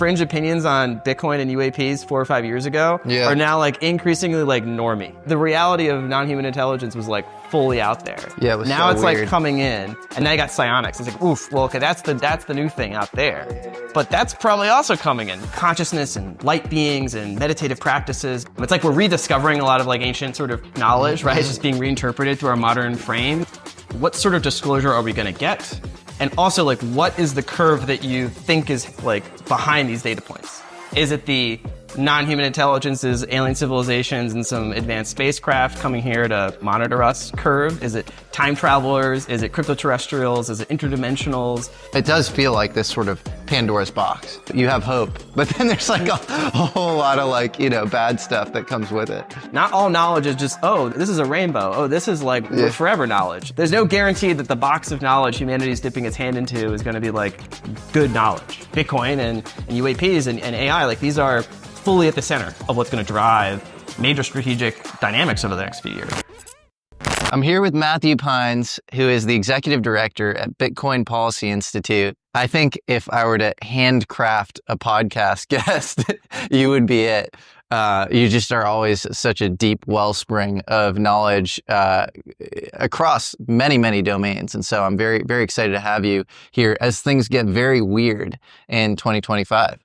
fringe opinions on Bitcoin and UAPs 4 or 5 years ago are now like increasingly like normie. The reality of non-human intelligence was like fully out there. Yeah, it was now so it's weird. like coming in, and now you got psionics. It's like, oof, well, okay, that's the new thing out there. But that's probably also coming in. Consciousness and light beings and meditative practices. It's like we're rediscovering a lot of like ancient sort of knowledge, right? It's just being reinterpreted through our modern frame. What sort of disclosure are we gonna get? And also, like, what is the curve that you think is like behind these data points? Is it the non-human intelligences, alien civilizations, and some advanced spacecraft coming here to monitor us curve? Is it time travelers? Is it cryptoterrestrials? Is it interdimensionals? It does feel like this sort of Pandora's box. You have hope, but then there's like a whole lot of like, bad stuff that comes with it. Not all knowledge is just, oh, this is a rainbow. Oh, this is like forever knowledge. There's no guarantee that the box of knowledge humanity's dipping its hand into is going to be like good knowledge. Bitcoin and UAPs and AI, like these are fully at the center of what's going to drive major strategic dynamics over the next few years. I'm here with Matthew Pines, who is the executive director at Bitcoin Policy Institute. I think if I were to handcraft a podcast guest, you would be it. You just are always such a deep wellspring of knowledge across many, many domains. And so I'm very, very excited to have you here as things get very weird in 2025.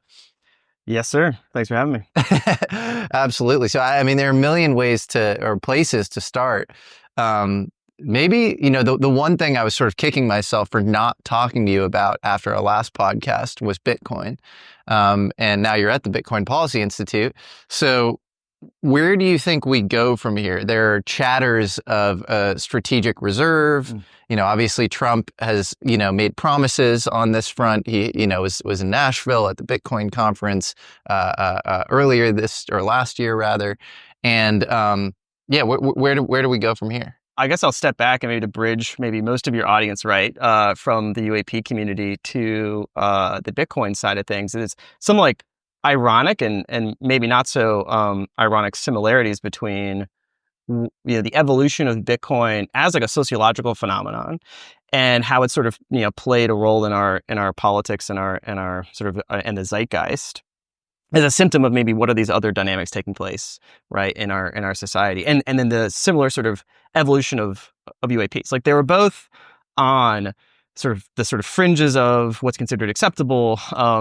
Yes, sir. Thanks for having me. Absolutely. So, I mean, there are a million ways or places to start. Maybe, the one thing I was sort of kicking myself for not talking to you about after our last podcast was Bitcoin. And now you're at the Bitcoin Policy Institute. So where do you think we go from here? There are chatters of a strategic reserve. Obviously Trump has, made promises on this front. He, was in Nashville at the Bitcoin conference earlier last year rather. And where do we go from here? I guess I'll step back and maybe to bridge maybe most of your audience, right, from the UAP community to the Bitcoin side of things. It's some like ironic and maybe not so ironic similarities between the evolution of Bitcoin as like a sociological phenomenon and how it sort of played a role in our politics and our sort of and the zeitgeist as a symptom of maybe what are these other dynamics taking place, right, in our society, and then the similar sort of evolution of UAPs. Like they were both on the sort of fringes of what's considered acceptable,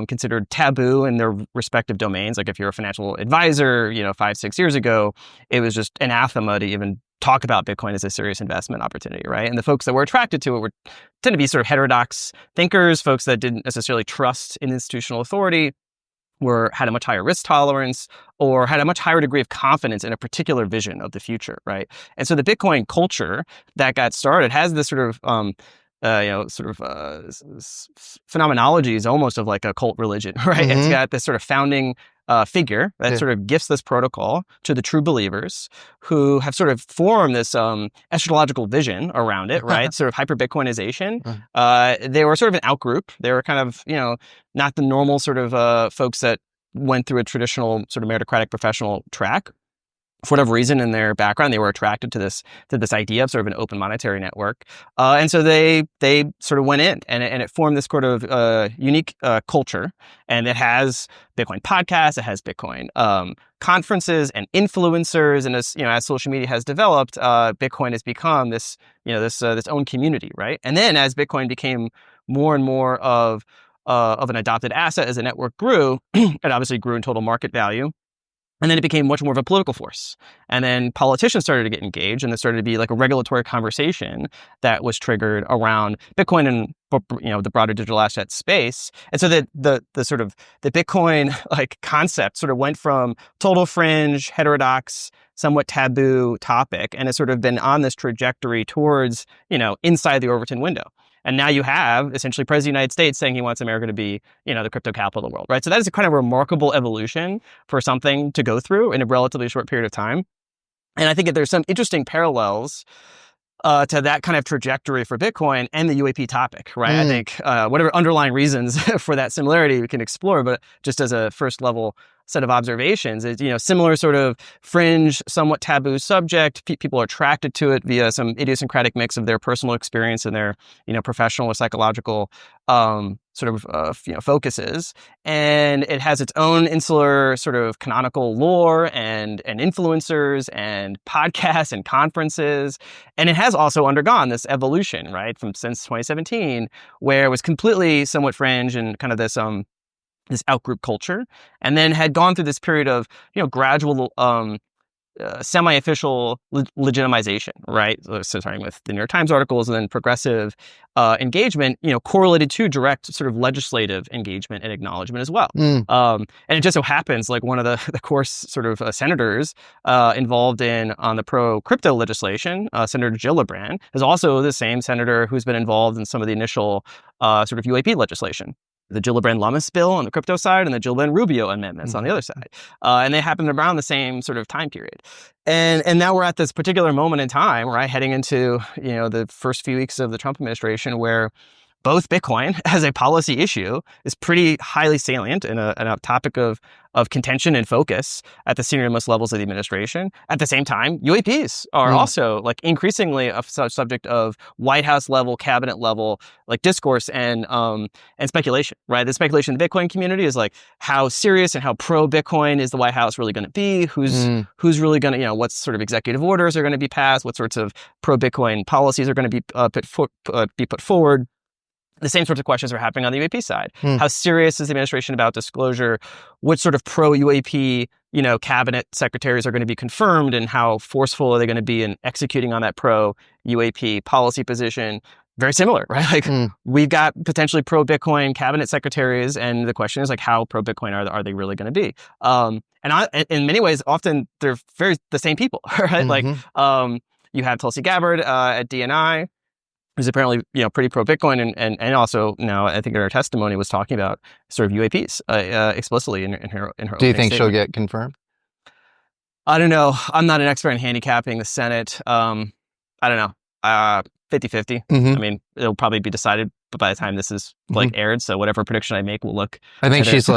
considered taboo in their respective domains. Like if you're a financial advisor, 5-6 years ago, it was just anathema to even talk about Bitcoin as a serious investment opportunity, right? And the folks that were attracted to it tend to be sort of heterodox thinkers, folks that didn't necessarily trust in institutional authority, had a much higher risk tolerance, or had a much higher degree of confidence in a particular vision of the future, right? And so the Bitcoin culture that got started has this sort of phenomenology is almost of like a cult religion, right? It's got this sort of founding figure that sort of gifts this protocol to the true believers who have sort of formed this eschatological vision around it, right? Sort of hyper-Bitcoinization. They were sort of an outgroup. They were kind of, not the normal sort of folks that went through a traditional sort of meritocratic professional track. For whatever reason in their background, they were attracted to this idea of sort of an open monetary network. And so they sort of went in and it formed this sort of unique culture. And it has Bitcoin podcasts, it has Bitcoin conferences and influencers. And as social media has developed, Bitcoin has become this own community, right? And then as Bitcoin became more and more of an adopted asset as the network grew, it obviously grew in total market value. And then it became much more of a political force. And then politicians started to get engaged, and there started to be like a regulatory conversation that was triggered around Bitcoin and the broader digital asset space. And so the Bitcoin like concept sort of went from total fringe, heterodox, somewhat taboo topic, and it's sort of been on this trajectory towards, inside the Overton window. And now you have essentially President of the United States saying he wants America to be, the crypto capital of the world, right? So that is a kind of remarkable evolution for something to go through in a relatively short period of time. And I think that there's some interesting parallels to that kind of trajectory for Bitcoin and the UAP topic, right? I think whatever underlying reasons for that similarity we can explore, but just as a first level set of observations is, similar sort of fringe, somewhat taboo subject. People are attracted to it via some idiosyncratic mix of their personal experience and their, professional or psychological sort of focuses, and it has its own insular sort of canonical lore and influencers and podcasts and conferences, and it has also undergone this evolution, right, from since 2017, where it was completely somewhat fringe and kind of this outgroup culture, and then had gone through this period of gradual semi-official legitimization, right? So starting with the New York Times articles and then progressive engagement, correlated to direct sort of legislative engagement and acknowledgement as well. And it just so happens like one of the course sort of senators involved on the pro-crypto legislation, Senator Gillibrand, is also the same senator who's been involved in some of the initial sort of UAP legislation. The Gillibrand-Lummis bill on the crypto side and the Gillibrand-Rubio amendments on the other side. And they happened around the same sort of time period. And now we're at this particular moment in time, right, heading into, the first few weeks of the Trump administration, where both Bitcoin as a policy issue is pretty highly salient and a topic of contention and focus at the senior-most levels of the administration. At the same time, UAPs are also like increasingly a subject of White House level, cabinet level, like discourse and speculation, right? The speculation in the Bitcoin community is like how serious and how pro Bitcoin is the White House really going to be? Who's really going to, what sort of executive orders are going to be passed? What sorts of pro Bitcoin policies are going to be put forward? The same sorts of questions are happening on the UAP side. How serious is the administration about disclosure? What sort of pro-UAP, cabinet secretaries are going to be confirmed, and how forceful are they going to be in executing on that pro-UAP policy position? Very similar, right? Like we've got potentially pro-Bitcoin cabinet secretaries, and the question is like, how pro-Bitcoin are they really going to be? In many ways, often they're the same people, right? Like you have Tulsi Gabbard at DNI, who's apparently pretty pro Bitcoin and also now I think in her testimony was talking about sort of UAPs explicitly in her. Do you think she'll get confirmed? I don't know. I'm not an expert in handicapping the Senate. I don't know. 50-50. I mean, it'll probably be decided by the time this is like aired. So whatever prediction I make will look. I think she's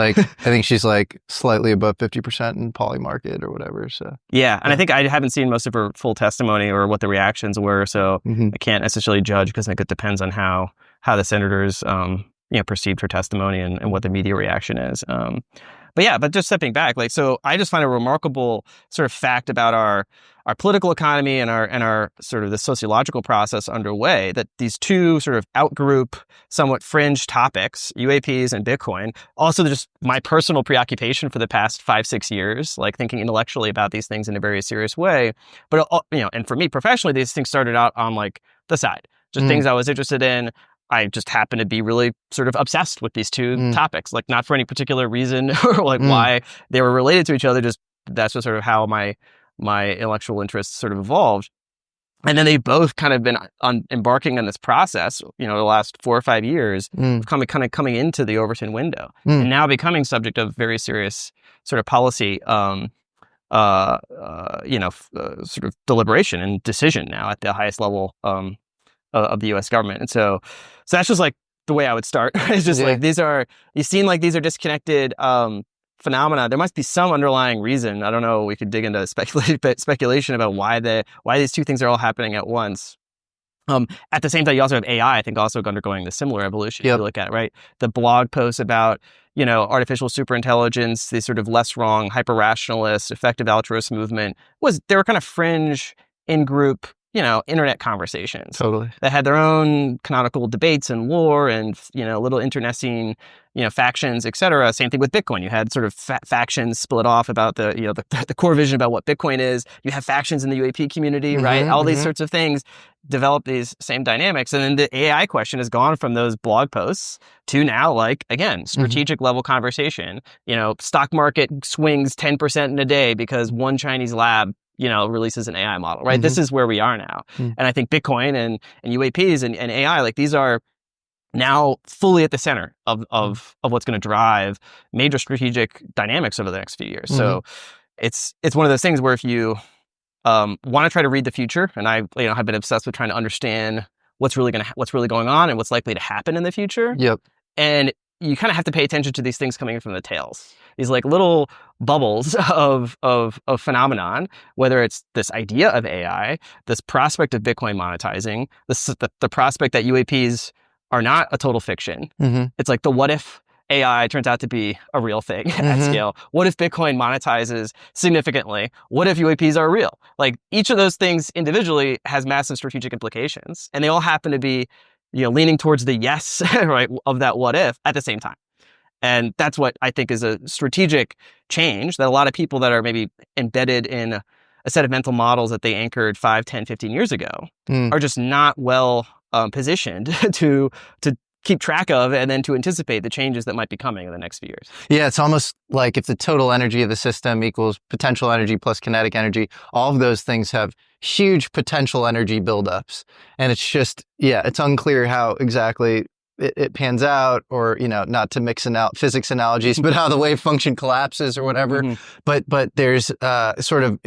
like slightly above 50% in poly market or whatever. So yeah, and I think I haven't seen most of her full testimony or what the reactions were. So I can't necessarily judge because I think it depends on how the senators perceived her testimony and what the media reaction is. But just stepping back, like, so I just find a remarkable sort of fact about our political economy and our sort of the sociological process underway, that these two sort of outgroup, somewhat fringe topics, UAPs and Bitcoin, also just my personal preoccupation for the past 5-6 years, like thinking intellectually about these things in a very serious way. But, and for me professionally, these things started out on like the side, just things I was interested in. I just happen to be really sort of obsessed with these two topics, like not for any particular reason or like why they were related to each other. Just that's just sort of how my intellectual interests sort of evolved. And then they both kind of been embarking on this process, the last 4 or 5 years, coming into the Overton window and now becoming subject of very serious sort of policy, sort of deliberation and decision now at the highest level of the U.S. government. And so that's just like the way I would start. It's just like you seem like these are disconnected phenomena. There must be some underlying reason. I don't know. We could dig into speculation about why these two things are all happening at once. At the same time, you also have AI, I think, also undergoing the similar evolution. If you look at it, right? The blog posts about, artificial superintelligence, the sort of less wrong, hyper-rationalist, effective altruist movement, they were kind of fringe in-group, internet conversations. Totally. That had their own canonical debates and lore and, little internecine, factions, et cetera. Same thing with Bitcoin. You had sort of factions split off about the core vision about what Bitcoin is. You have factions in the UAP community, right? All these sorts of things develop these same dynamics. And then the AI question has gone from those blog posts to now, like, again, strategic level conversation. Stock market swings 10% in a day because one Chinese lab releases an AI model, right? This is where we are now. And I think Bitcoin and UAPs and AI, like these are now fully at the center of what's going to drive major strategic dynamics over the next few years. So it's one of those things where if you want to try to read the future, and I have been obsessed with trying to understand what's really going on and what's likely to happen in the future. And you kind of have to pay attention to these things coming in from the tails. These like little bubbles of phenomenon, whether it's this idea of AI, this prospect of Bitcoin monetizing, the prospect that UAPs are not a total fiction. It's like the what if AI turns out to be a real thing at scale? What if Bitcoin monetizes significantly? What if UAPs are real? Like each of those things individually has massive strategic implications, and they all happen to be, leaning towards the yes, right, of that what if at the same time. And that's what I think is a strategic change that a lot of people that are maybe embedded in a set of mental models that they anchored 5, 10, 15 years ago are just not well positioned to keep track of and then to anticipate the changes that might be coming in the next few years. Yeah, it's almost like if the total energy of the system equals potential energy plus kinetic energy, all of those things have huge potential energy buildups. And it's just, it's unclear how exactly it pans out, or, not to mix physics analogies, but how the wave function collapses or whatever. But there's sort of,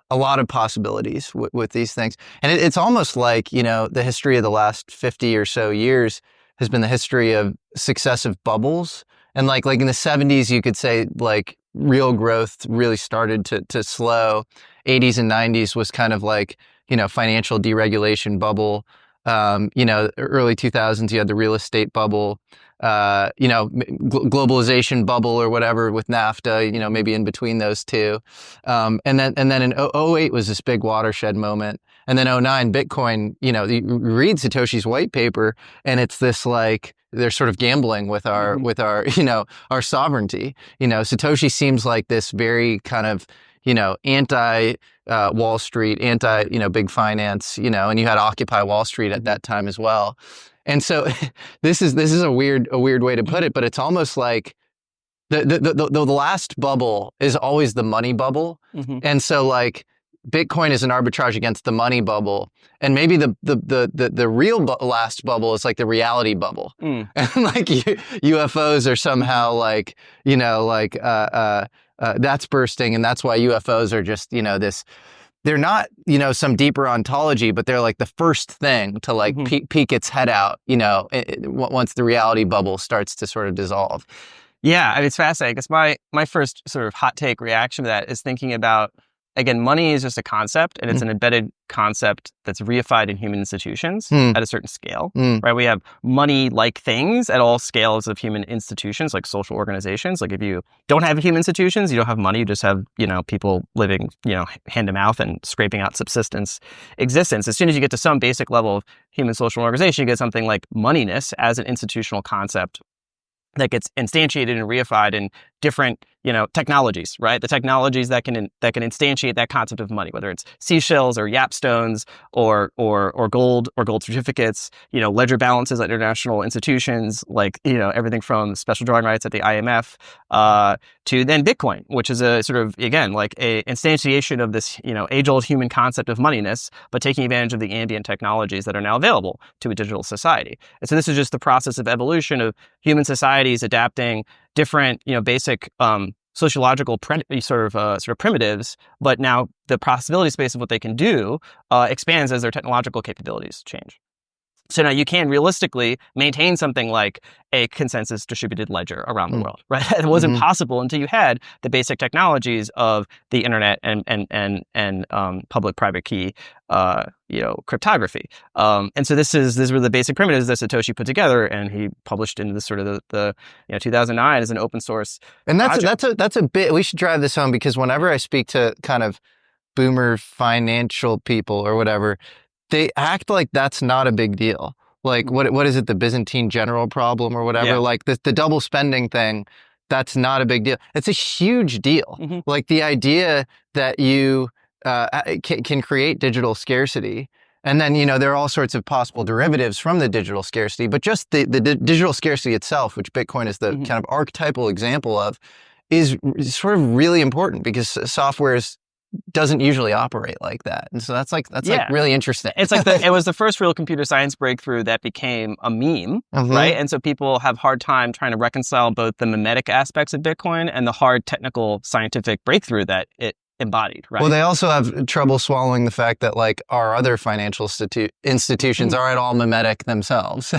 a lot of possibilities with these things. And it's almost like, the history of the last 50 or so years has been the history of successive bubbles. And like in the 70s, you could say like real growth really started to slow. 80s and 90s was kind of like, financial deregulation bubble. Early 2000s, you had the real estate bubble, globalization bubble or whatever with NAFTA, maybe in between those two. And then in 08 was this big watershed moment. And then 09, Bitcoin, you read Satoshi's white paper, and it's this like, they're sort of gambling with our, our sovereignty. Satoshi seems like this very kind of, anti Wall Street, anti, big finance, and you had Occupy Wall Street at that time as well. And so this is a weird way to put it, but it's almost like the last bubble is always the money bubble. And so like Bitcoin is an arbitrage against the money bubble, and maybe the real last bubble is like the reality bubble. And like UFOs are somehow like, that's bursting, and that's why UFOs are just, this, they're not, some deeper ontology, but they're like the first thing to like peek its head out, once the reality bubble starts to sort of dissolve. Yeah, I mean, it's fascinating because my first sort of hot take reaction to that is thinking about, again, money is just a concept, and it's an embedded concept that's reified in human institutions at a certain scale, right? We have money-like things at all scales of human institutions, like social organizations. Like if you don't have human institutions, you don't have money, you just have, people living, hand to mouth and scraping out subsistence existence. As soon as you get to some basic level of human social organization, you get something like moneyness as an institutional concept that gets instantiated and reified in different, technologies, right? The technologies that can instantiate that concept of money, whether it's seashells or yapstones or gold certificates, ledger balances at international institutions, like, everything from special drawing rights at the IMF to then Bitcoin, which is a sort of, again, like a instantiation of this, age-old human concept of moneyness, but taking advantage of the ambient technologies that are now available to a digital society. And so this is just the process of evolution of human societies adapting different, basic sociological sort of primitives, but now the possibility space of what they can do expands as their technological capabilities change. So now you can realistically maintain something like a consensus distributed ledger around the world, right? It wasn't possible until you had the basic technologies of the internet and public-private key, cryptography. And so these were the basic primitives that Satoshi put together, and he published into this sort of the 2009 as an open source. And that's a bit. We should drive this home, because whenever I speak to kind of boomer financial people or whatever, they act like that's not a big deal. Like, what is it, the Byzantine general problem or whatever? Yeah. Like the double spending thing, that's not a big deal. It's a huge deal. Like the idea that you can create digital scarcity, and then, there are all sorts of possible derivatives from the digital scarcity, but just the digital scarcity itself, which Bitcoin is the kind of archetypal example of, is sort of really important, because software doesn't usually operate like that. And so that's like really interesting. It's like it was the first real computer science breakthrough that became a meme, right? And so people have hard time trying to reconcile both the mimetic aspects of Bitcoin and the hard technical scientific breakthrough that it embodied, right? Well, they also have trouble swallowing the fact that like our other financial institutions aren't all mimetic themselves,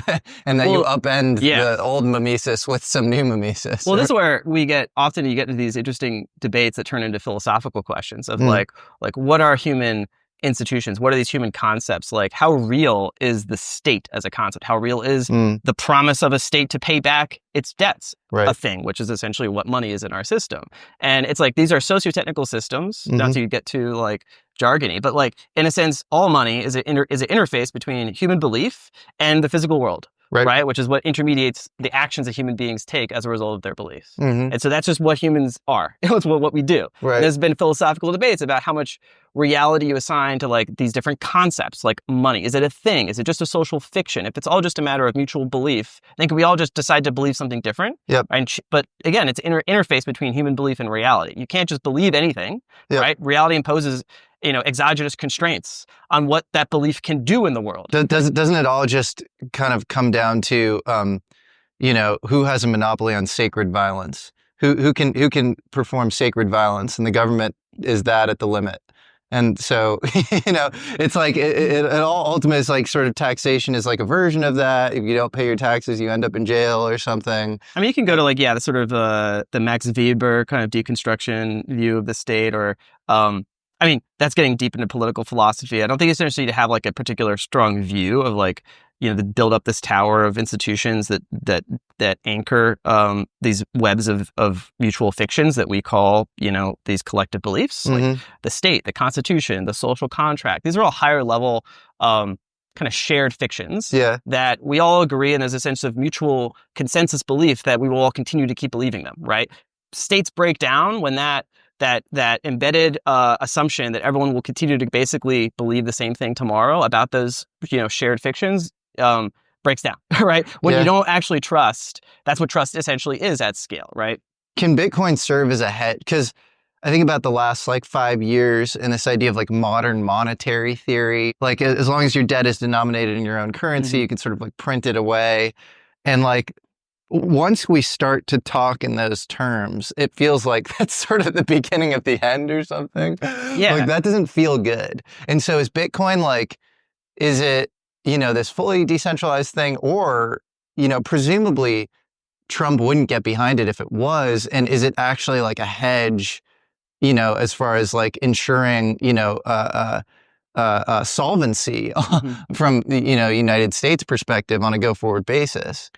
and that you upend the old mimesis with some new mimesis. Well, this is where you get into these interesting debates that turn into philosophical questions of like what are human institutions? What are these human concepts? Like, how real is the state as a concept? How real is the promise of a state to pay back its debts a thing, which is essentially what money is in our system? And it's like, these are socio-technical systems, not to get too like jargony, but like, in a sense, all money is an interface between human belief and the physical world. Right. Which is what intermediates the actions that human beings take as a result of their beliefs. And so that's just what humans are. It's what we do. There's been philosophical debates about how much reality you assign to like these different concepts, like money. Is it a thing? Is it just a social fiction? If it's all just a matter of mutual belief, then can we all just decide to believe something different? But again, it's an interface between human belief and reality. You can't just believe anything, right? Reality imposes exogenous constraints on what that belief can do in the world. Doesn't it all just kind of come down to, who has a monopoly on sacred violence? Who can perform sacred violence? And the government is that at the limit. And so, it's like it all ultimately is like sort of taxation is like a version of that. If you don't pay your taxes, you end up in jail or something. I mean, you can go to like, the sort of the Max Weber kind of deconstruction view of the state, or I mean, that's getting deep into political philosophy. I don't think it's necessary to have like a particular strong view of like, to build up this tower of institutions that anchor these webs of mutual fictions that we call, these collective beliefs, like the state, the constitution, the social contract. These are all higher level kind of shared fictions that we all agree, and there's a sense of mutual consensus belief that we will all continue to keep believing them, right? States break down when that embedded assumption that everyone will continue to basically believe the same thing tomorrow about those shared fictions breaks down, right? When you don't actually trust, that's what trust essentially is at scale, right? Can Bitcoin serve as a hedge? Because I think about the last like 5 years and this idea of like modern monetary theory, like as long as your debt is denominated in your own currency, you can sort of like print it away. And like, once we start to talk in those terms, it feels like that's sort of the beginning of the end or something. Like that doesn't feel good. And so is Bitcoin like, is it, this fully decentralized thing, or, presumably Trump wouldn't get behind it if it was. And is it actually like a hedge, as far as like ensuring, solvency from the, United States perspective on a go forward basis?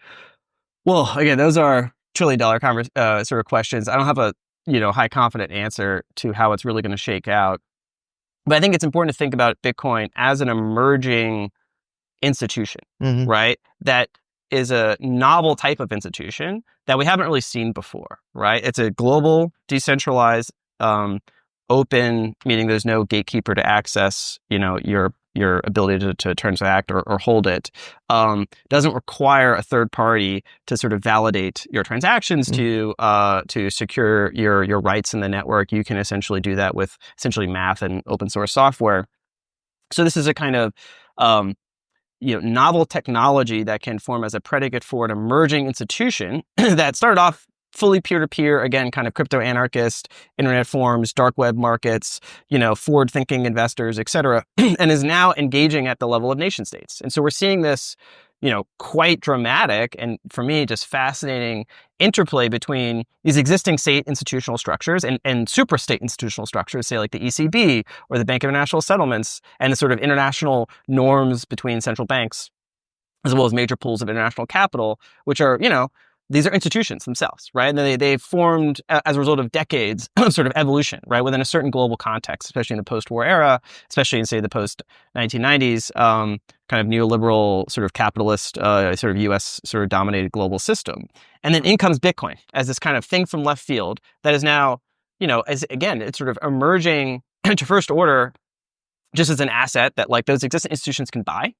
Well, again, those are trillion-dollar sort of questions. I don't have a high confident answer to how it's really going to shake out, but I think it's important to think about Bitcoin as an emerging institution, right? That is a novel type of institution that we haven't really seen before, right? It's a global, decentralized, open, meaning there's no gatekeeper to access, your ability to transact or hold it. Doesn't require a third party to sort of validate your transactions to secure your rights in the network. You can essentially do that with essentially math and open source software. So this is a kind of novel technology that can form as a predicate for an emerging institution that started off fully peer-to-peer, again, kind of crypto-anarchist, internet forums, dark web markets, forward-thinking investors, et cetera, and is now engaging at the level of nation states. And so we're seeing this, quite dramatic and, for me, just fascinating interplay between these existing state institutional structures and super state institutional structures, say like the ECB or the Bank of International Settlements, and the sort of international norms between central banks, as well as major pools of international capital, which are, these are institutions themselves, right? And they've formed as a result of decades of sort of evolution, right? Within a certain global context, especially in the post-war era, especially in, say, the post-1990s, kind of neoliberal sort of capitalist, sort of US sort of dominated global system. And then in comes Bitcoin as this kind of thing from left field that is now, as again, it's sort of emerging to first order just as an asset that like those existing institutions can buy.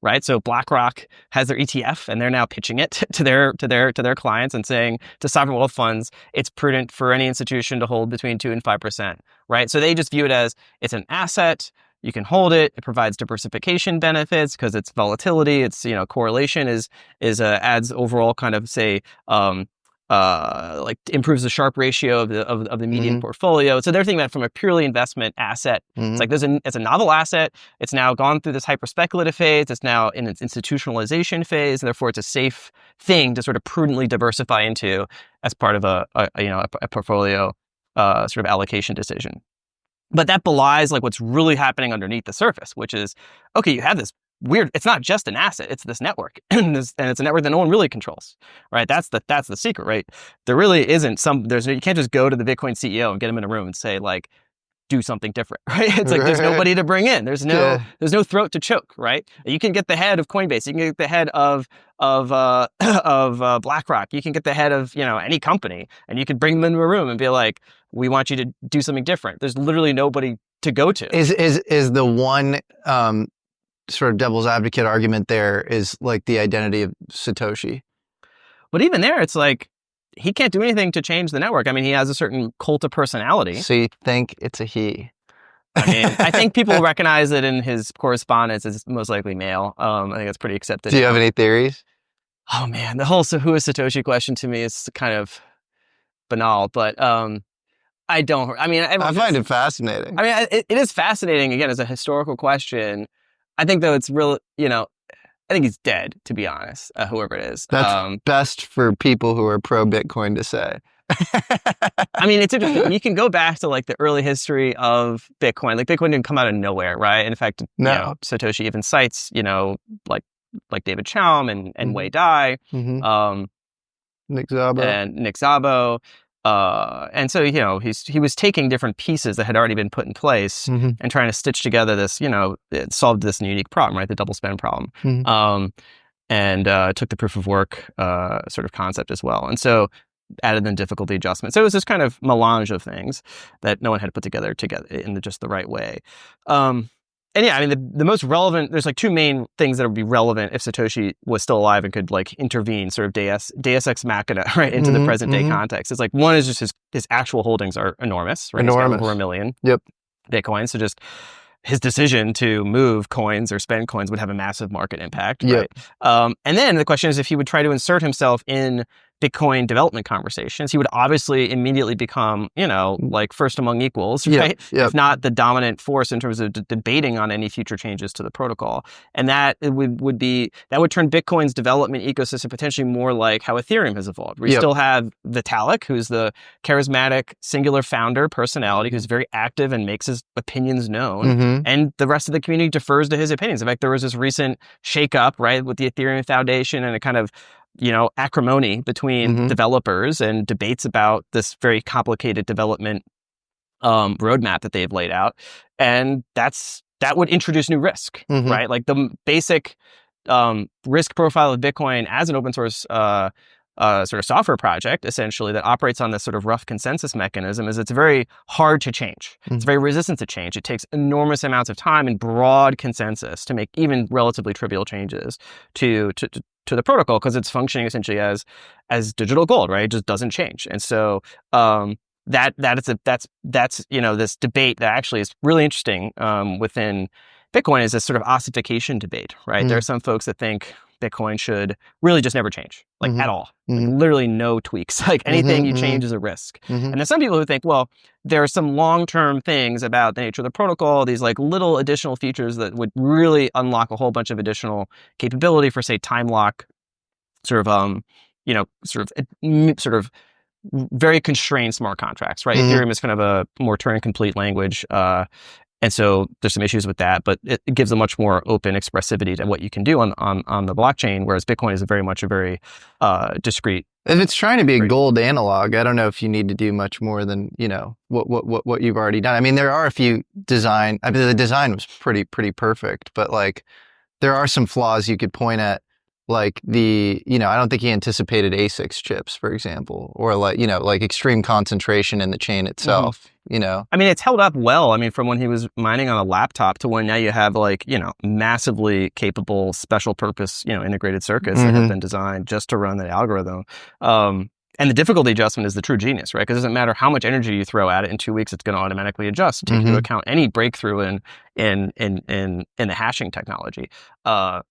Right, so BlackRock has their ETF, and they're now pitching it to their clients and saying to sovereign wealth funds, it's prudent for any institution to hold between 2% and 5%. Right, so they just view it as it's an asset. You can hold it. It provides diversification benefits because it's volatility. It's correlation is adds overall kind of say like improves the Sharpe ratio of the median portfolio. So they're thinking about it from a purely investment asset. It's like it's a novel asset. It's now gone through this hyper speculative phase. It's now in its institutionalization phase. And therefore, it's a safe thing to sort of prudently diversify into as part of a portfolio sort of allocation decision. But that belies like what's really happening underneath the surface, which is, okay, you have this weird, it's not just an asset, it's this network. and it's a network that no one really controls, right? That's the secret, right? There really isn't you can't just go to the Bitcoin CEO and get him in a room and say like, do something different, right? It's like there's nobody to bring in. There's no throat to choke, right? You can get the head of Coinbase, you can get the head of BlackRock, you can get the head of any company, and you can bring them into a room and be like, we want you to do something different. There's literally nobody to go to. Is the one sort of devil's advocate argument there is like the identity of Satoshi? But even there, it's like he can't do anything to change the network. I mean, he has a certain cult of personality. So you think it's a he? I mean, I think people recognize it in his correspondence as most likely male. I think that's pretty accepted. Do you have any theories? Oh man, the whole who is Satoshi question to me is kind of banal, but I don't. I mean, I find it fascinating. I mean, it is fascinating again as a historical question. I think though it's real. I think he's dead, to be honest. Whoever it is. That's best for people who are pro Bitcoin to say. I mean, it's interesting. You can go back to like the early history of Bitcoin. Like Bitcoin didn't come out of nowhere, right? In fact, Satoshi even cites, like David Chaum and Wei Dai, Nick Szabo. And Nick Szabo. And so, he was taking different pieces that had already been put in place and trying to stitch together this, it solved this unique problem, right? The double spend problem. And took the proof of work sort of concept as well. And so added in difficulty adjustment. So it was this kind of melange of things that no one had put together in just the right way. And yeah, I mean, the most relevant, there's like two main things that would be relevant if Satoshi was still alive and could like intervene, sort of Deus ex machina, right, into the present day context. It's like, one is just his actual holdings are enormous, right? Enormous. He's got over 1 million Yep. Bitcoin. So just his decision to move coins or spend coins would have a massive market impact, Yep. right? And then the question is if he would try to insert himself in Bitcoin development conversations, he would obviously immediately become, like first among equals, right? Yep. If not the dominant force in terms of debating on any future changes to the protocol. And that would turn Bitcoin's development ecosystem potentially more like how Ethereum has evolved. We still have Vitalik, who's the charismatic singular founder personality who's very active and makes his opinions known. And the rest of the community defers to his opinions. In fact, there was this recent shakeup, right, with the Ethereum Foundation and a kind of acrimony between developers and debates about this very complicated development roadmap that they've laid out. And that would introduce new risk, right? Like the basic risk profile of Bitcoin as an open source sort of software project, essentially, that operates on this sort of rough consensus mechanism is it's very hard to change. It's very resistant to change. It takes enormous amounts of time and broad consensus to make even relatively trivial changes to the protocol, because it's functioning essentially as digital gold, right? It just doesn't change. And so that's this debate that actually is really interesting within Bitcoin, is this sort of ossification debate, right? There are some folks that think Bitcoin should really just never change, like at all. Like literally no tweaks. Like anything you change is a risk. And there's some people who think, well, there are some long-term things about the nature of the protocol, these like little additional features that would really unlock a whole bunch of additional capability for, say, time lock, sort of very constrained smart contracts, right? Ethereum is kind of a more Turing-complete language. And so there's some issues with that, but it gives a much more open expressivity to what you can do on the blockchain, whereas Bitcoin is very much a very discrete. If it's trying to be a gold analog, I don't know if you need to do much more than, what you've already done. I mean, there are a few the design was pretty perfect, but like there are some flaws you could point at, like I don't think he anticipated ASICs chips, for example, or like extreme concentration in the chain itself. I mean, it's held up well. I mean, from when he was mining on a laptop to when now you have massively capable special purpose, integrated circuits that have been designed just to run the algorithm. And the difficulty adjustment is the true genius, right? Because it doesn't matter how much energy you throw at it, in 2 weeks, it's going to automatically adjust, take into account any breakthrough in the hashing technology. And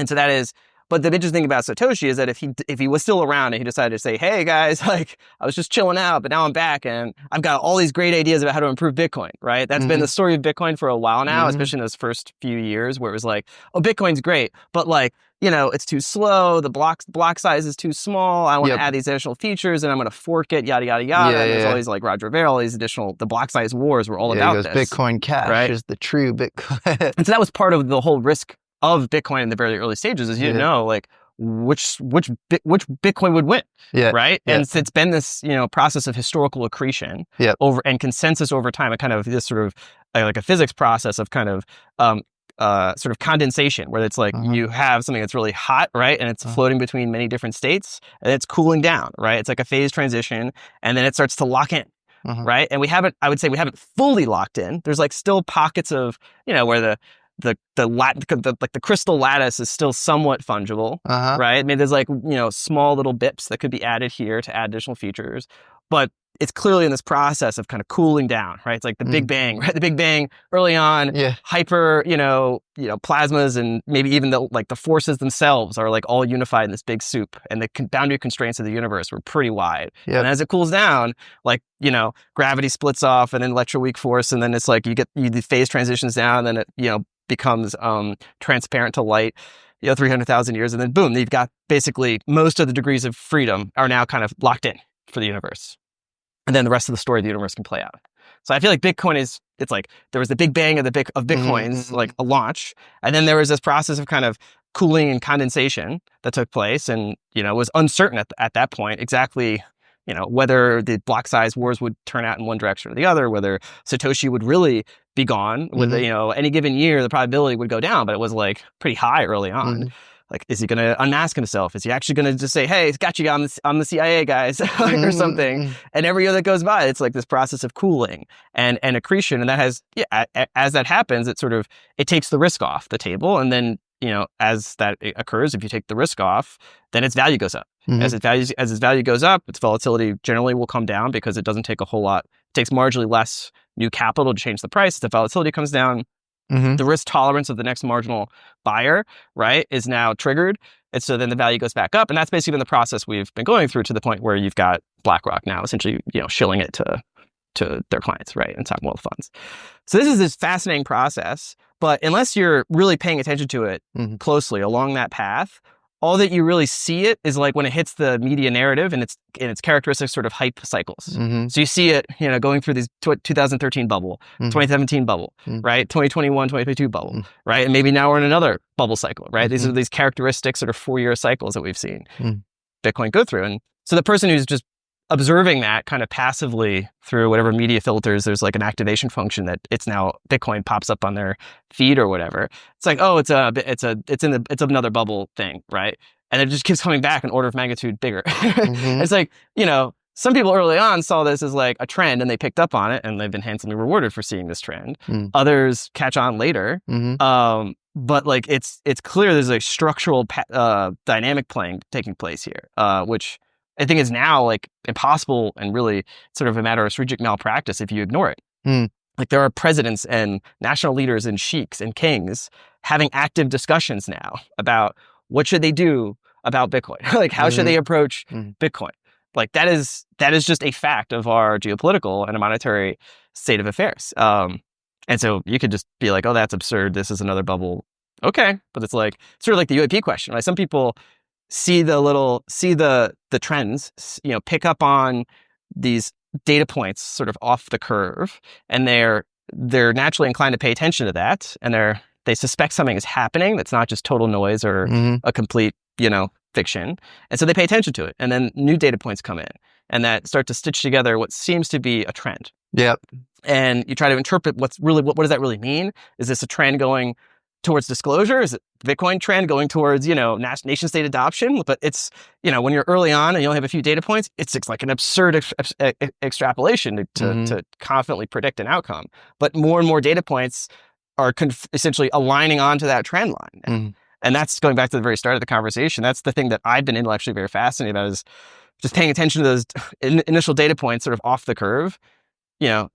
so that is But the interesting thing about Satoshi is that if he was still around and he decided to say, hey guys, like I was just chilling out, but now I'm back and I've got all these great ideas about how to improve Bitcoin, right? That's been the story of Bitcoin for a while now, especially in those first few years where it was like, oh, Bitcoin's great, but like, it's too slow. The block size is too small. I want to add these additional features and I'm going to fork it, yada, yada, yada. And there's all these like Roger Ver, all these the block size wars were all about this. Bitcoin Cash is the true Bitcoin. And so that was part of the whole risk of Bitcoin in the very early stages is you didn't know like which Bitcoin would win, right? And it's been this process of historical accretion over and consensus over time, a kind of this sort of like a physics process of kind of sort of condensation, where it's like you have something that's really hot, right? And it's floating between many different states and it's cooling down, right? It's like a phase transition and then it starts to lock in, right? And I would say we haven't fully locked in. There's like still pockets of, where the crystal lattice is still somewhat fungible, right? I mean, there's like, small little bips that could be added here to add additional features, but it's clearly in this process of kind of cooling down, right? It's like the Big Bang, right? The Big Bang early on, hyper, plasmas and maybe even the forces themselves are like all unified in this big soup, and the boundary constraints of the universe were pretty wide. And as it cools down, like, gravity splits off and then electroweak force, and then it's like the phase transitions down, and then it, becomes transparent to light, 300,000 years, and then boom, you've got basically most of the degrees of freedom are now kind of locked in for the universe. And then the rest of the story of the universe can play out. So I feel like Bitcoin it's like there was the Big Bang of Bitcoins, like a launch. And then there was this process of kind of cooling and condensation that took place. And, it was uncertain at that point exactly, whether the block size wars would turn out in one direction or the other, whether Satoshi would really be gone with, any given year, the probability would go down, but it was like pretty high early on. Like, is he going to unmask himself? Is he actually going to just say, hey, it's got you, I'm the CIA, guys, or something? And every year that goes by, it's like this process of cooling and accretion. And that has, as that happens, it takes the risk off the table. And then, as that occurs, if you take the risk off, then its value goes up. As its value goes up, its volatility generally will come down because it doesn't take a whole lot. It takes marginally less new capital to change the price. The volatility comes down. The risk tolerance of the next marginal buyer, right, is now triggered. And so then the value goes back up. And that's basically been the process we've been going through to the point where you've got BlackRock now essentially, shilling it to their clients, right, and sovereign wealth funds. So this is this fascinating process. But unless you're really paying attention to it closely along that path, all that you really see it is like when it hits the media narrative and its characteristic sort of hype cycles. So you see it, going through these 2013 bubble, 2017 bubble, right? 2021, 2022 bubble, right? And maybe now we're in another bubble cycle, right? These are these characteristic sort of 4-year cycles that we've seen Bitcoin go through. And so the person who's just observing that kind of passively through whatever media filters, there's like an activation function that it's now Bitcoin pops up on their feed or whatever. It's like, oh, it's another bubble thing, right? And it just keeps coming back an order of magnitude bigger. It's like, some people early on saw this as like a trend and they picked up on it and they've been handsomely rewarded for seeing this trend. Others catch on later. But like it's clear there's a structural dynamic taking place here, which I think is now like impossible and really sort of a matter of strategic malpractice if you ignore it. Like there are presidents and national leaders and sheiks and kings having active discussions now about what should they do about Bitcoin? Like how should they approach Bitcoin? Like that is just a fact of our geopolitical and a monetary state of affairs. And so you could just be like, oh, that's absurd. This is another bubble. Okay. But it's like sort of like the UAP question, right? Some people see the trends, pick up on these data points sort of off the curve, and they're naturally inclined to pay attention to that, and they suspect something is happening that's not just total noise or a complete, fiction, and so they pay attention to it, and then new data points come in, and that start to stitch together what seems to be a trend. And you try to interpret what does that really mean? Is this a trend going towards disclosure? Is it Bitcoin trend going towards, nation state adoption? But it's, when you're early on and you only have a few data points, it's like an absurd extrapolation to confidently predict an outcome. But more and more data points are essentially aligning onto that trend line. And that's going back to the very start of the conversation. That's the thing that I've been intellectually very fascinated about, is just paying attention to those initial data points sort of off the curve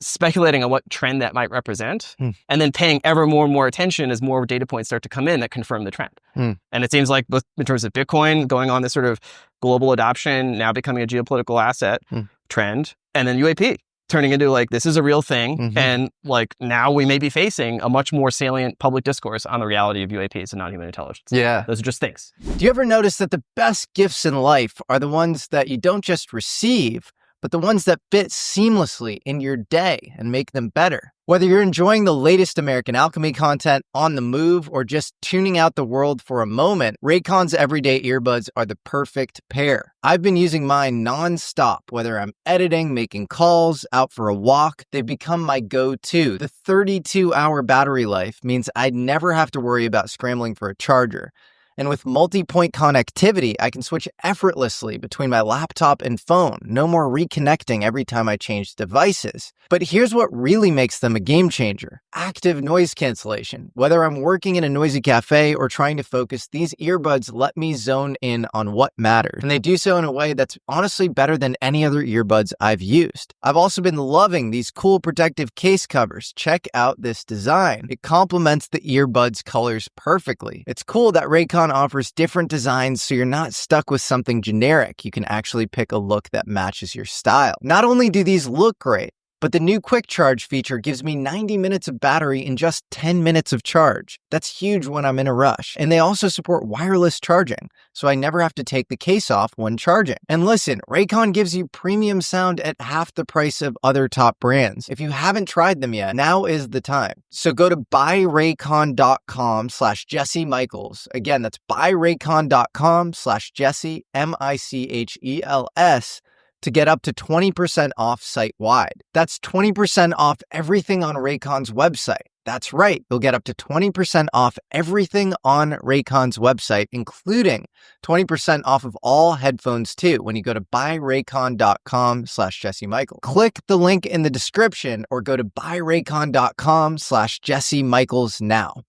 speculating on what trend that might represent, and then paying ever more and more attention as more data points start to come in that confirm the trend. And it seems like both in terms of Bitcoin going on this sort of global adoption, now becoming a geopolitical asset trend, and then UAP turning into like, this is a real thing. And like now we may be facing a much more salient public discourse on the reality of UAPs and non-human intelligence. Yeah. Those are just things. Do you ever notice that the best gifts in life are the ones that you don't just receive, but the ones that fit seamlessly in your day and make them better? Whether you're enjoying the latest American Alchemy content, on the move, or just tuning out the world for a moment, Raycon's everyday earbuds are the perfect pair. I've been using mine nonstop, whether I'm editing, making calls, out for a walk. They've become my go-to. The 32-hour battery life means I'd never have to worry about scrambling for a charger. And with multi-point connectivity, I can switch effortlessly between my laptop and phone. No more reconnecting every time I change devices. But here's what really makes them a game changer. Active noise cancellation. Whether I'm working in a noisy cafe or trying to focus, these earbuds let me zone in on what matters. And they do so in a way that's honestly better than any other earbuds I've used. I've also been loving these cool protective case covers. Check out this design. It complements the earbuds colors perfectly. It's cool that Raycon offers different designs so you're not stuck with something generic. You can actually pick a look that matches your style. Not only do these look great, but the new quick charge feature gives me 90 minutes of battery in just 10 minutes of charge. That's huge when I'm in a rush. And they also support wireless charging, so I never have to take the case off when charging. And listen, Raycon gives you premium sound at half the price of other top brands. If you haven't tried them yet, now is the time. So go to buyraycon.com/Jesse Michels. Again, that's buyraycon.com/Jesse, Michels, to get up to 20% off site-wide. That's 20% off everything on Raycon's website. That's right, you'll get up to 20% off everything on Raycon's website, including 20% off of all headphones too, when you go to buyraycon.com/Jesse Michels. Click the link in the description or go to buyraycon.com/Jesse Michels now.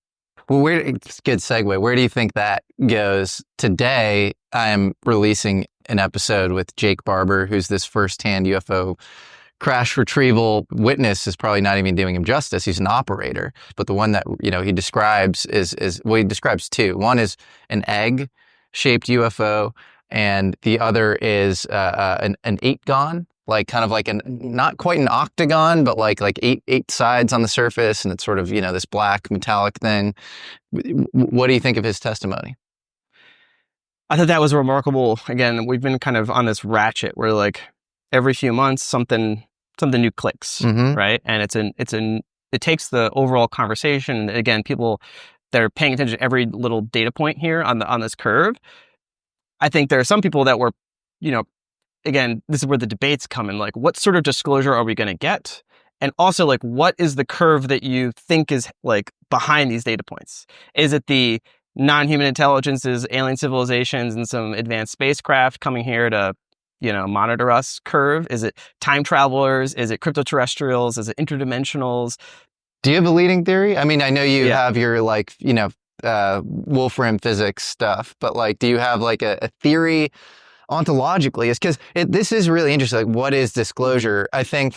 Well, it's a good segue. Where do you think that goes? Today, I'm releasing an episode with Jake Barber, who's this firsthand UFO crash retrieval witness. Is probably not even doing him justice. He's an operator. But the one that, he describes is he describes two. One is an egg-shaped UFO, and the other is an eight-gon, like kind of like not quite an octagon, but like eight sides on the surface, and it's sort of, this black metallic thing. What do you think of his testimony? I thought that was remarkable. Again, we've been kind of on this ratchet where like every few months something new clicks, right? And it takes the overall conversation. Again, people that are paying attention to every little data point here on this curve. I think there are some people that were, again, this is where the debates come in. Like, what sort of disclosure are we going to get? And also, like, what is the curve that you think is like behind these data points? Is it the non-human intelligences, alien civilizations, and some advanced spacecraft coming here to, monitor us curve? Is it time travelers? Is it cryptoterrestrials? Is it interdimensionals? Do you have a leading theory? I mean, I know you have your Wolfram physics stuff, but like, do you have like a theory ontologically? It's because this is really interesting. Like, what is disclosure? I think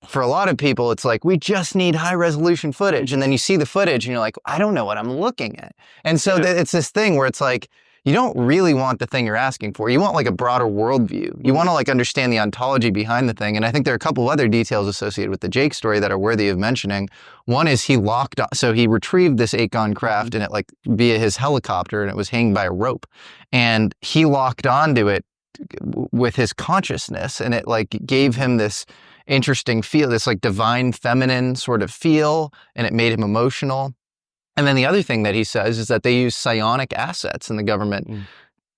for a lot of people, it's like, we just need high resolution footage. And then you see the footage and you're like, I don't know what I'm looking at. And so it's this thing where it's like, you don't really want the thing you're asking for. You want like a broader worldview. You want to like understand the ontology behind the thing. And I think there are a couple of other details associated with the Jake story that are worthy of mentioning. One is he retrieved this eight-gon craft and it like via his helicopter, and it was hanging by a rope. And he locked onto it with his consciousness, and it like gave him this interesting feel, this like divine feminine sort of feel, and it made him emotional. And then the other thing that he says is that they use psionic assets in the government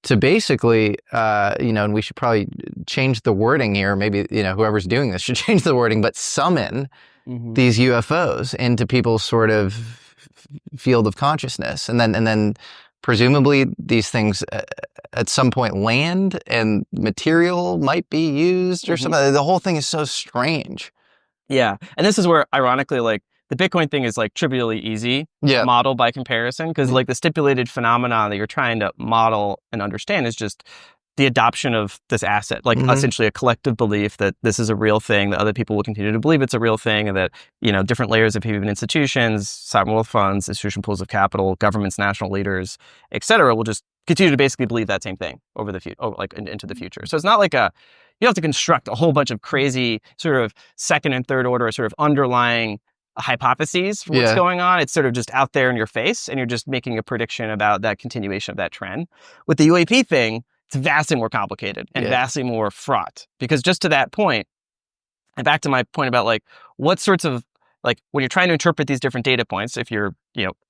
to basically, and we should probably change the wording here. Maybe, whoever's doing this should change the wording, but summon these UFOs into people's sort of field of consciousness. And then presumably these things at some point land and material might be used or something. The whole thing is so strange. Yeah. And this is where, ironically, like, the Bitcoin thing is like trivially easy to model by comparison, because like the stipulated phenomenon that you're trying to model and understand is just the adoption of this asset, like essentially a collective belief that this is a real thing, that other people will continue to believe it's a real thing, and that, different layers of human institutions, sovereign wealth funds, institutional pools of capital, governments, national leaders, et cetera, will just continue to basically believe that same thing over the future, into the future. So it's not like you have to construct a whole bunch of crazy sort of second and third order sort of underlying hypotheses for what's going on. It's sort of just out there in your face, and you're just making a prediction about that continuation of that trend. With the UAP thing, it's vastly more complicated and vastly more fraught, because just to that point, and back to my point about like what sorts of, like when you're trying to interpret these different data points, if you're,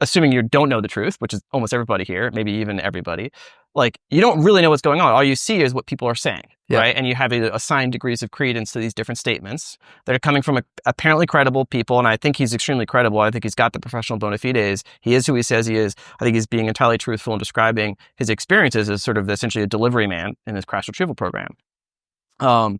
assuming you don't know the truth, which is almost everybody here, maybe even everybody, like you don't really know what's going on. All you see is what people are saying, right? And you have assigned degrees of credence to these different statements that are coming from apparently credible people. And I think he's extremely credible. I think he's got the professional bona fides. He is who he says he is. I think he's being entirely truthful in describing his experiences as sort of essentially a delivery man in this crash retrieval program. But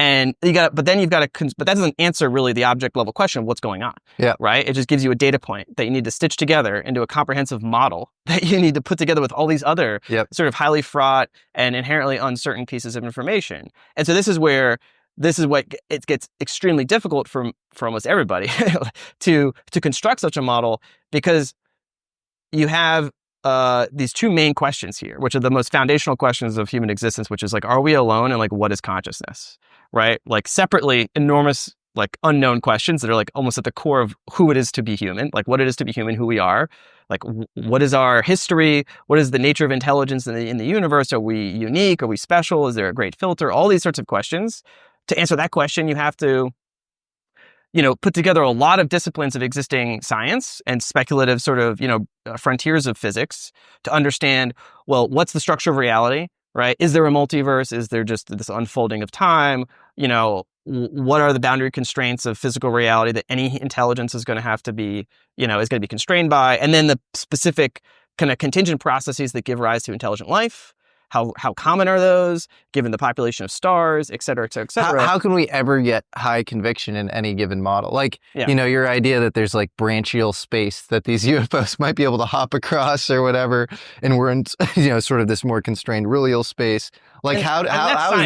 that doesn't answer really the object level question of what's going on. Right? It just gives you a data point that you need to stitch together into a comprehensive model that you need to put together with all these other sort of highly fraught and inherently uncertain pieces of information. And so this is what it gets extremely difficult for almost everybody to construct such a model, because you have these two main questions here, which are the most foundational questions of human existence, which is like, are we alone? And like, what is consciousness? Right? Like separately, enormous, like unknown questions that are like almost at the core of who it is to be human, like what it is to be human, who we are, like what is our history? What is the nature of intelligence in the universe? Are we unique? Are we special? Is there a great filter? All these sorts of questions. To answer that question, you have to put together a lot of disciplines of existing science and speculative sort of, frontiers of physics to understand, well, what's the structure of reality, right? Is there a multiverse? Is there just this unfolding of time? What are the boundary constraints of physical reality that any intelligence is going to have to be, is going to be constrained by? And then the specific kind of contingent processes that give rise to intelligent life. How common are those, given the population of stars, et cetera, et cetera, et cetera? How can we ever get high conviction in any given model? Like, your idea that there's like branchial space that these UFOs might be able to hop across or whatever, and we're in, sort of this more constrained rilial space. Like, how is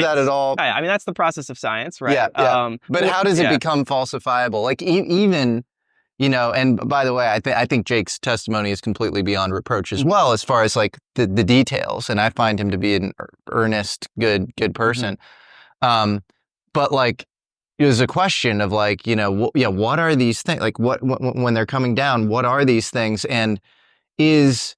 that at all? I mean, that's the process of science, right? Yeah. But how does it become falsifiable? Like, even... and by the way, I think Jake's testimony is completely beyond reproach as well, as far as like the details. And I find him to be an earnest, good person. But like, there's a question of like, what are these things? Like when they're coming down, what are these things? And is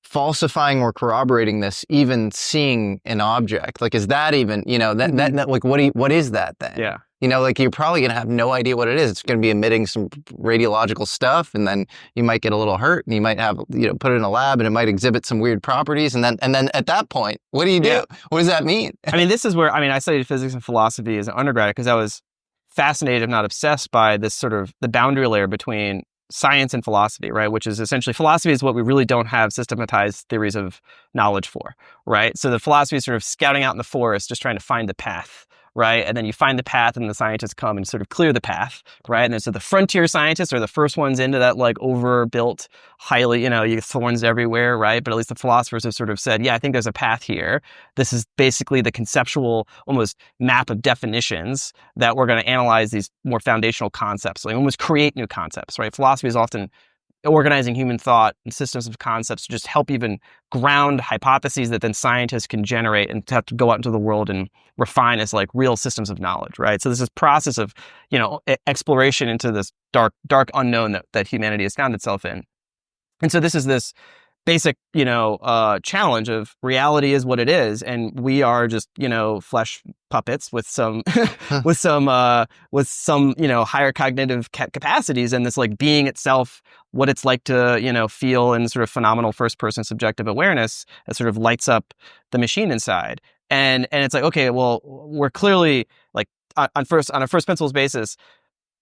falsifying or corroborating this even seeing an object? Like, is that even, that like, what is that then? Yeah. Like you're probably going to have no idea what it is. It's going to be emitting some radiological stuff, and then you might get a little hurt, and you might have, put it in a lab, and it might exhibit some weird properties. And then at that point, what do you do? Yeah. What does that mean? I mean, this is where, I studied physics and philosophy as an undergrad because I was fascinated, if not obsessed, by this sort of the boundary layer between science and philosophy, right? Which is essentially, philosophy is what we really don't have systematized theories of knowledge for, right? So the philosophy is sort of scouting out in the forest, just trying to find the path, right? And then you find the path, and the scientists come and sort of clear the path, right? And then so the frontier scientists are the first ones into that like overbuilt, highly, you get thorns everywhere, right? But at least the philosophers have sort of said, yeah, I think there's a path here. This is basically the conceptual, almost map of definitions that we're going to analyze these more foundational concepts, like almost create new concepts, right? Philosophy is often organizing human thought and systems of concepts to just help even ground hypotheses that then scientists can generate and have to go out into the world and refine as like real systems of knowledge, right? So there's this process of, exploration into this dark unknown that humanity has found itself in. And so this is this basic, challenge of reality is what it is, and we are just, flesh puppets with some, with some, higher cognitive capacities, and this like being itself, what it's like to, feel in sort of phenomenal first-person subjective awareness that sort of lights up the machine inside, and it's like, okay, well, we're clearly like on a first principles basis,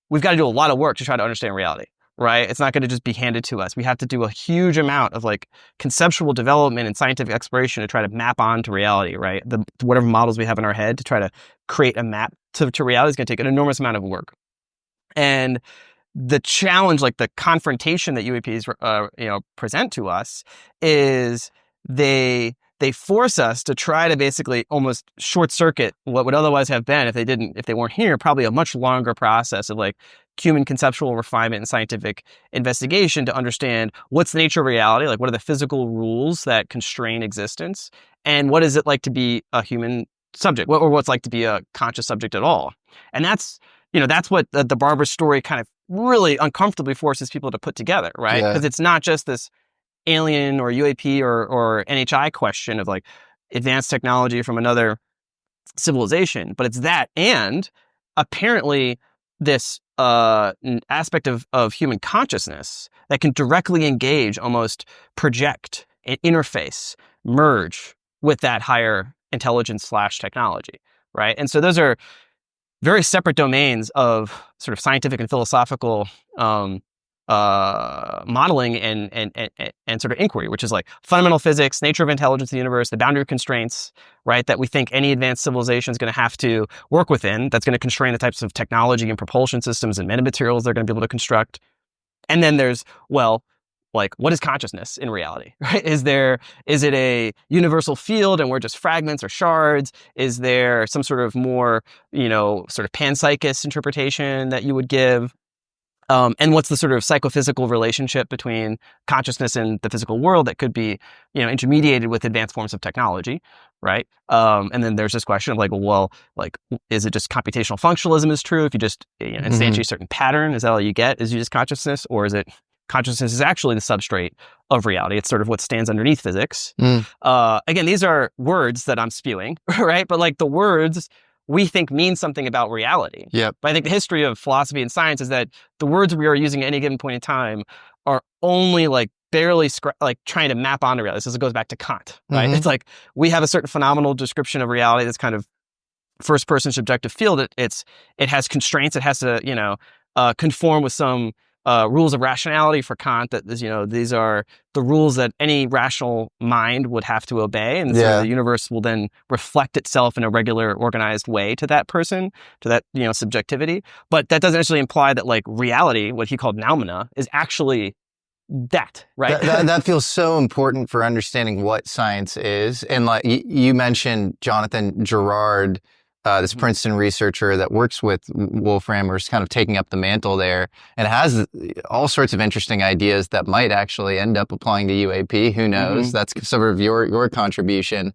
we've got to do a lot of work to try to understand reality. Right? It's not going to just be handed to us. We have to do a huge amount of like conceptual development and scientific exploration to try to map onto reality, right? Whatever models we have in our head to try to create a map to reality is going to take an enormous amount of work. And the challenge, like the confrontation that UAPs, present to us is they they force us to try to basically almost short circuit what would otherwise have been, if they weren't here, probably a much longer process of like human conceptual refinement and scientific investigation to understand what's the nature of reality, like what are the physical rules that constrain existence, and what is it like to be a human subject, or what's like to be a conscious subject at all. And that's what the Barber story kind of really uncomfortably forces people to put together, right? Because it's not just this alien or UAP or NHI question of like advanced technology from another civilization, but it's that, and apparently this aspect of human consciousness that can directly engage, almost project, interface, merge with that higher intelligence / technology, right? And so those are very separate domains of sort of scientific and philosophical modeling and sort of inquiry, which is like fundamental physics, nature of intelligence in the universe, the boundary constraints, right, that we think any advanced civilization is going to have to work within, that's going to constrain the types of technology and propulsion systems and metamaterials they're going to be able to construct. And then there's, well, like, what is consciousness in reality, right? Is it a universal field and we're just fragments or shards? Is there some sort of more, sort of panpsychist interpretation that you would give? And what's the sort of psychophysical relationship between consciousness and the physical world that could be, intermediated with advanced forms of technology, right? And then there's this question of like, well, like, is it just computational functionalism is true? If you just instantiate a certain pattern, is that all you get? Is you just consciousness? Or is it consciousness is actually the substrate of reality? It's sort of what stands underneath physics. Again, these are words that I'm spewing, right? But like the words we think mean something about reality. Yep. But I think the history of philosophy and science is that the words we are using at any given point in time are only like barely trying to map onto reality. This goes back to Kant, right? It's like we have a certain phenomenal description of reality that's kind of first-person subjective field. It has constraints. It has to conform with some rules of rationality for Kant. That these are the rules that any rational mind would have to obey, and so the universe will then reflect itself in a regular, organized way to that person, to that subjectivity. But that doesn't actually imply that like reality, what he called noumena, is actually that, right? That feels so important for understanding what science is. And like you mentioned, Jonathan Gerard, this Princeton researcher that works with Wolfram, or is kind of taking up the mantle there, and has all sorts of interesting ideas that might actually end up applying to UAP. Who knows? That's sort of your contribution.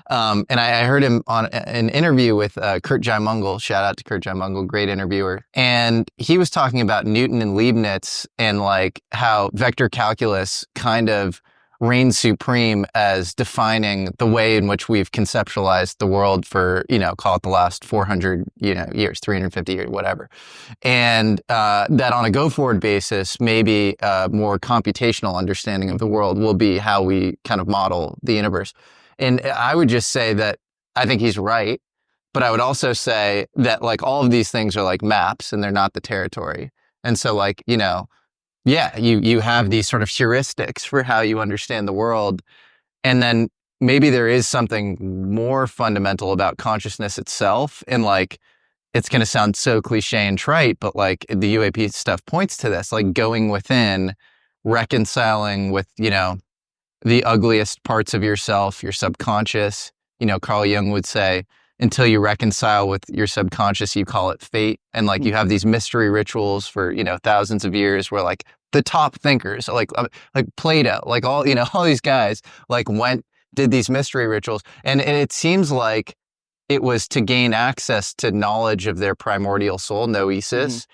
And I heard him on an interview with Kurt Jaimungal. Shout out to Kurt Jaimungal, great interviewer. And he was talking about Newton and Leibniz and like how vector calculus kind of reigns supreme as defining the way in which we've conceptualized the world for, call it the last 400, years, 350 years, whatever. And that on a go-forward basis, maybe a more computational understanding of the world will be how we kind of model the universe. And I would just say that I think he's right, but I would also say that like all of these things are like maps and they're not the territory. And so like, you have these sort of heuristics for how you understand the world. And then maybe there is something more fundamental about consciousness itself. And like, it's going to sound so cliche and trite, but like the UAP stuff points to this, like going within, reconciling with, the ugliest parts of yourself, your subconscious. Carl Jung would say, until you reconcile with your subconscious, you call it fate. And like you have these mystery rituals for, thousands of years where like the top thinkers, like Plato, like all these guys like did these mystery rituals. And it seems like it was to gain access to knowledge of their primordial soul, noesis.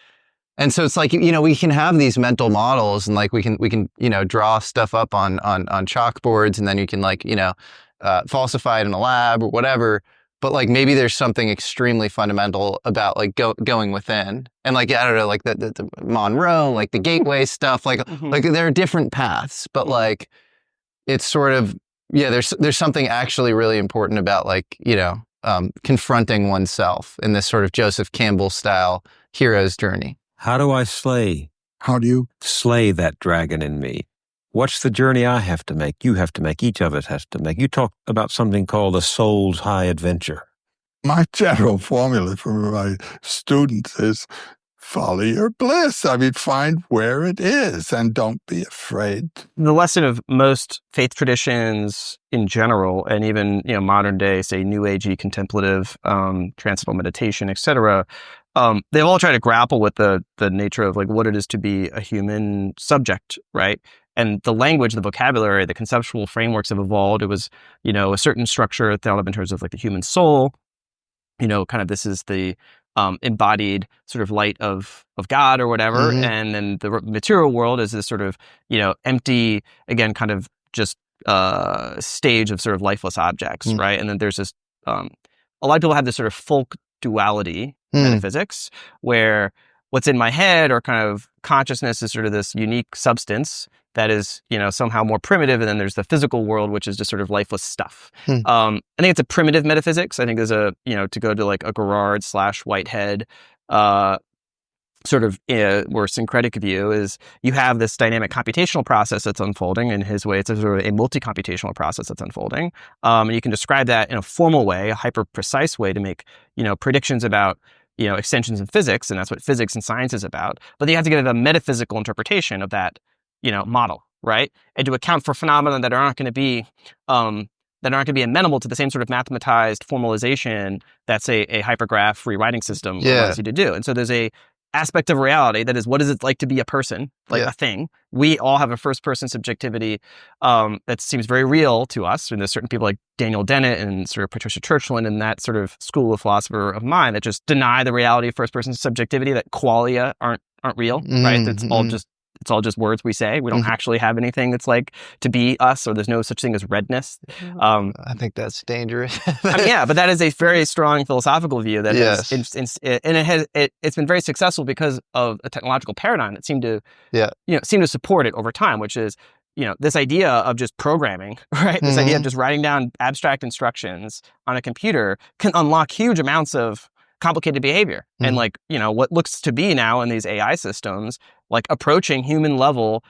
And so it's like, we can have these mental models and like we can draw stuff up on chalkboards, and then you can like, falsify it in a lab or whatever. But like maybe there's something extremely fundamental about like going within, and like I don't know, like the Monroe, like the gateway stuff, like there are different paths, but like it's sort of there's something actually really important about like confronting oneself in this sort of Joseph Campbell style hero's journey. How do I slay? How do you slay that dragon in me? What's the journey I have to make? You have to make. Each of us has to make. You talk about something called the soul's high adventure. My general formula for my students is follow your bliss. I mean, find where it is and don't be afraid. The lesson of most faith traditions in general, and even, modern day, say, New Agey contemplative, transcendental meditation, etc., they've all tried to grapple with the nature of like what it is to be a human subject, right? And the language, the vocabulary, the conceptual frameworks have evolved. It was, a certain structure thought of in terms of like the human soul, kind of this is the embodied sort of light of God or whatever. Mhm. And then the material world is this sort of, empty, again, kind of just stage of sort of lifeless objects, right? And then there's this, a lot of people have this sort of folk duality metaphysics where what's in my head or kind of consciousness is sort of this unique substance that is, somehow more primitive. And then there's the physical world, which is just sort of lifeless stuff. I think it's a primitive metaphysics. I think there's a, to go to like a Gerard/Whitehead, sort of more syncretic view is you have this dynamic computational process that's unfolding. In his way, it's a sort of a multi-computational process that's unfolding. And you can describe that in a formal way, a hyper-precise way to make, predictions about, extensions in physics. And that's what physics and science is about. But then you have to give a metaphysical interpretation of that, model, right? And to account for phenomena that aren't going to be amenable to the same sort of mathematized formalization that, say, a hypergraph rewriting system allows you to do. And so there's a aspect of reality that is, what is it like to be a person, like a thing? We all have a first-person subjectivity that seems very real to us. And there's certain people like Daniel Dennett and sort of Patricia Churchland and that sort of school of philosopher of mind that just deny the reality of first-person subjectivity, that qualia aren't real, right? It's all just words we say. We don't actually have anything that's like to be us, or there's no such thing as redness. I think that's dangerous. But that is a very strong philosophical view that it's been very successful because of a technological paradigm that seemed to support it over time, which is, this idea of just programming, right? This idea of just writing down abstract instructions on a computer can unlock huge amounts of complicated behavior. And like, what looks to be now in these AI systems, like approaching human level,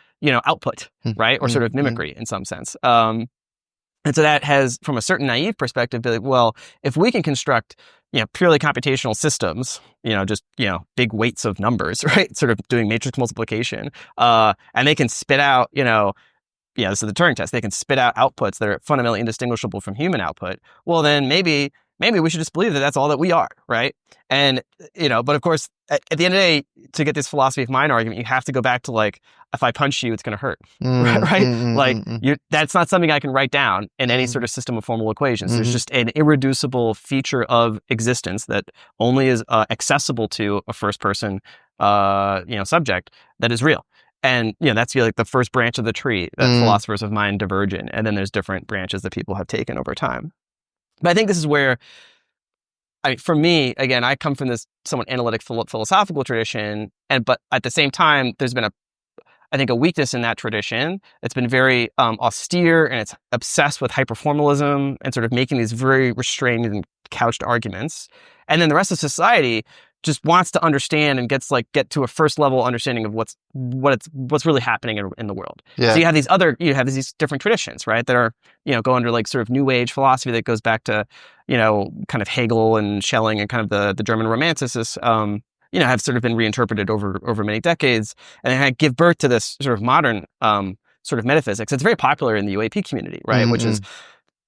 output, right? Or sort of mimicry in some sense. And so that has, from a certain naive perspective, be like, well, if we can construct, purely computational systems, just, big weights of numbers, right? Sort of doing matrix multiplication, and they can spit out, this is the Turing test. They can spit out outputs that are fundamentally indistinguishable from human output. Well, then maybe we should just believe that that's all that we are, right? And, but of course, at the end of the day, to get this philosophy of mind argument, you have to go back to like, if I punch you, it's going to hurt, right? That's not something I can write down in any sort of system of formal equations. There's just an irreducible feature of existence that only is accessible to a first-person, subject that is real. And, that's like the first branch of the tree that philosophers of mind diverge in. And then there's different branches that people have taken over time. But I think this is where, for me, again, I come from this somewhat analytic philosophical tradition, but at the same time, there's been a weakness in that tradition. It's been very austere, and it's obsessed with hyperformalism and sort of making these very restrained and couched arguments. And then the rest of society just wants to understand and get to a first level understanding of what's really happening in the world. So you have these different traditions, right? That are, go under like sort of New Age philosophy that goes back to, kind of Hegel and Schelling and kind of the German Romanticists, have sort of been reinterpreted over many decades, and they give birth to this sort of modern sort of metaphysics. It's very popular in the UAP community, right? Which is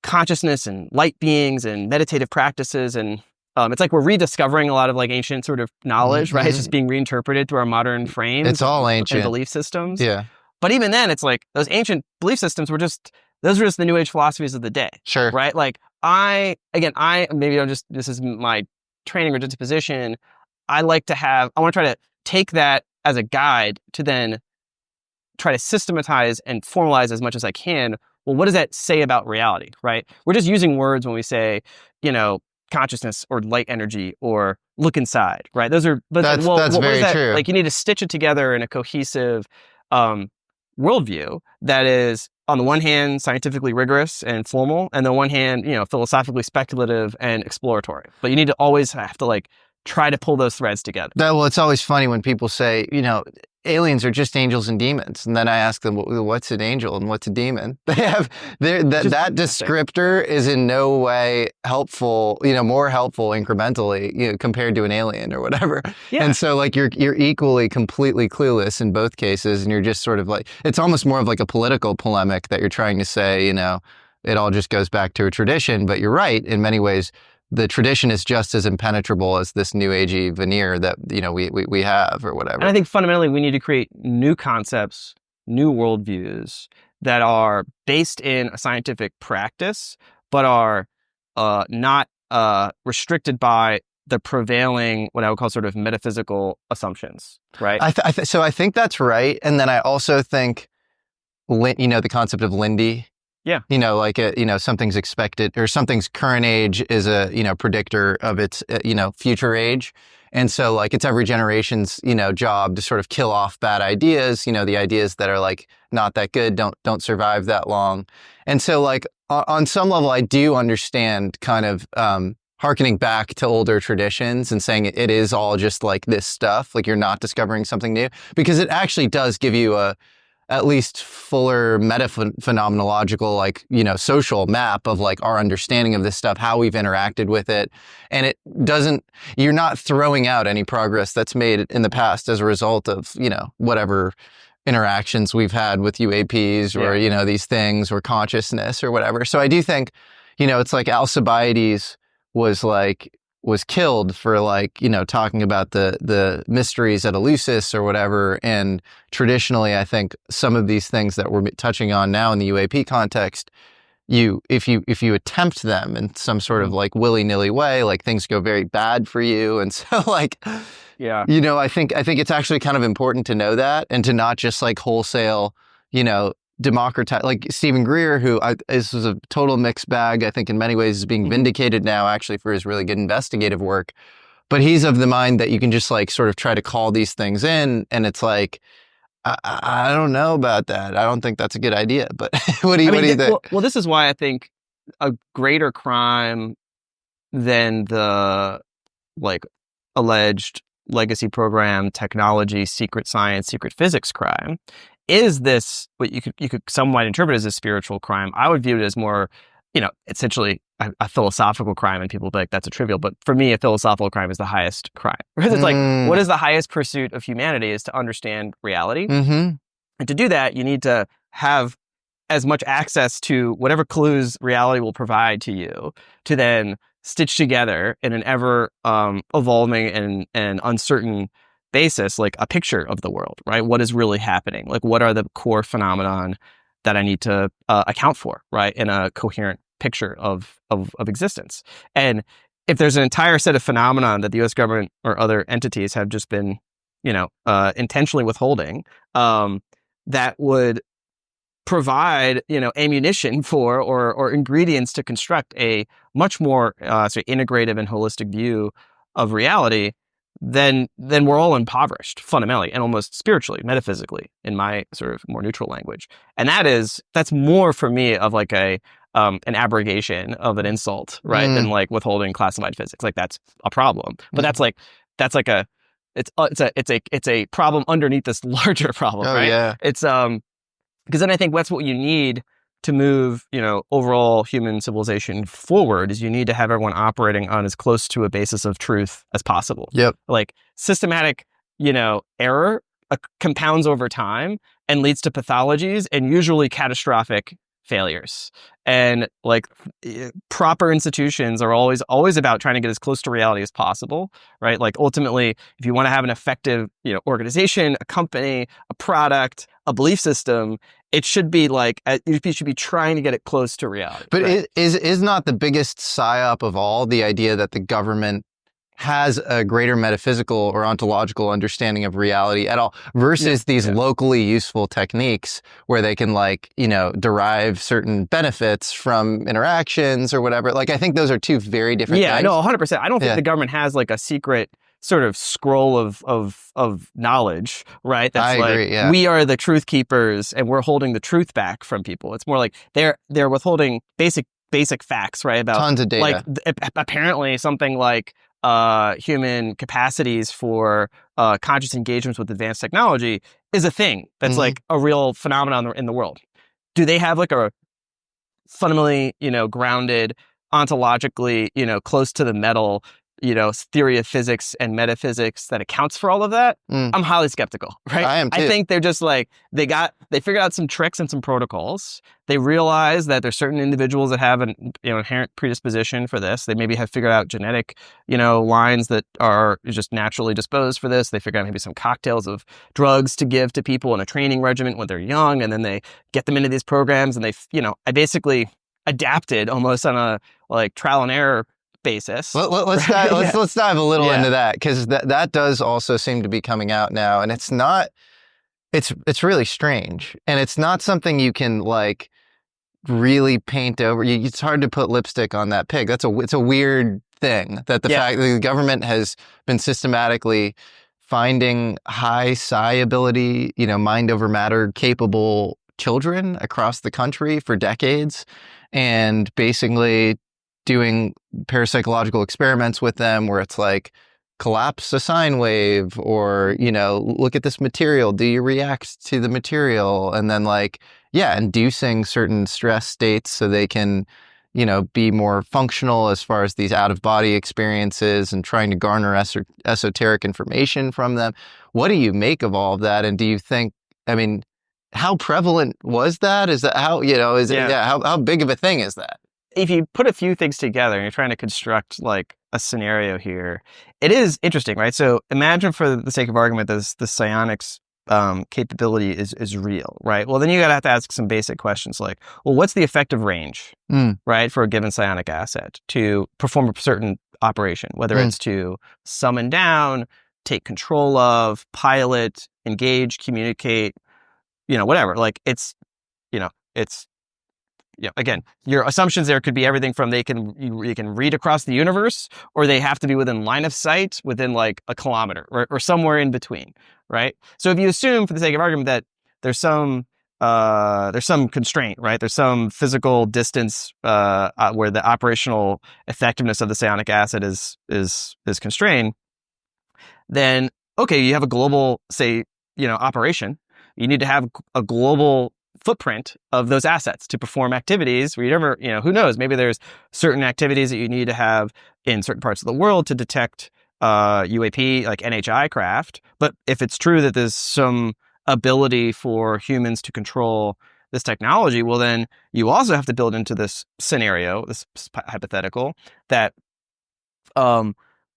consciousness and light beings and meditative practices, and it's like we're rediscovering a lot of like ancient sort of knowledge, right? It's just being reinterpreted through our modern frames. It's all ancient. And belief systems. Yeah. But even then, it's like those ancient belief systems were just the New Age philosophies of the day. Sure. Right? Like this is my training or disposition. I want to try to take that as a guide to then try to systematize and formalize as much as I can. Well, what does that say about reality, right? We're just using words when we say, consciousness or light energy or look inside, right? That's very true. Like, you need to stitch it together in a cohesive worldview that is, on the one hand, scientifically rigorous and formal, and on the one hand, philosophically speculative and exploratory. But you need to always have to like try to pull those threads together. Well, it's always funny when people say, aliens are just angels and demons. And then I ask them, what's an angel and what's a demon? They have that descriptor is in no way helpful, more helpful incrementally, compared to an alien or whatever. Yeah. And so like you're equally completely clueless in both cases, and you're just sort of like, it's almost more of like a political polemic that you're trying to say, it all just goes back to a tradition. But you're right, in many ways, the tradition is just as impenetrable as this new agey veneer that we have or whatever. And I think fundamentally we need to create new concepts, new worldviews that are based in a scientific practice, but are not restricted by the prevailing, what I would call sort of metaphysical assumptions, right? So I think that's right. And then I also think, the concept of Lindy. Yeah. Like, something's expected or something's current age is a, predictor of its, future age. And so like it's every generation's, job to sort of kill off bad ideas, the ideas that are like not that good, don't survive that long. And so like on some level, I do understand kind of, hearkening back to older traditions and saying it is all just like this stuff, like you're not discovering something new, because it actually does give you at least fuller meta-phenomenological, like, social map of like our understanding of this stuff, how we've interacted with it. And you're not throwing out any progress that's made in the past as a result of, whatever interactions we've had with UAPs or, these things or consciousness or whatever. So I do think, it's like Alcibiades was killed for like, talking about the mysteries at Eleusis or whatever. And traditionally, I think some of these things that we're touching on now in the UAP context, if you attempt them in some sort of like willy-nilly way, like things go very bad for you. And so like, I think it's actually kind of important to know that and to not just like wholesale, democratize, like Stephen Greer, who this was a total mixed bag, I think in many ways is being vindicated now actually for his really good investigative work. But he's of the mind that you can just like sort of try to call these things in, and it's like, I don't know about that. I don't think that's a good idea. But what do you think? Well, this is why I think a greater crime than the like alleged legacy program, technology, secret science, secret physics crime is this what you could somewhat interpret as a spiritual crime. I would view it as more, essentially a philosophical crime, and people be like, that's a trivial. But for me, a philosophical crime is the highest crime. Because it's like, what is the highest pursuit of humanity is to understand reality. Mm-hmm. And to do that, you need to have as much access to whatever clues reality will provide to you to then stitch together in an ever evolving and uncertain basis, like a picture of the world, right? What is really happening? Like, what are the core phenomenon that I need to account for, right? In a coherent picture of existence. And if there's an entire set of phenomenon that the U.S. government or other entities have just been, intentionally withholding, that would provide, ammunition for or ingredients to construct a much more integrative and holistic view of reality, then we're all impoverished fundamentally and almost spiritually, metaphysically, in my sort of more neutral language. And that's more for me of like an abrogation of an insult, right? Than like withholding classified physics. Like that's a problem. But that's a problem underneath this larger problem, right? Yeah. It's because then I think that's what you need to move, overall human civilization forward, is you need to have everyone operating on as close to a basis of truth as possible. Yep. Like systematic, error compounds over time and leads to pathologies and usually catastrophic failures. And like proper institutions are always about trying to get as close to reality as possible, right? Like ultimately, if you want to have an effective, organization, a company, a product, a belief system, it should be like, you should be trying to get it close to reality. But right? is not the biggest psyop of all the idea that the government has a greater metaphysical or ontological understanding of reality at all versus these locally useful techniques where they can derive certain benefits from interactions or whatever. Like, I think those are two very different things. Yeah, no, 100%. I don't think the government has like a secret sort of scroll of knowledge, right? That's I agree, yeah. We are the truth keepers and we're holding the truth back from people. It's more like they're withholding basic facts, right? About tons of data. Like apparently something like human capacities for conscious engagements with advanced technology is a thing that's like a real phenomenon in the world. Do they have like a fundamentally, grounded, ontologically, close to the metal, theory of physics and metaphysics that accounts for all of that? I'm highly skeptical, right? I am too. I think they're just like, they figured out some tricks and some protocols. They realize that there's certain individuals that have an inherent predisposition for this. They maybe have figured out genetic, lines that are just naturally disposed for this. They figure out maybe some cocktails of drugs to give to people in a training regimen when they're young, and then they get them into these programs, and I basically adapted almost on a like trial and error basis. Let's dive a little into that, because that does also seem to be coming out now, and it's not. It's really strange, and it's not something you can like really paint over. It's hard to put lipstick on that pig. It's a weird thing that the fact that the government has been systematically finding high psi ability, mind over matter capable children across the country for decades, and basically doing parapsychological experiments with them where it's like, collapse a sine wave, or, look at this material. Do you react to the material? And then inducing certain stress states so they can, be more functional as far as these out-of-body experiences, and trying to garner esoteric information from them. What do you make of all of that? And do you think, how prevalent was that? Is that how, how big of a thing is that? If you put a few things together and you're trying to construct like a scenario here, it is interesting, right? So imagine, for the sake of argument, the psionics capability is real, right? Well, then you have to ask some basic questions like, well, what's the effective range, right, for a given psionic asset to perform a certain operation, whether it's to summon down, take control of, pilot, engage, communicate, whatever. Like again, your assumptions there could be everything from you can read across the universe, or they have to be within line of sight within like a kilometer, or somewhere in between, right? So if you assume, for the sake of argument, that there's some constraint, right? There's some physical distance where the operational effectiveness of the psionic asset is constrained, then okay, you have a global, say, operation. You need to have a global footprint of those assets to perform activities where you never, who knows, maybe there's certain activities that you need to have in certain parts of the world to detect UAP, like NHI craft. But if it's true that there's some ability for humans to control this technology, well, then you also have to build into this scenario, this hypothetical, that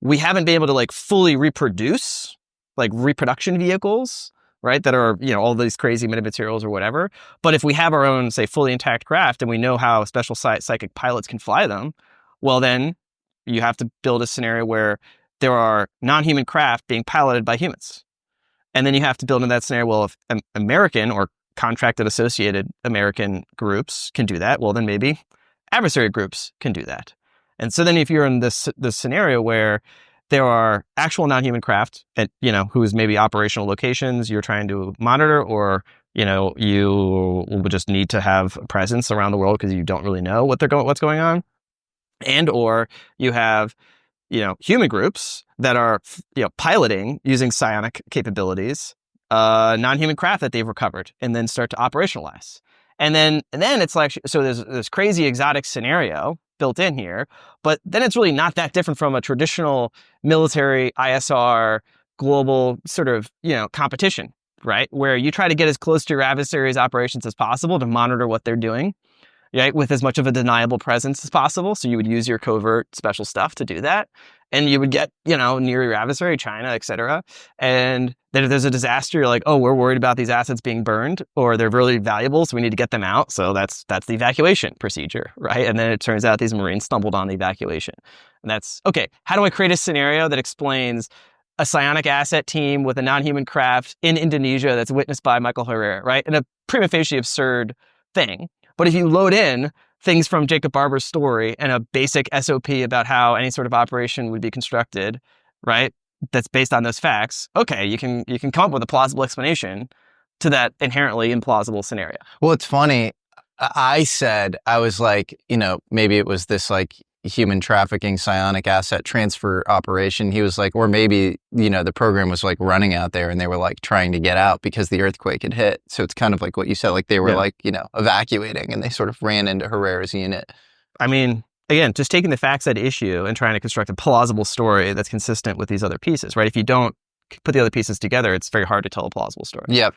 we haven't been able to like fully reproduce, like reproduction vehicles, right, that are, all these crazy metamaterials or whatever. But if we have our own, say, fully intact craft, and we know how special psychic pilots can fly them, well, then you have to build a scenario where there are non-human craft being piloted by humans. And then you have to build in that scenario, well, if American or contracted associated American groups can do that, well, then maybe adversary groups can do that. And so then if you're in this scenario where there are actual non-human craft at, whose maybe operational locations you're trying to monitor, or, you would just need to have a presence around the world because you don't really know what's going on. And, or you have, human groups that are, piloting using psionic capabilities, non-human craft that they've recovered, and then start to operationalize. And then it's like, so there's this crazy exotic scenario built in here, but then it's really not that different from a traditional military ISR global sort of, competition, right? Where you try to get as close to your adversary's operations as possible to monitor what they're doing, right? With as much of a deniable presence as possible. So you would use your covert special stuff to do that. And you would get, near your adversary, China, et cetera. And then if there's a disaster, you're like, oh, we're worried about these assets being burned, or they're really valuable, so we need to get them out. So that's the evacuation procedure, right? And then it turns out these Marines stumbled on the evacuation. And that's, okay, how do I create a scenario that explains a psionic asset team with a non-human craft in Indonesia that's witnessed by Michael Herrera, right? And a prima facie absurd thing. But if you load in things from Jacob Barber's story and a basic SOP about how any sort of operation would be constructed, right, that's based on those facts, okay, you can come up with a plausible explanation to that inherently implausible scenario. Well, it's funny. I was like, maybe it was this like, human trafficking psionic asset transfer operation. He was like, or maybe, the program was like running out there and they were like trying to get out because the earthquake had hit. So it's kind of like what you said, like they were like, evacuating and they sort of ran into Herrera's unit. I mean, again, just taking the facts at issue and trying to construct a plausible story that's consistent with these other pieces, right? If you don't put the other pieces together, it's very hard to tell a plausible story. Yep.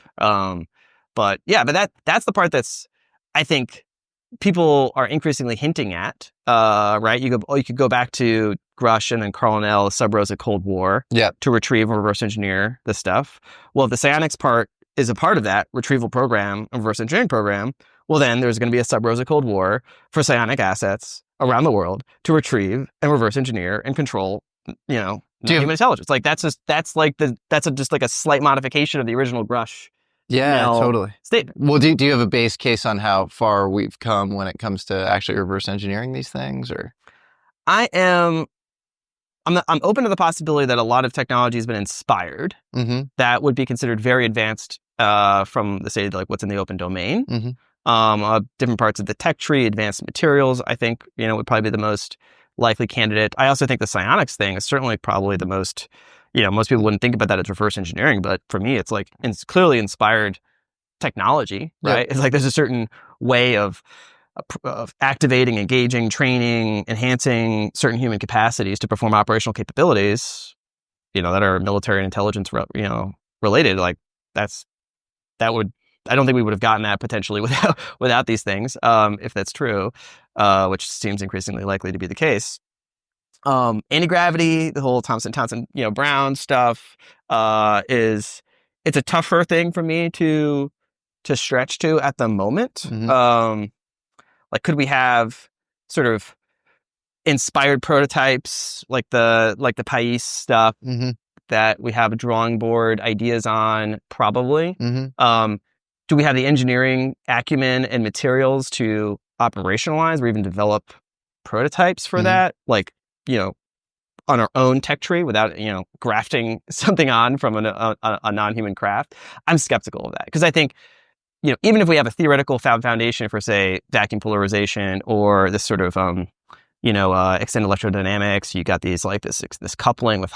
But that's the part that's, I think, people are increasingly hinting at, right? You could go back to Grush and then Carlinell, Sub-Rosa Cold War, to retrieve and reverse engineer this stuff. Well, if the psionics part is a part of that retrieval program, and reverse engineering program, well, then there's going to be a Sub-Rosa Cold War for psionic assets around the world to retrieve and reverse engineer and control, human intelligence. Like that's just like a slight modification of the original Grush. Yeah, totally. Statement. Well, do you have a base case on how far we've come when it comes to actually reverse engineering these things, or? I'm open to the possibility that a lot of technology has been inspired that would be considered very advanced from the say like what's in the open domain. Different parts of the tech tree, advanced materials, I think, would probably be the most likely candidate. I also think the psionics thing is certainly probably the most, most people wouldn't think about that as reverse engineering, but for me, it's like it's clearly inspired technology, right? It's like there's a certain way of activating, engaging, training, enhancing certain human capacities to perform operational capabilities, that are military and intelligence, related. Like I don't think we would have gotten that potentially without these things, if that's true, which seems increasingly likely to be the case. Anti-gravity, the whole Thomson, Brown stuff, it's a tougher thing for me to stretch to at the moment. Like, could we have sort of inspired prototypes like the Pais stuff that we have a drawing board ideas on? Probably. Do we have the engineering acumen and materials to operationalize or even develop prototypes for that? Like, on our own tech tree without, grafting something on from a non-human craft? I'm skeptical of that because I think, even if we have a theoretical foundation for, say, vacuum polarization or this sort of, extended electrodynamics, you got these like this coupling with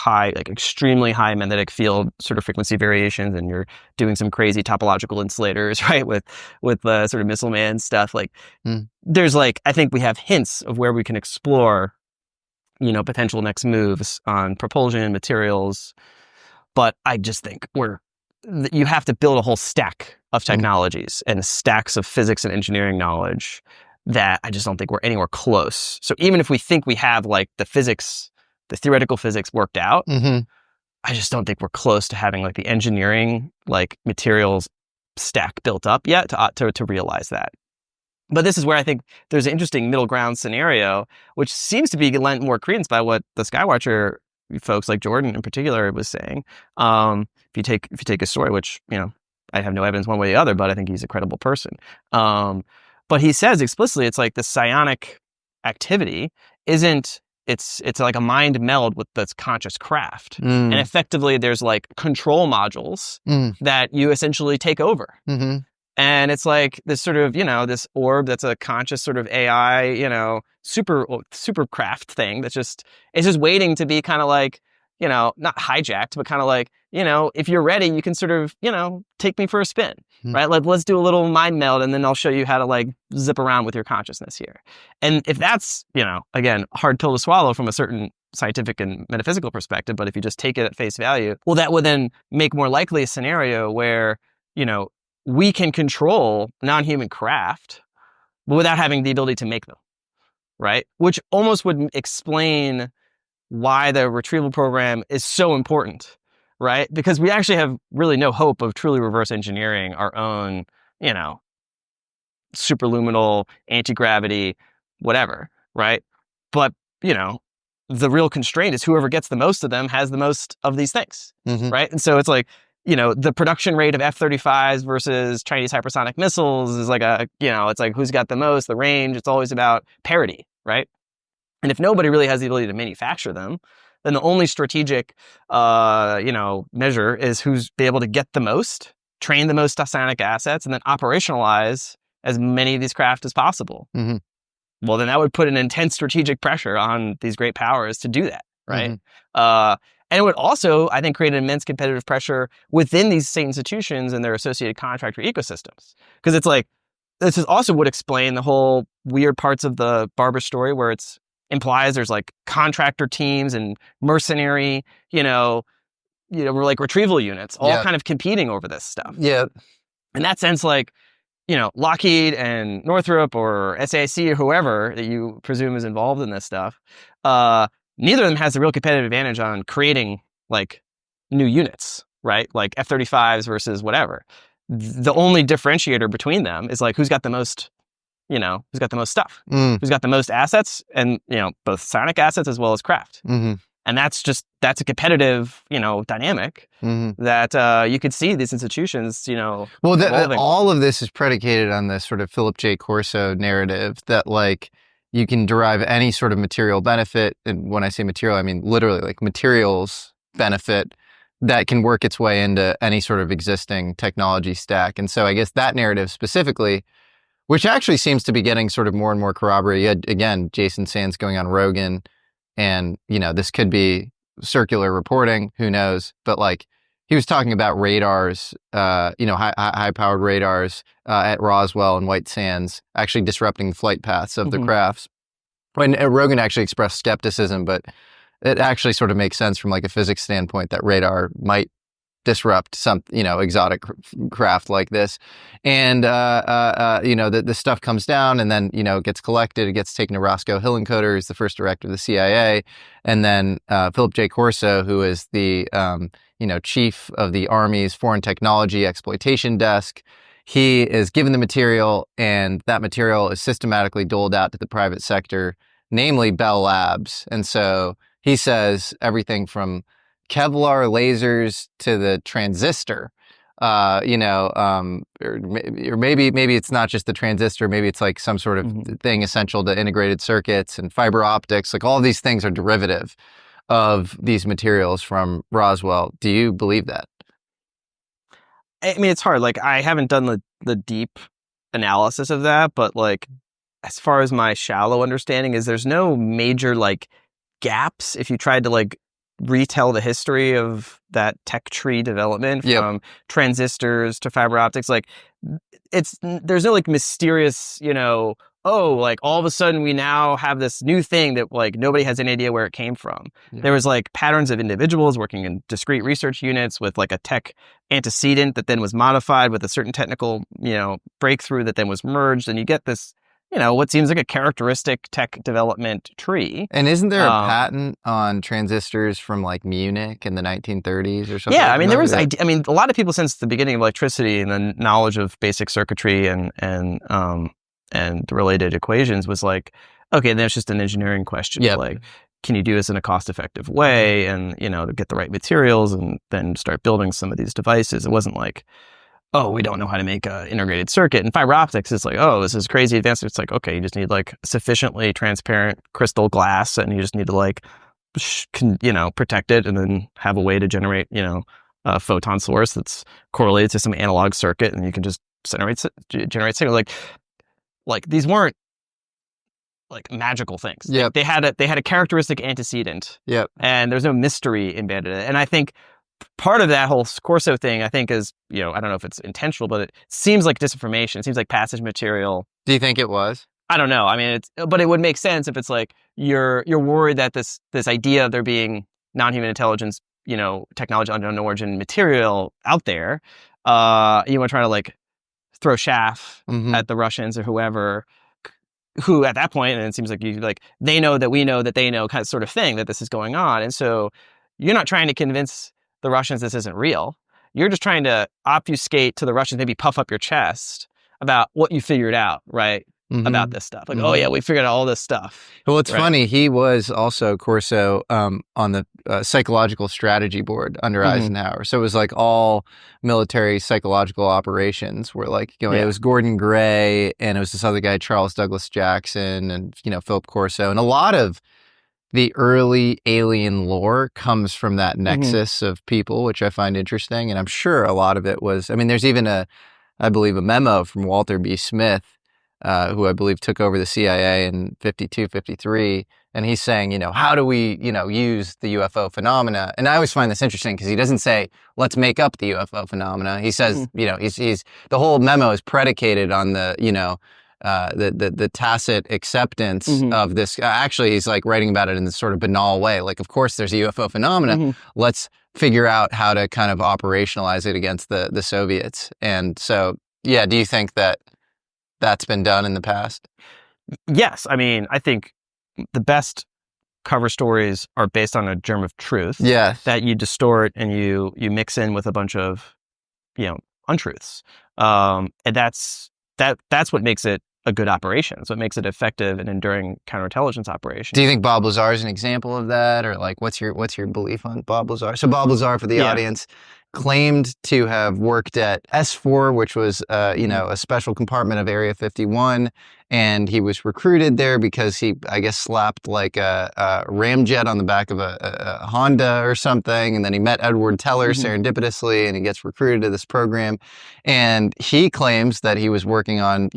extremely high magnetic field sort of frequency variations, and you're doing some crazy topological insulators, right? With sort of missile man stuff. Like, there's I think we have hints of where we can explore, potential next moves on propulsion materials, but I just think you have to build a whole stack of technologies and stacks of physics and engineering knowledge that I just don't think we're anywhere close. So even if we think we have like the theoretical physics worked out, I just don't think we're close to having like the engineering, like materials stack built up yet to realize that. But this is where I think there's an interesting middle ground scenario, which seems to be lent more credence by what the Skywatcher folks like Jordan in particular was saying. If you take a story, which, I have no evidence one way or the other, but I think he's a credible person. But he says explicitly, it's like the psionic activity it's like a mind meld with this conscious craft. And effectively there's like control modules that you essentially take over. And it's like this sort of, this orb that's a conscious sort of AI, super craft thing it's just waiting to be kind of like, not hijacked, but kind of like, if you're ready, you can sort of, take me for a spin, right? Like, let's do a little mind meld and then I'll show you how to like zip around with your consciousness here. And if that's, again, hard pill to swallow from a certain scientific and metaphysical perspective, but if you just take it at face value, well, that would then make more likely a scenario where, we can control non-human craft, but without having the ability to make them, right? Which almost would explain why the retrieval program is so important, right? Because we actually have really no hope of truly reverse engineering our own, superluminal, anti-gravity, whatever, right? But, the real constraint is whoever gets the most of them has the most of these things, right? And so it's like, the production rate of F-35s versus Chinese hypersonic missiles is like it's like who's got the most, the range. It's always about parity, right? And if nobody really has the ability to manufacture them, then the only strategic, measure is who's be able to get the most, train the most psionic assets, and then operationalize as many of these craft as possible. well, then that would put an intense strategic pressure on these great powers to do that, right? And it would also, I think, create an immense competitive pressure within these state institutions and their associated contractor ecosystems. Because it's like, this is also would explain the whole weird parts of the Barber story where it's implies there's like contractor teams and mercenary, we're like retrieval units, all kind of competing over this stuff. Yeah. In that sense, like, Lockheed and Northrop or SAIC or whoever that you presume is involved in this stuff, neither of them has a real competitive advantage on creating like new units, right? Like F-35s versus whatever. The only differentiator between them is like who's got the most, who's got the most stuff, who's got the most assets, and both psionic assets as well as craft. And that's a competitive, dynamic that you could see these institutions, Well, evolving. all of this is predicated on this sort of Philip J. Corso narrative that like you can derive any sort of material benefit. And when I say material, I mean literally like materials benefit that can work its way into any sort of existing technology stack. And so I guess that narrative specifically, which actually seems to be getting sort of more and more corroborated. You had, again, Jason Sands going on Rogan, and, this could be circular reporting, who knows? But like, he was talking about radars, high-powered radars at Roswell and White Sands, actually disrupting the flight paths of the crafts. When Rogan actually expressed skepticism, but it actually sort of makes sense from like a physics standpoint that radar might disrupt some, exotic craft like this. And, the stuff comes down and then, it gets collected. It gets taken to Roscoe Hillenkoetter, who's the first director of the CIA. And then Philip J. Corso, who is the, chief of the Army's Foreign Technology Exploitation Desk. He is given the material, and that material is systematically doled out to the private sector, namely Bell Labs. And so he says everything from Kevlar lasers to the transistor, or maybe it's not just the transistor, maybe it's like some sort of thing essential to integrated circuits and fiber optics. Like all these things are derivative of these materials from Roswell. Do you believe that? I mean, it's hard. Like, I haven't done the deep analysis of that, but like, as far as my shallow understanding is, there's no major like gaps if you tried to like retell the history of that tech tree development from transistors to fiber optics. Like, there's no like mysterious, like all of a sudden we now have this new thing that like nobody has any idea where it came from. There was like patterns of individuals working in discrete research units with like a tech antecedent that then was modified with a certain technical, breakthrough that then was merged, and you get this, what seems like a characteristic tech development tree. And isn't there a patent on transistors from like Munich in the 1930s or something? Yeah, I mean, there was. A lot of people since the beginning of electricity and the knowledge of basic circuitry and related equations was like, okay, then it's just an engineering question. Like, can you do this in a cost-effective way, and to get the right materials, and then start building some of these devices? It wasn't like, oh, we don't know how to make an integrated circuit. And fiber optics is like, oh, this is crazy advanced. It's like, okay, you just need like sufficiently transparent crystal glass, and you just need to like, protect it, and then have a way to generate, a photon source that's correlated to some analog circuit, and you can just generate signal. Like these weren't like magical things. Yeah, they had a characteristic antecedent. Yeah, and there's no mystery embedded in it. And I think part of that whole Corso thing, I think, is, I don't know if it's intentional, but it seems like disinformation. It seems like passage material. Do you think it was? I don't know. I mean, but it would make sense if it's like you're worried that this idea of there being non-human intelligence, technology unknown origin material out there, you want to try to like throw chaff at the Russians or whoever, who at that point, and it seems like they know that we know that they know, kind of sort of thing, that this is going on. And so you're not trying to convince the Russians this isn't real. You're just trying to obfuscate to the Russians, maybe puff up your chest about what you figured out, right? About this stuff. Like, oh yeah, we figured out all this stuff. Well, it's funny. He was also, Corso, on the psychological strategy board under Eisenhower. So it was like all military psychological operations were like, it was Gordon Gray, and it was this other guy, Charles Douglas Jackson, and, Philip Corso. And a lot of the early alien lore comes from that nexus of people, which I find interesting. And I'm sure a lot of it was, there's even I believe a memo from Walter B. Smith who I believe took over the CIA in 52, 53. And he's saying, how do we, use the UFO phenomena? And I always find this interesting because he doesn't say, let's make up the UFO phenomena. He says, he's the whole memo is predicated on the, the tacit acceptance of this. Actually, he's like writing about it in this sort of banal way. Like, of course, there's a UFO phenomena. Let's figure out how to kind of operationalize it against the Soviets. And so, yeah, do you think that that's been done in the past? Yes. I mean, I think the best cover stories are based on a germ of truth that you distort and you mix in with a bunch of, untruths. And that's what makes it a good operation. So it makes it effective and enduring counterintelligence operation. Do you think Bob Lazar is an example of that? Or like, what's your belief on Bob Lazar? So Bob Lazar, for the audience, claimed to have worked at S4, which was, a special compartment of Area 51. And he was recruited there because he, I guess, slapped like a ramjet on the back of a Honda or something. And then he met Edward Teller serendipitously, and he gets recruited to this program. And he claims that he was working on,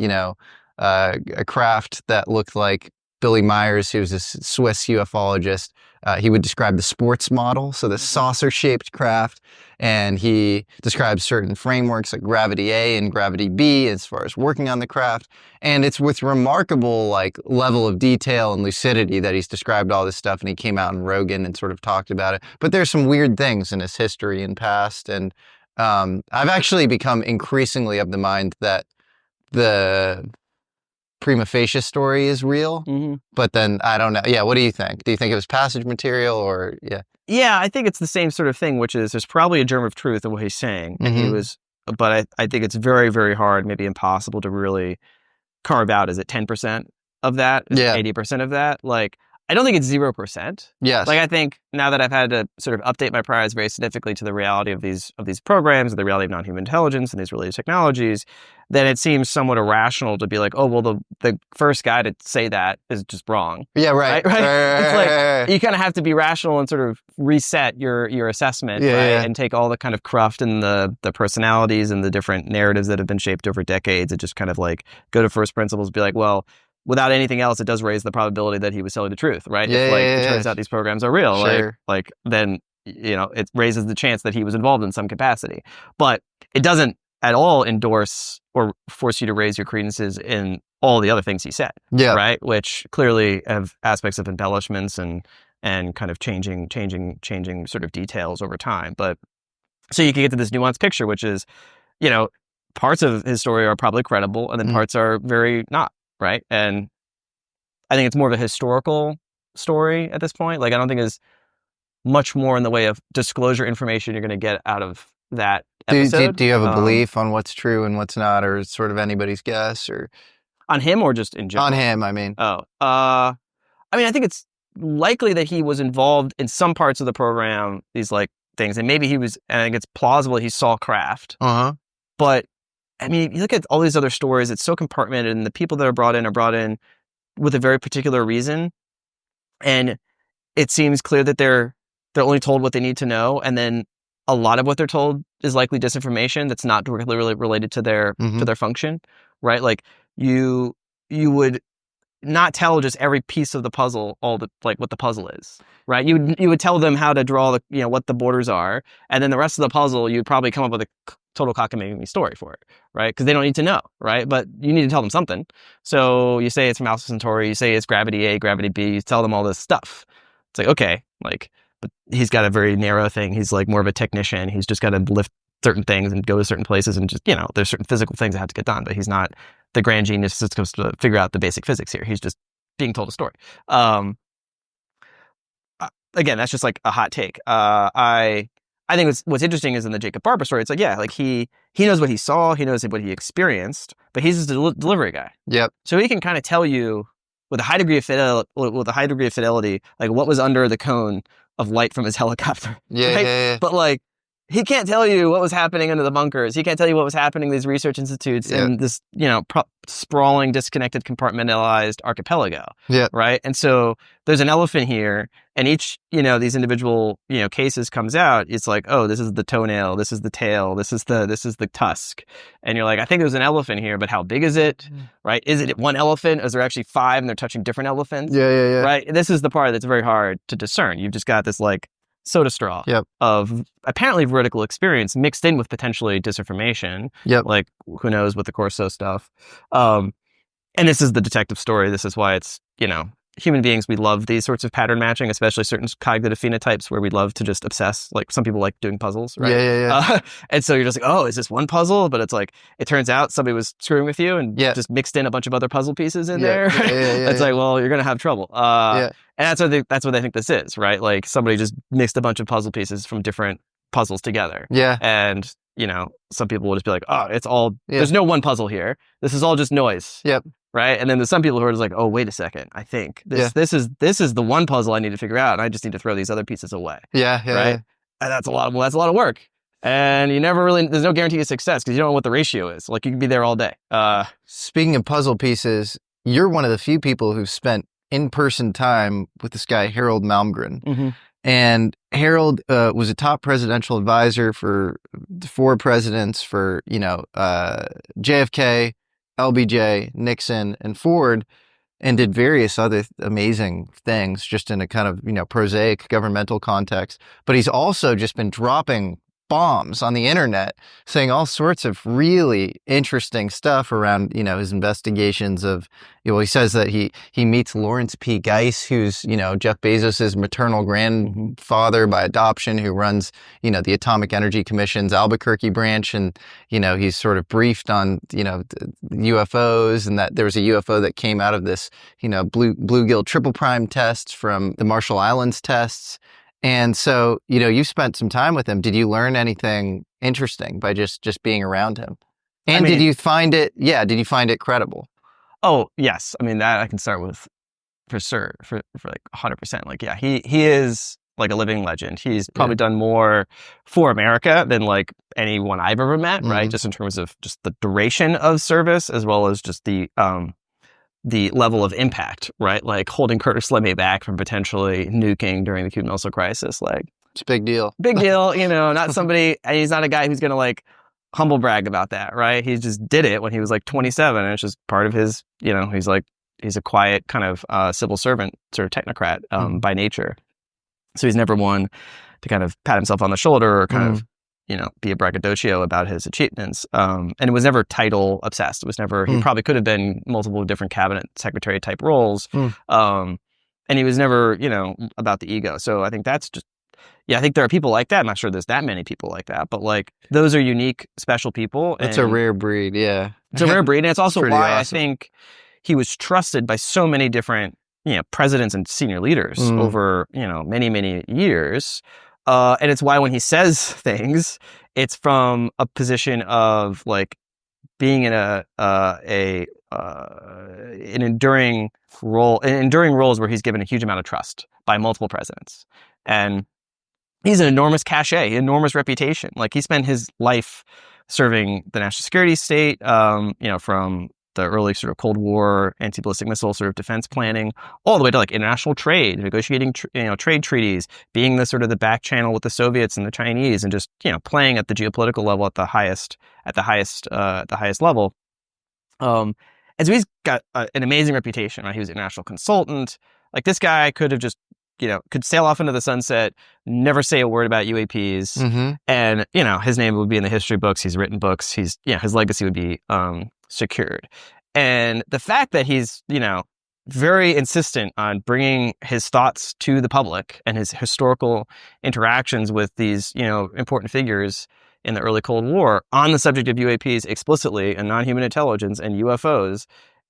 a craft that looked like Billy Myers, who was a Swiss ufologist. He would describe the sports model, so the saucer-shaped craft, and he describes certain frameworks like gravity A and gravity B as far as working on the craft. And it's with remarkable level of detail and lucidity that he's described all this stuff, and he came out in Rogan and sort of talked about it. But there's some weird things in his history and past, and I've actually become increasingly of the mind that the prima facie story is real, but then I don't know. Yeah, what do you think? Do you think it was passage material or Yeah, I think it's the same sort of thing, which is there's probably a germ of truth in what he's saying. And but I think it's very, very hard, maybe impossible to really carve out. Is it 10% of that? Is it 80% of that? Like, I don't think it's 0%. Yes. Like, I think now that I've had to sort of update my priors very significantly to the reality of these programs, the reality of non-human intelligence and these related technologies, then it seems somewhat irrational to be like, oh, well, the first guy to say that is just wrong. Yeah, right. It's like you kind of have to be rational and sort of reset your assessment, and take all the kind of cruft and the personalities and the different narratives that have been shaped over decades and just kind of like go to first principles, be like, well, without anything else, it does raise the probability that he was telling the truth, right? If it turns out these programs are real, like then, it raises the chance that he was involved in some capacity. But it doesn't at all endorse or force you to raise your credences in all the other things he said, right? Which clearly have aspects of embellishments and kind of changing sort of details over time. But so you can get to this nuanced picture, which is, parts of his story are probably credible and then parts are very not. Right. And I think it's more of a historical story at this point. Like, I don't think there's much more in the way of disclosure information you're going to get out of that episode. Do you have a belief on what's true and what's not, or is sort of anybody's guess, or on him or just in general? On him, I mean. I think it's likely that he was involved in some parts of the program, these like things, and maybe he was, and I think it's plausible he saw craft. But I mean, you look at all these other stories, it's so compartmented, and the people that are brought in with a very particular reason. And it seems clear that they're only told what they need to know. And then a lot of what they're told is likely disinformation that's not directly related to their function, right? Like you would not tell just every piece of the puzzle, what the puzzle is, right? You would tell them how to draw what the borders are. And then the rest of the puzzle, you'd probably come up with a total cockamamie story for it, right? Because they don't need to know, right? But you need to tell them something. So you say it's from Alpha Centauri, you say it's gravity A, gravity B, you tell them all this stuff. It's like, okay, but he's got a very narrow thing. He's like more of a technician. He's just got to lift certain things and go to certain places and just, there's certain physical things that have to get done, but he's not the grand genius that's supposed to figure out the basic physics here. He's just being told a story. Again, that's just like a hot take. I think what's interesting is in the Jacob Barber story, it's like, he knows what he saw, he knows what he experienced, but he's just a delivery guy. Yep. So he can kind of tell you with a high degree of fidelity, like what was under the cone of light from his helicopter. Yeah, right? yeah. But he can't tell you what was happening under the bunkers. He can't tell you what was happening in these research institutes in this, sprawling, disconnected, compartmentalized archipelago. Yeah. Right. And so there's an elephant here, and each, these individual, cases comes out. It's like, oh, this is the toenail. This is the tail. This is the tusk. And you're like, I think there's an elephant here, but how big is it? Right. Is it one elephant? Is there actually 5 and they're touching different elephants? Yeah. Right. This is the part that's very hard to discern. You've just got this like soda straw of apparently vertical experience mixed in with potentially disinformation. Like, who knows with the Corso stuff. And this is the detective story. This is why it's, human beings, we love these sorts of pattern matching, especially certain cognitive phenotypes where we love to just obsess. Like, some people like doing puzzles, right? Yeah. And so you're just like, oh, is this one puzzle? But it's like, it turns out somebody was screwing with you and just mixed in a bunch of other puzzle pieces in there. It's like, well, you're going to have trouble. And that's what I think this is, right? Like, somebody just mixed a bunch of puzzle pieces from different puzzles together. Yeah. And, some people will just be like, oh, it's all, there's no one puzzle here. This is all just noise. Right. And then there's some people who are just like, oh, wait a second. I think this is the one puzzle I need to figure out. And I just need to throw these other pieces away. Right. And that's a lot of work. And you never really, there's no guarantee of success because you don't know what the ratio is. Like, you could be there all day. Speaking of puzzle pieces, you're one of the few people who've spent in-person time with this guy, Harold Malmgren. And Harold was a top presidential advisor for 4 presidents, for, JFK, LBJ, Nixon, and Ford, and did various other amazing things just in a kind of, prosaic governmental context. But he's also just been dropping bombs on the internet, saying all sorts of really interesting stuff around, his investigations of, he says that he meets Lawrence P. Geis, who's, Jeff Bezos's maternal grandfather by adoption, who runs, the Atomic Energy Commission's Albuquerque branch. And, he's sort of briefed on, UFOs, and that there was a UFO that came out of this, bluegill triple prime tests from the Marshall Islands tests. And so, you spent some time with him. Did you learn anything interesting by just being around him? And did you find it credible? Oh, yes. I mean, that I can start with for sure, for like 100%. Like, yeah, he is like a living legend. He's probably done more for America than like anyone I've ever met, right? Just in terms of just the duration of service, as well as just the level of impact, right? Like holding Curtis LeMay back from potentially nuking during the Cuban Missile Crisis. Like, it's a big deal. Big deal, not somebody, and he's not a guy who's going to like humble brag about that, right? He just did it when he was like 27, and it's just part of his, he's a quiet kind of civil servant, sort of technocrat by nature. So he's never one to kind of pat himself on the shoulder or kind of, be a braggadocio about his achievements. And it was never title obsessed. It was never, he probably could have been multiple different cabinet secretary type roles. And he was never, about the ego. So I think that's just, I think there are people like that. I'm not sure there's that many people like that, but like, those are unique, special people. It's a rare breed. Yeah. It's a rare breed. And it's also why awesome. I think he was trusted by so many different, presidents and senior leaders over, many, many years. And it's why when he says things, it's from a position of like being in an enduring role, enduring roles where he's given a huge amount of trust by multiple presidents. And he's an enormous cachet, enormous reputation. Like, he spent his life serving the national security state, from the early sort of Cold War anti-ballistic missile sort of defense planning, all the way to like international trade, negotiating trade treaties, being the sort of the back channel with the Soviets and the Chinese, and just playing at the geopolitical level at the highest level. And so he's got an amazing reputation. Right? He was an international consultant. Like, this guy could have just could sail off into the sunset, never say a word about UAPs, and his name would be in the history books. He's written books. His legacy would be secured. And the fact that he's, very insistent on bringing his thoughts to the public and his historical interactions with these, important figures in the early Cold War on the subject of UAPs explicitly and non-human intelligence and UFOs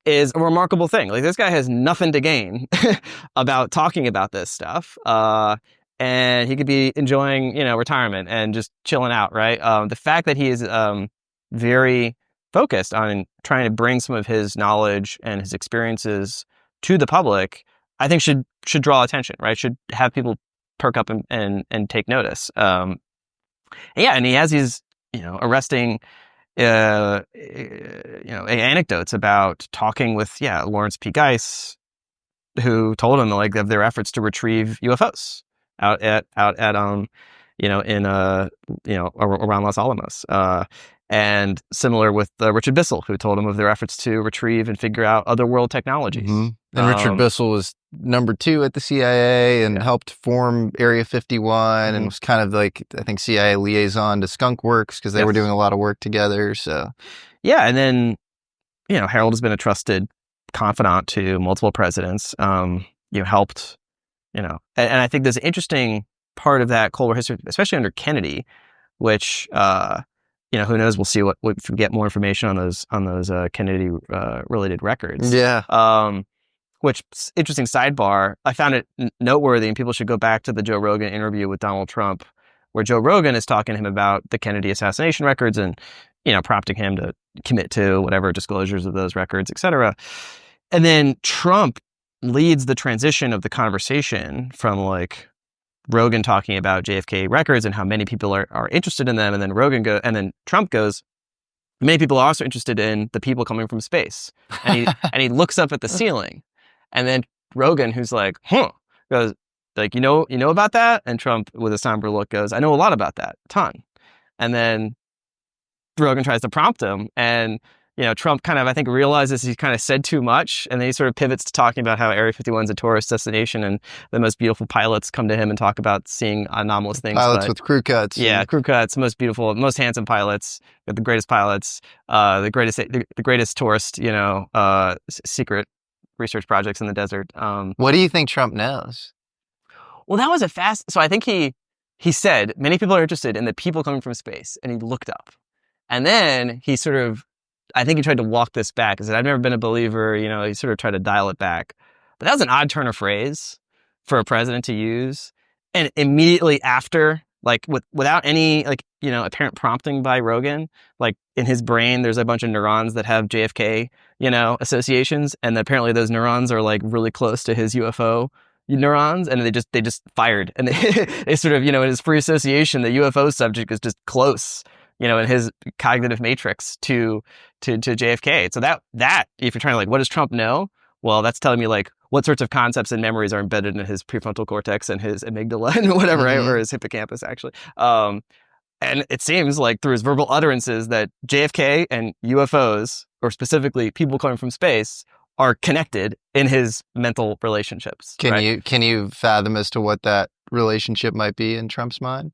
is a remarkable thing. Like, this guy has nothing to gain about talking about this stuff. And he could be enjoying, retirement and just chilling out, right? The fact that he is very focused on trying to bring some of his knowledge and his experiences to the public, I think should draw attention, right? Should have people perk up and take notice. Yeah, and he has these, arresting, anecdotes about talking with, Lawrence P. Geis, who told him like of their efforts to retrieve UFOs out at around Los Alamos. And similar with Richard Bissell, who told him of their efforts to retrieve and figure out other world technologies. And Richard Bissell was #2 at the CIA and helped form Area 51 and was kind of like, I think, CIA liaison to Skunk Works because they were doing a lot of work together. So, yeah. And then, Harold has been a trusted confidant to multiple presidents, helped, and I think there's an interesting part of that Cold War history, especially under Kennedy, which, who knows? We'll see what if we get more information on those Kennedy related records. Yeah. Which, interesting sidebar, I found it noteworthy, and people should go back to the Joe Rogan interview with Donald Trump, where Joe Rogan is talking to him about the Kennedy assassination records and, prompting him to commit to whatever disclosures of those records, et cetera. And then Trump leads the transition of the conversation from like Rogan talking about JFK records and how many people are interested in them, and then Trump goes, many people are also interested in the people coming from space, and he looks up at the ceiling, and then Rogan, who's like, goes like, you know about that, and Trump with a somber look goes, I know a lot about that, a ton, and then Rogan tries to prompt him, and Trump kind of, I think, realizes he's kind of said too much, and then he sort of pivots to talking about how Area 51 is a tourist destination, and the most beautiful pilots come to him and talk about seeing anomalous things. Pilots with crew cuts. Yeah, crew cuts, most beautiful, most handsome pilots, the greatest pilots, the greatest tourist, secret research projects in the desert. What do you think Trump knows? Well, that was so I think he said, many people are interested in the people coming from space, and he looked up. And then he sort of, I think he tried to walk this back. He said, I've never been a believer, he sort of tried to dial it back. But that was an odd turn of phrase for a president to use. And immediately after, like without any apparent prompting by Rogan, like in his brain, there's a bunch of neurons that have JFK, associations. And apparently those neurons are like really close to his UFO neurons. And they just fired. And they sort of, in his free association, the UFO subject is just close, in his cognitive matrix to JFK. So that if you're trying to like, what does Trump know? Well, that's telling me like what sorts of concepts and memories are embedded in his prefrontal cortex and his amygdala and whatever, right? Or his hippocampus, actually. And it seems like through his verbal utterances that JFK and UFOs, or specifically people coming from space, are connected in his mental relationships. Can you fathom as to what that relationship might be in Trump's mind?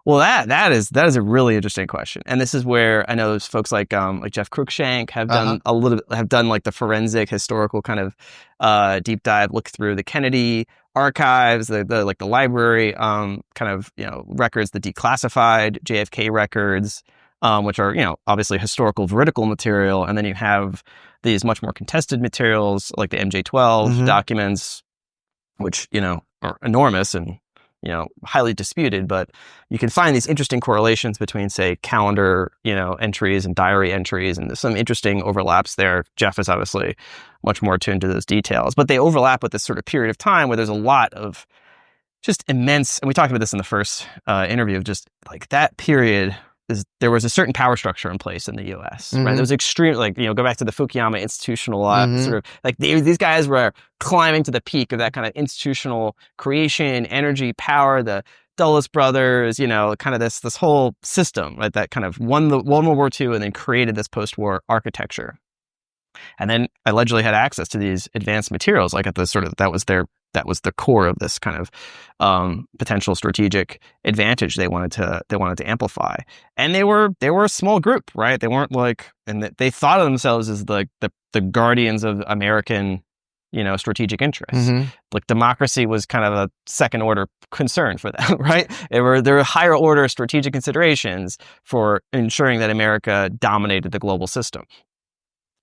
Well, that is a really interesting question, and this is where I know there's folks like Jeff Cruikshank have done like the forensic historical kind of deep dive look through the Kennedy archives, the library kind of records, the declassified JFK records, which are obviously historical veridical material, and then you have these much more contested materials like the MJ-12 documents, which are enormous and highly disputed, but you can find these interesting correlations between, say, calendar, entries and diary entries, and there's some interesting overlaps there. Jeff is obviously much more attuned to those details, but they overlap with this sort of period of time where there's a lot of just immense, and we talked about this in the first interview, of just like that period there was a certain power structure in place in the U.S., right? There was extreme, go back to the Fukuyama institutional, sort of like these guys were climbing to the peak of that kind of institutional creation, energy, power, the Dulles brothers, kind of this whole system, right? That kind of won World War II and then created this post-war architecture. And then allegedly had access to these advanced materials, like at the sort of, that was the core of this kind of potential strategic advantage they wanted to amplify. And they were a small group, right? They weren't like, and they thought of themselves as the guardians of American, strategic interests. Like democracy was kind of a second order concern for them, right? There were higher order strategic considerations for ensuring that America dominated the global system.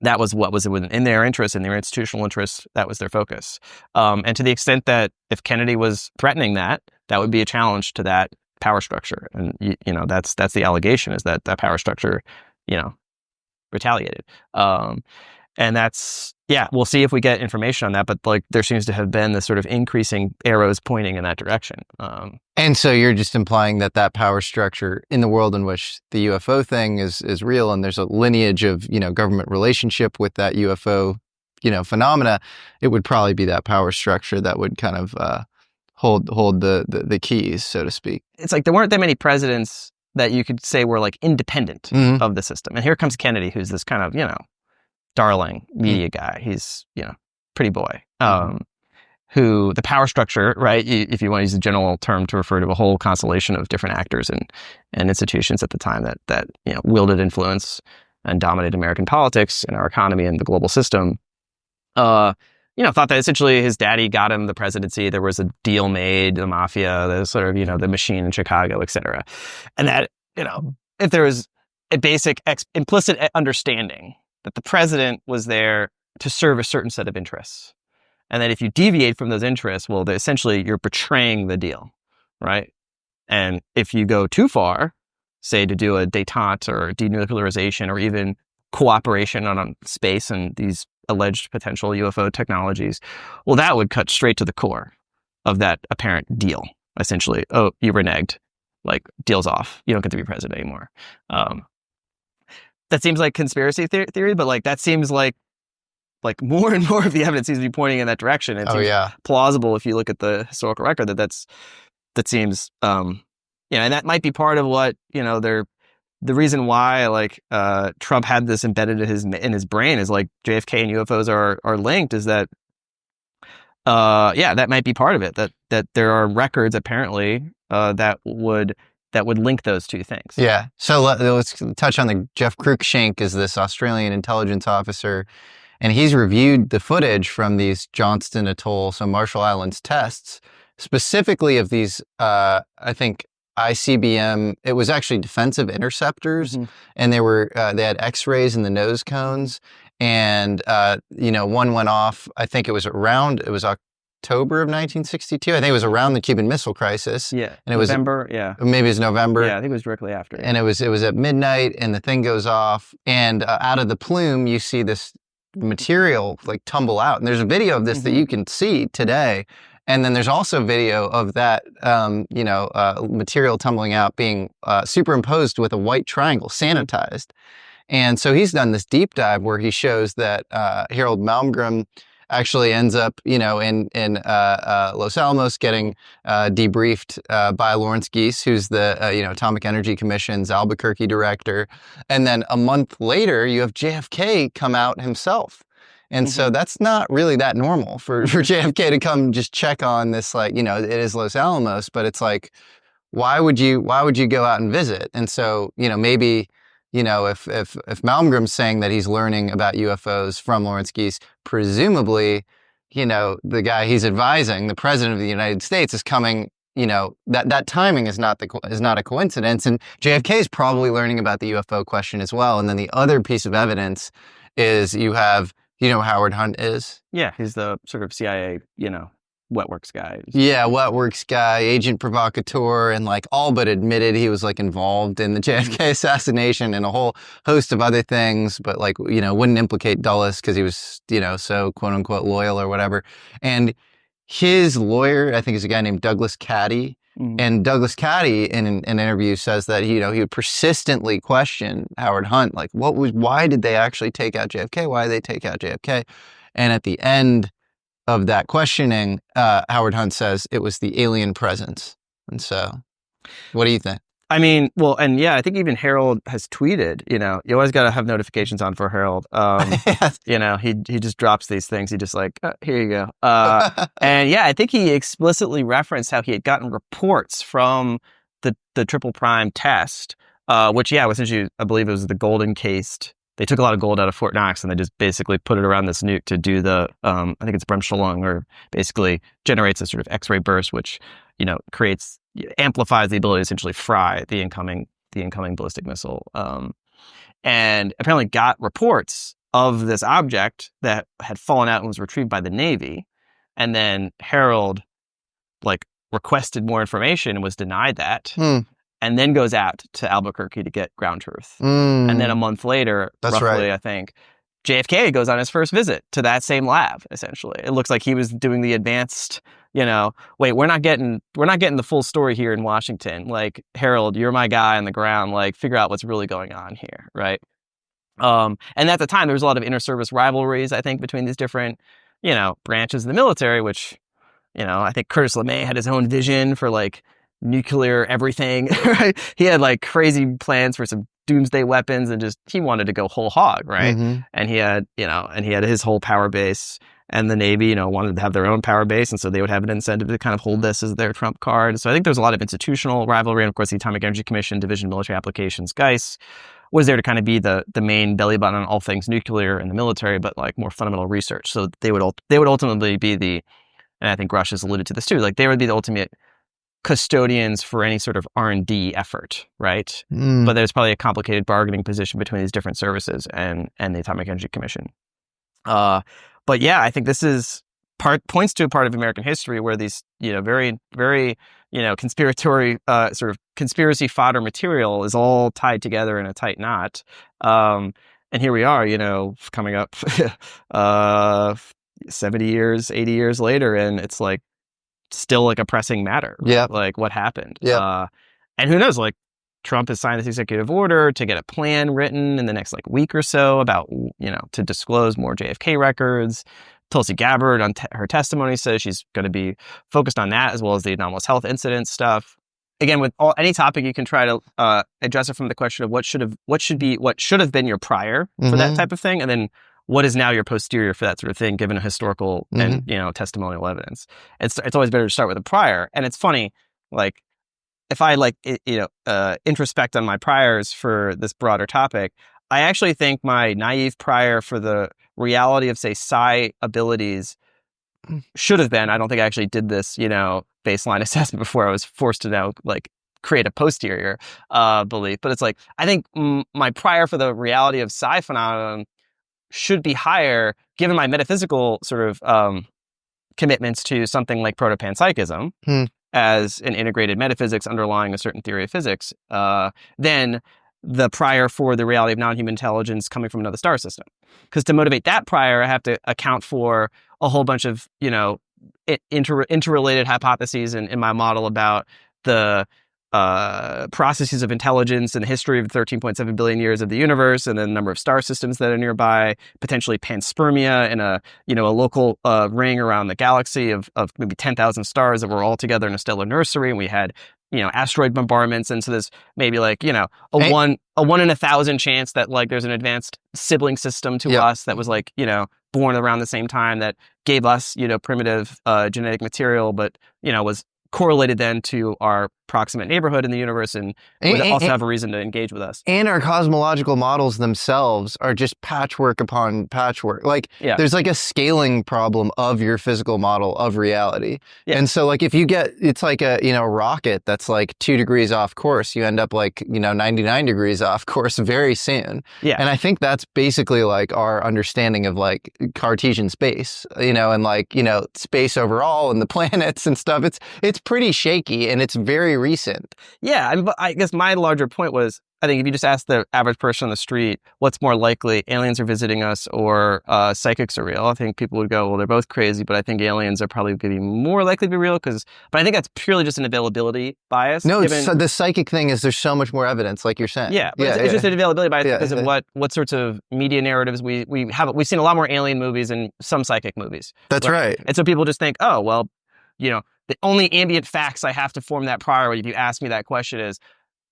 That was what was in their interest, in their institutional interests. That was their focus. And to the extent that if Kennedy was threatening that would be a challenge to that power structure. And, that's the allegation, is that power structure, retaliated. And that's, yeah, we'll see if we get information on that. But like, there seems to have been this sort of increasing arrows pointing in that direction. And so you're just implying that that power structure in the world in which the UFO thing is real, and there's a lineage of, government relationship with that UFO, phenomena, it would probably be that power structure that would kind of hold the keys, so to speak. It's like there weren't that many presidents that you could say were like independent of the system. And here comes Kennedy, who's this kind of, darling media guy. He's, pretty boy. Who the power structure, right? If you want to use a general term to refer to a whole constellation of different actors and institutions at the time that wielded influence and dominated American politics and our economy and the global system, thought that essentially his daddy got him the presidency. There was a deal made, the mafia, the sort of, the machine in Chicago, et cetera. And that, if there was a basic implicit understanding that the president was there to serve a certain set of interests. And that if you deviate from those interests, well, essentially you're betraying the deal, right? And if you go too far, say to do a détente or denuclearization or even cooperation on space and these alleged potential UFO technologies, well, that would cut straight to the core of that apparent deal. Essentially, oh, you reneged, like deal's off. You don't get to be president anymore. That seems like conspiracy theory, but like that seems like more and more of the evidence seems to be pointing in that direction. It seems plausible if you look at the historical record that seems, and that might be part of what, the reason why like Trump had this embedded in his brain is like JFK and UFOs are linked is that, that might be part of it, that there are records apparently that would link those two things. Yeah. So let's touch on the Jeff Cruikshank is this Australian intelligence officer. And he's reviewed the footage from these Johnston Atoll, so Marshall Islands tests, specifically of these, I think, ICBM. It was actually defensive interceptors, and they had X-rays in the nose cones, and one went off. I think it was October of 1962. I think it was around the Cuban Missile Crisis. Yeah, and November. Yeah, maybe it was November. Yeah, I think it was directly after. And it was at midnight, and the thing goes off, and out of the plume you see this material like tumble out, and there's a video of this that you can see today, and then there's also video of that material tumbling out being superimposed with a white triangle, sanitized. And so he's done this deep dive where he shows that Harold Malmgren actually ends up, in Los Alamos getting debriefed by Lawrence Gies, who's the, Atomic Energy Commission's Albuquerque director. And then a month later, you have JFK come out himself. And so that's not really that normal for JFK to come just check on this, like, it is Los Alamos, but it's like, why would you go out and visit? And so, maybe, if Malmgren's saying that he's learning about UFOs from Lawrence Gies, presumably, the guy he's advising, the president of the United States, is coming. That timing is not a coincidence, and JFK is probably learning about the UFO question as well. And then the other piece of evidence is you have, Howard Hunt is. Yeah, he's the sort of CIA, wet works guy. Yeah, wet works guy, agent provocateur, and like all but admitted he was like involved in the JFK assassination and a whole host of other things, but like, wouldn't implicate Dulles because he was, so quote unquote loyal or whatever. And his lawyer, I think is a guy named Douglas Caddy. And Douglas Caddy in an interview says that, he would persistently question Howard Hunt, like why did they actually take out JFK? Why did they take out JFK? And at the end of that questioning, Howard Hunt says it was the alien presence. And so, what do you think? I mean, well, and yeah, I think even Harold has tweeted, you always got to have notifications on for Harold. He just drops these things. He just like, here you go. And yeah, I think he explicitly referenced how he had gotten reports from the triple prime test, which, yeah, essentially, I believe it was the gold encased. They took a lot of gold out of Fort Knox and they just basically put it around this nuke to do the, I think it's Bremsstrahlung, or basically generates a sort of X-ray burst, which, amplifies the ability to essentially fry the incoming ballistic missile. And apparently got reports of this object that had fallen out and was retrieved by the Navy. And then Harold, requested more information and was denied that. And then goes out to Albuquerque to get ground truth. And then a month later, roughly, I think, JFK goes on his first visit to that same lab. Essentially, it looks like he was doing the advanced. Wait, we're not getting the full story here in Washington. Like, Harold, you're my guy on the ground. Like, figure out what's really going on here, right? And at the time, there was a lot of inter-service rivalries, I think, between these different, branches of the military, which, I think Curtis LeMay had his own vision for like nuclear everything, right? He had like crazy plans for some doomsday weapons and he wanted to go whole hog, right? Mm-hmm. And he had his whole power base, and the Navy, wanted to have their own power base. And so they would have an incentive to kind of hold this as their trump card. So I think there's a lot of institutional rivalry. And of course, the Atomic Energy Commission, Division of Military Applications, GEIS, was there to kind of be the main belly button on all things nuclear in the military, but like more fundamental research. So they would ultimately be and I think Rush has alluded to this too, like they would be the ultimate custodians for any sort of R&D effort, right? But there's probably a complicated bargaining position between these different services and the Atomic Energy Commission. But yeah, I think this is points to a part of American history where these, very, very, conspiratory, sort of conspiracy fodder material is all tied together in a tight knot. And here we are, coming up 70 years, 80 years later, and it's like still like a pressing matter. Right? Yeah. Like, what happened? Yeah. And who knows, like, Trump has signed this executive order to get a plan written in the next like week or so about, to disclose more JFK records. Tulsi Gabbard on her testimony says she's going to be focused on that as well as the anomalous health incident stuff. Again, with any topic, you can try to address it from the question of what should have been your prior for that type of thing, and then what is now your posterior for that sort of thing, given a historical and testimonial evidence. It's always better to start with a prior. And it's funny, like, if I introspect on my priors for this broader topic, I actually think my naive prior for the reality of, say, psi abilities should have been. I don't think I actually did this, baseline assessment before I was forced to now like create a posterior belief. But it's like, I think my prior for the reality of psi phenomenon should be higher, given my metaphysical sort of commitments to something like proto-panpsychism as an integrated metaphysics underlying a certain theory of physics, than the prior for the reality of non-human intelligence coming from another star system. Because to motivate that prior, I have to account for a whole bunch of, interrelated hypotheses in my model about the processes of intelligence and the history of 13.7 billion years of the universe, and then the number of star systems that are nearby, potentially panspermia in a local ring around the galaxy of maybe 10,000 stars that were all together in a stellar nursery, and we had asteroid bombardments, and so there's maybe like a 1 in 1,000 chance that like there's an advanced sibling system to us that was like born around the same time that gave us primitive genetic material, but was correlated then to our proximate neighborhood in the universe and would also have a reason to engage with us. And our cosmological models themselves are just patchwork upon patchwork. Like, there's like a scaling problem of your physical model of reality. Yeah. And so like if you get, it's like a, rocket that's like 2 degrees off course, you end up like, 99 degrees off course very soon. Yeah. And I think that's basically like our understanding of like Cartesian space, and like, space overall and the planets and stuff. It's pretty shaky and it's very recent. Yeah, I guess my larger point was, I think if you just ask the average person on the street, what's more likely, aliens are visiting us or psychics are real? I think people would go, well, they're both crazy, but I think aliens are probably going to be more likely to be real but I think that's purely just an availability bias. No, the psychic thing is there's so much more evidence, like you're saying. Yeah, but it's just an availability bias because of what sorts of media narratives we have. We've seen a lot more alien movies and some psychic movies. That's right. And so people just think, oh, well, the only ambient facts I have to form that prior if you ask me that question is,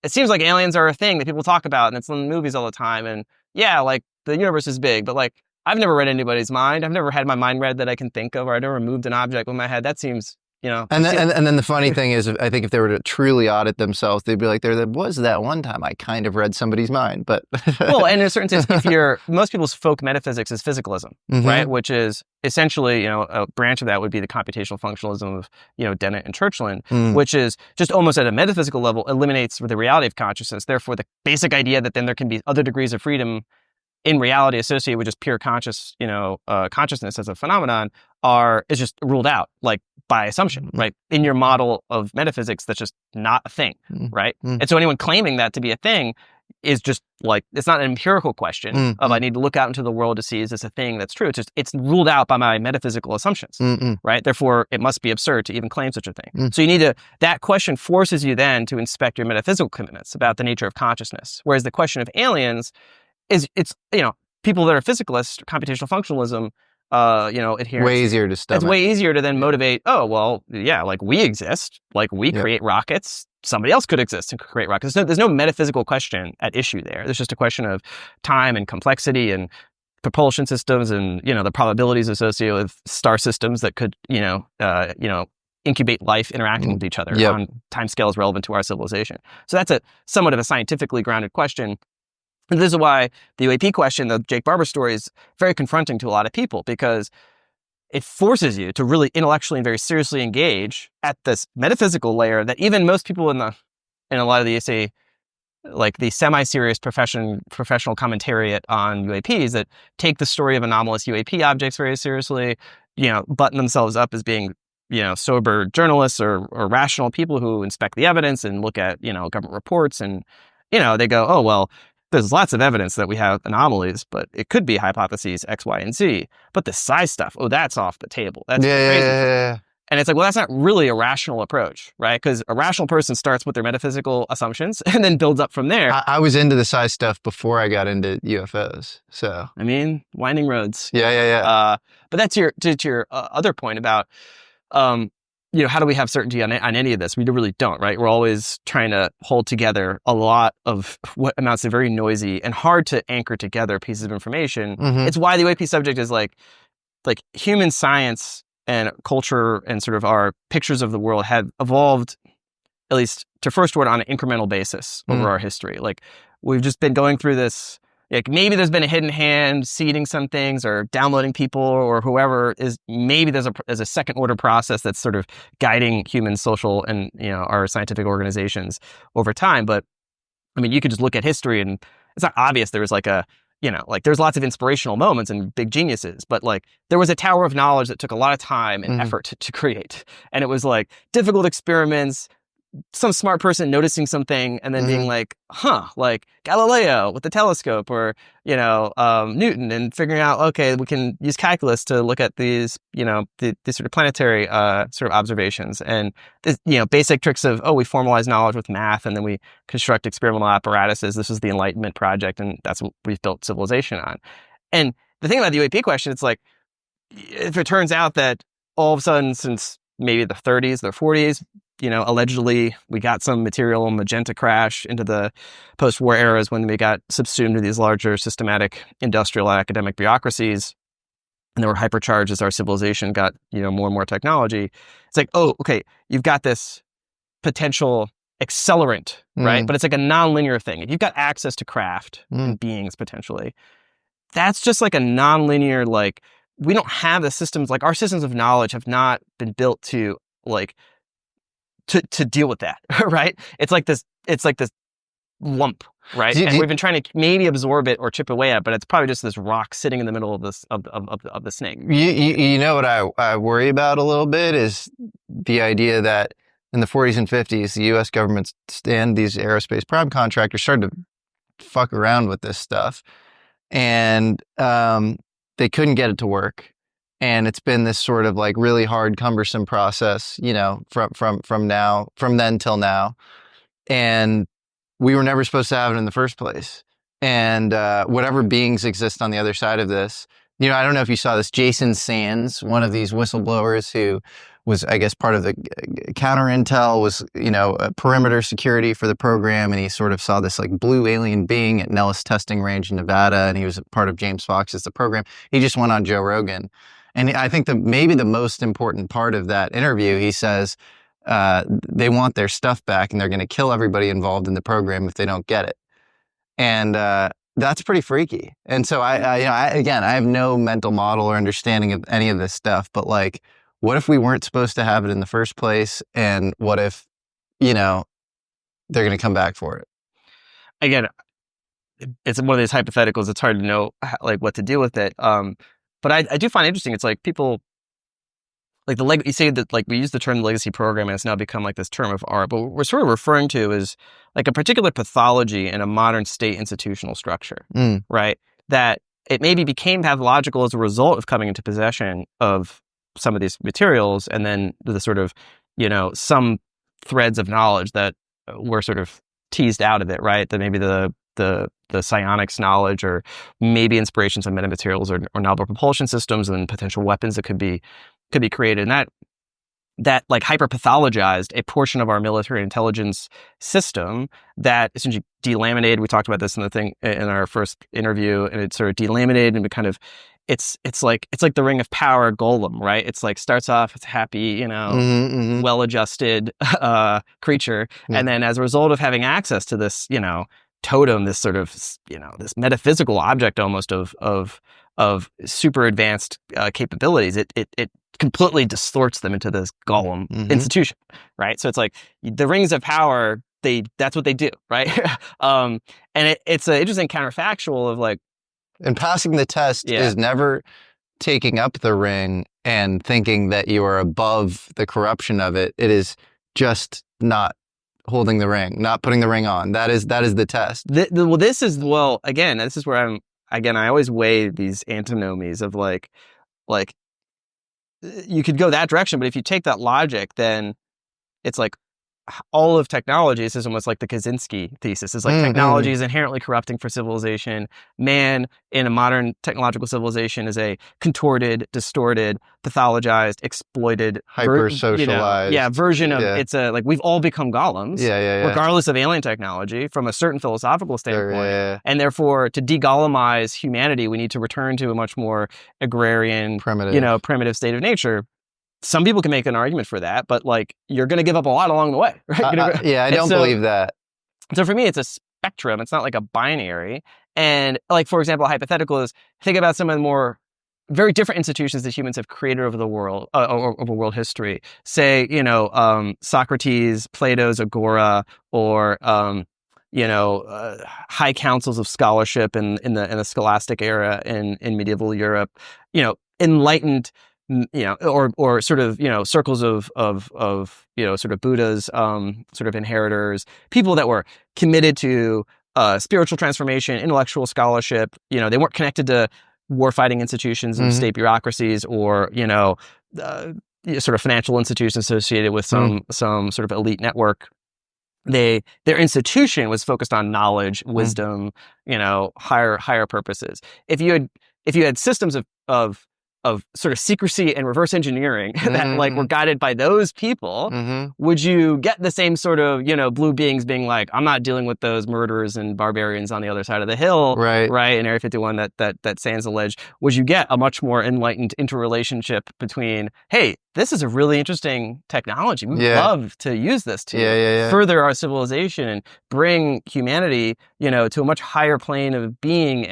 it seems like aliens are a thing that people talk about and it's in the movies all the time. And yeah, like the universe is big, but like I've never read anybody's mind. I've never had my mind read that I can think of, or I've never moved an object with my head. That seems, And then the funny thing is, I think if they were to truly audit themselves, they'd be like, there was that one time I kind of read somebody's mind, but... Well, and in a certain sense, most people's folk metaphysics is physicalism, right? Which is essentially, a branch of that would be the computational functionalism of, Dennett and Churchland, which is just almost at a metaphysical level, eliminates the reality of consciousness. Therefore, the basic idea that then there can be other degrees of freedom in reality associated with just pure consciousness as a phenomenon is just ruled out, like by assumption, right? In your model of metaphysics, that's just not a thing, right? And so anyone claiming that to be a thing, is just like, it's not an empirical question of I need to look out into the world to see, is this a thing that's true? It's just, it's ruled out by my metaphysical assumptions, right? Therefore, it must be absurd to even claim such a thing. So you need to, that question forces you then to inspect your metaphysical commitments about the nature of consciousness. Whereas the question of aliens is, it's, people that are physicalists, computational functionalism, adherents. Way easier to stomach. It's way easier to then motivate, oh, well, yeah, like we exist, like we create rockets. Somebody else could exist and create rockets. There's no metaphysical question at issue there. There's just a question of time and complexity and propulsion systems and, the probabilities associated with star systems that could, incubate life interacting with each other on timescales relevant to our civilization. So that's somewhat of a scientifically grounded question. And this is why the UAP question, the Jake Barber story, is very confronting to a lot of people, because it forces you to really intellectually and very seriously engage at this metaphysical layer that even most people in a lot of the, say, like the semi-serious professional commentariat on UAPs that take the story of anomalous UAP objects very seriously, button themselves up as being, sober journalists or rational people who inspect the evidence and look at, government reports, and, they go, oh, well, there's lots of evidence that we have anomalies, but it could be hypotheses X, Y, and Z. But the psi stuff, that's off the table. That's crazy. Yeah. And it's like, well, that's not really a rational approach, right? Because a rational person starts with their metaphysical assumptions and then builds up from there. I was into the psi stuff before I got into UFOs. So I mean, winding roads. Yeah. But that's to your other point about, how do we have certainty on any of this? We really don't, right? We're always trying to hold together a lot of what amounts to very noisy and hard to anchor together pieces of information. It's why the UAP subject is like human science and culture and sort of our pictures of the world have evolved, at least to first word, on an incremental basis over our history. Like, we've just been going through this. Like, maybe there's been a hidden hand seeding some things or downloading people or whoever is, maybe there's a second order process that's sort of guiding human social and, our scientific organizations over time. But I mean, you could just look at history and it's not obvious there was like there's lots of inspirational moments and big geniuses, but like there was a tower of knowledge that took a lot of time and effort to create. And it was like difficult experiments, some smart person noticing something and then being like, like Galileo with the telescope, or, Newton, and figuring out, okay, we can use calculus to look at these, the sort of planetary sort of observations, and this, basic tricks of, we formalize knowledge with math and then we construct experimental apparatuses. This is the Enlightenment project, and that's what we've built civilization on. And the thing about the UAP question, it's like, if it turns out that all of a sudden, since maybe the 30s, the 40s, allegedly we got some material magenta crash into the post-war eras when we got subsumed into these larger systematic industrial academic bureaucracies, and they were hypercharged as our civilization got, more and more technology. It's like, oh, okay, you've got this potential accelerant, right? But it's like a non-linear thing. If you've got access to craft and beings potentially, that's just like a non-linear, like, we don't have the systems, like our systems of knowledge have not been built to to deal with that, right? It's like this lump, right? And we've been trying to maybe absorb it or chip away at it, but it's probably just this rock sitting in the middle of this of the snake. You know what I worry about a little bit is the idea that in the 40s and 50s, the U.S. government and these aerospace prime contractors started to fuck around with this stuff, and they couldn't get it to work. And it's been this sort of like really hard, cumbersome process, from then till now. And we were never supposed to have it in the first place. And whatever beings exist on the other side of this, I don't know if you saw this, Jason Sands, one of these whistleblowers who was, I guess, part of the counter intel, was, a perimeter security for the program. And he sort of saw this like blue alien being at Nellis testing range in Nevada. And he was part of James Fox's The Program. He just went on Joe Rogan. And I think maybe the most important part of that interview, he says, they want their stuff back and they're going to kill everybody involved in the program if they don't get it. And that's pretty freaky. And so I have no mental model or understanding of any of this stuff, but like, what if we weren't supposed to have it in the first place? And what if, they're going to come back for it? Again, it's one of these hypotheticals. It's hard to know like what to do with it. But I do find it interesting. It's like people like you say that like we use the term legacy program and it's now become like this term of art, but what we're sort of referring to is like a particular pathology in a modern state institutional structure, right? That it maybe became pathological as a result of coming into possession of some of these materials, and then the sort of, some threads of knowledge that were sort of teased out of it, right? That maybe the psionics knowledge, or maybe inspirations of metamaterials or novel propulsion systems and potential weapons that could be created, and that like hyper-pathologized a portion of our military intelligence system that essentially delaminated. We talked about this in our first interview, and it sort of delaminated and kind of, it's like the Ring of Power golem, right? It's like starts off, it's happy, well-adjusted creature, and then as a result of having access to this, totem, this sort of, this metaphysical object almost of super advanced capabilities, it completely distorts them into this golem institution, right? So it's like the Rings of Power, that's what they do, right? And it's an interesting counterfactual of like, and passing the test is never taking up the ring and thinking that you are above the corruption of it. It is just not holding the ring, not putting the ring on. That is the test. This is where I always weigh these antinomies of like you could go that direction, but if you take that logic, then it's like all of technology is almost like the Kaczynski thesis. Is like technology is inherently corrupting for civilization. Man in a modern technological civilization is a contorted, distorted, pathologized, exploited, hyper-socialized version of it's a like we've all become golems, regardless of alien technology from a certain philosophical standpoint. And therefore, to de-golemize humanity, we need to return to a much more agrarian, primitive state of nature. Some people can make an argument for that, but like you're going to give up a lot along the way, right? I don't believe that. So for me, it's a spectrum. It's not like a binary. And like, for example, a hypothetical is think about some of the more very different institutions that humans have created over the world, over world history. Say, Socrates, Plato's Agora, or high councils of scholarship in the scholastic era in medieval Europe. Enlightened. Or sort of, circles of sort of Buddha's sort of inheritors, people that were committed to spiritual transformation, intellectual scholarship. They weren't connected to warfighting institutions and state bureaucracies, or sort of financial institutions associated with some sort of elite network. Their institution was focused on knowledge, wisdom, higher purposes. If you had systems of sort of secrecy and reverse engineering that like were guided by those people, would you get the same sort of, blue beings being like, I'm not dealing with those murderers and barbarians on the other side of the hill, right? In Area 51 that Sands alleged. Would you get a much more enlightened interrelationship between, hey, this is a really interesting technology. We'd love to use this to further our civilization and bring humanity, to a much higher plane of being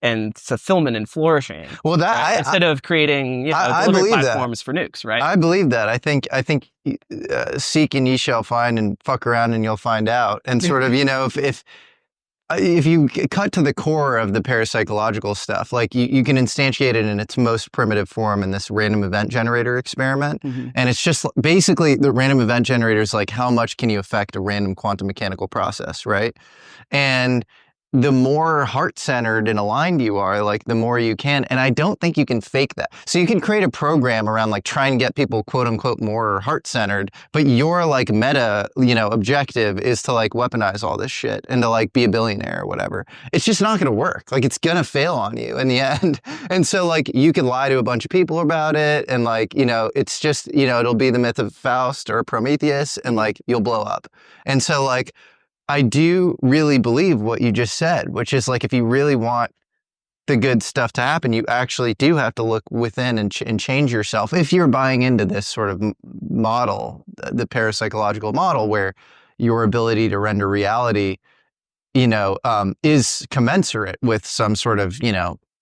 and fulfillment and flourishing. Well, that instead of creating delivery platforms for nukes, right? I believe that. I think seek and ye shall find, and fuck around and you'll find out. And sort of, if you cut to the core of the parapsychological stuff, like you can instantiate it in its most primitive form in this random event generator experiment. And it's just basically the random event generator is like, how much can you affect a random quantum mechanical process, right? And the more heart-centered and aligned you are, like the more you can. And I don't think you can fake that. So you can create a program around like try and get people quote unquote more heart-centered, but your like meta, objective is to like weaponize all this shit and to like be a billionaire or whatever. It's just not going to work. Like it's going to fail on you in the end. And so like you can lie to a bunch of people about it. And like, it's just, it'll be the myth of Faust or Prometheus, and like you'll blow up. And so like, I do really believe what you just said, which is like if you really want the good stuff to happen, you actually do have to look within and change yourself. If you're buying into this sort of model, the parapsychological model, where your ability to render reality, is commensurate with some sort of,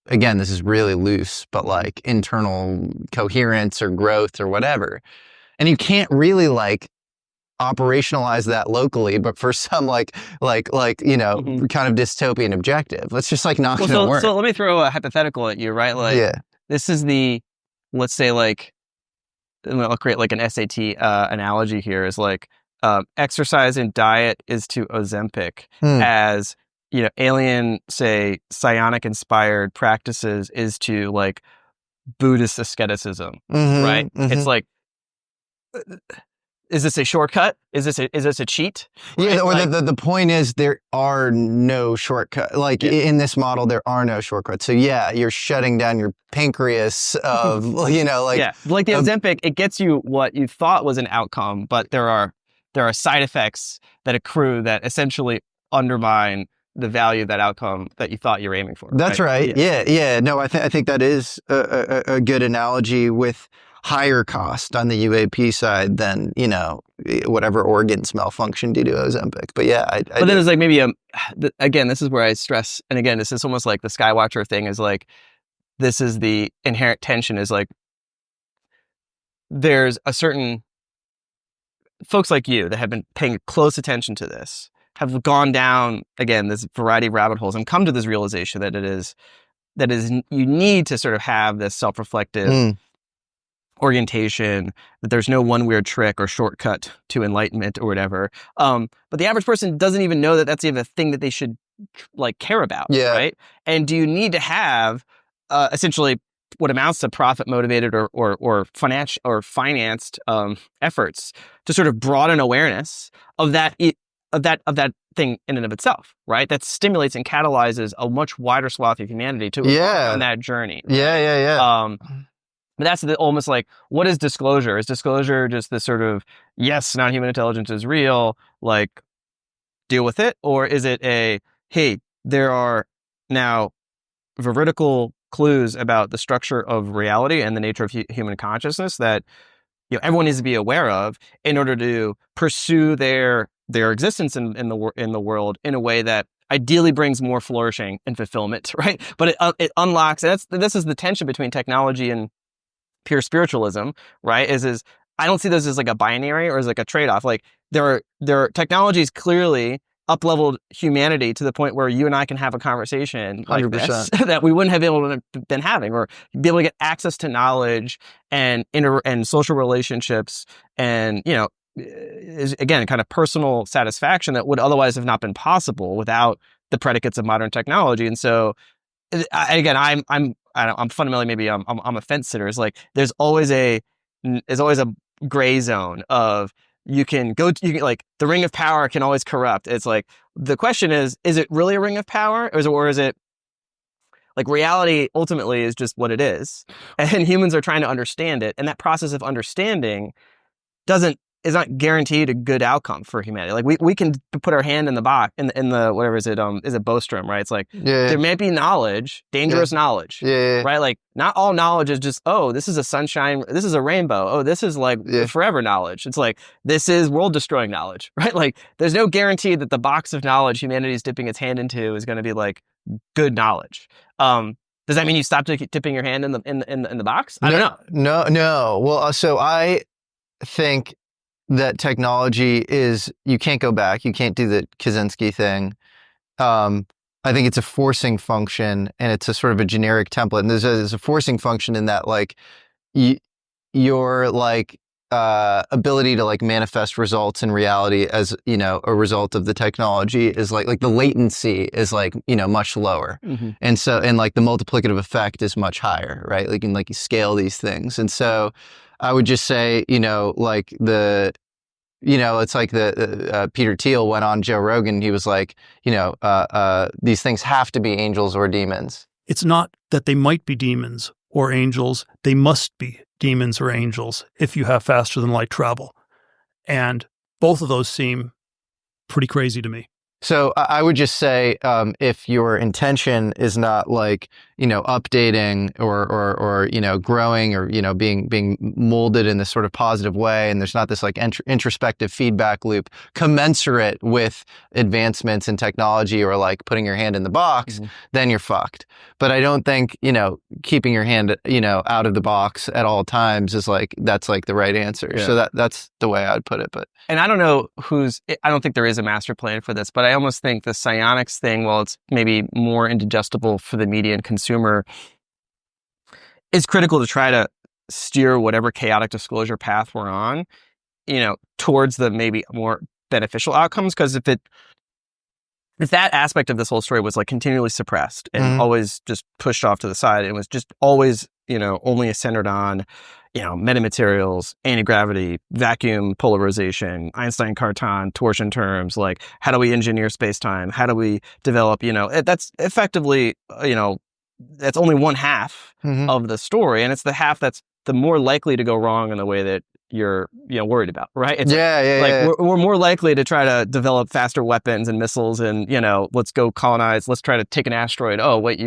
again, this is really loose, but like internal coherence or growth or whatever. And you can't really like operationalize that locally, but for some kind of dystopian objective, it's just like not going to work. So let me throw a hypothetical at you, right? Like this is let's say like and I'll create like an SAT analogy here, is like exercise and diet is to Ozempic as, you know, alien, say, psionic inspired practices is to like Buddhist asceticism, right? It's like, is this a shortcut? Is this a cheat? Yeah, right? or like, the point is there are no shortcuts. Like in this model, there are no shortcuts. So yeah, you're shutting down your pancreas of, you know, like like the Ozempic, it gets you what you thought was an outcome, but there are side effects that accrue that essentially undermine the value of that outcome that you thought you were aiming for. That's right. Yeah. No, I think that is a good analogy, with higher cost on the UAP side than, you know, whatever organs malfunction due to Ozempic. But yeah, but then it's like maybe again, this is where I stress, and again, this is almost like the Skywatcher thing, is like, this is the inherent tension, is like, there's a certain folks like you that have been paying close attention to this, have gone down, again, this variety of rabbit holes and come to this realization that you need to sort of have this self-reflective orientation, that there's no one weird trick or shortcut to enlightenment or whatever. But the average person doesn't even know that that's even a thing that they should like care about, right? And do you need to have essentially what amounts to profit motivated or financial or financed efforts to sort of broaden awareness of that thing in and of itself, right? That stimulates and catalyzes a much wider swath of humanity to embark on that journey. Yeah. But that's almost like, what is disclosure? Is disclosure just this sort of, yes, non-human intelligence is real, like, deal with it? Or is it hey, there are now veridical clues about the structure of reality and the nature of human consciousness that, you know, everyone needs to be aware of in order to pursue their existence in the world in a way that ideally brings more flourishing and fulfillment, right? But it unlocks, and this is the tension between technology and pure spiritualism, right? Is I don't see this as like a binary or as like a trade-off. Like there are technologies clearly up-leveled humanity to the point where you and I can have a conversation like 100%. this that we wouldn't have been having, or be able to get access to knowledge and social relationships, and, you know, is again kind of personal satisfaction that would otherwise have not been possible without the predicates of modern technology. And so, again, I'm fundamentally, maybe I'm a fence sitter. It's like there's always a gray zone of you can like the ring of power can always corrupt. It's like the question is it really a ring of power, or is it like reality ultimately is just what it is, and humans are trying to understand it, and that process of understanding is not guaranteed a good outcome for humanity. Like we can put our hand in the box in the whatever is it Bostrom, right? It's like there may be knowledge, dangerous knowledge, right? Like not all knowledge is just, oh, this is a sunshine, this is a rainbow, oh, this is like forever knowledge. It's like this is world destroying knowledge, right? Like there's no guarantee that the box of knowledge humanity is dipping its hand into is going to be like good knowledge. Does that mean you stop dipping your hand in the box? I don't know. No. Well, so I think that technology is, you can't go back. You can't do the Kaczynski thing. I think it's a forcing function, and it's a sort of a generic template. And there's a forcing function in that, like, your like ability to like manifest results in reality as, you know, a result of the technology is like the latency is like, you know, much lower. And so, and like the multiplicative effect is much higher, right? Like, you scale these things. And so I would just say, you know, like it's like Peter Thiel went on Joe Rogan. He was like, you know, these things have to be angels or demons. It's not that they might be demons or angels. They must be demons or angels if you have faster than light travel. And both of those seem pretty crazy to me. So I would just say, if your intention is not like, you know, updating or you know, growing, or, you know, being molded in this sort of positive way, and there's not this like introspective feedback loop commensurate with advancements in technology or like putting your hand in the box, then you're fucked. But I don't think, you know, keeping your hand, you know, out of the box at all times is like, that's like the right answer. Yeah. So that's the way I'd put it. But and I don't know I don't think there is a master plan for this, but I almost think the psionics thing, while it's maybe more indigestible for the median consumer, is critical to try to steer whatever chaotic disclosure path we're on, towards the maybe more beneficial outcomes. Because if that aspect of this whole story was like continually suppressed and always just pushed off to the side, it was just always, only centered on, metamaterials, anti-gravity, vacuum polarization, Einstein-Cartan, torsion terms, like how do we engineer space-time? How do we develop, that's effectively, that's only one half of the story. And it's the half that's the more likely to go wrong in the way that you're worried about, right? It's we're more likely to try to develop faster weapons and missiles and let's go colonize, let's try to take an asteroid. Oh wait,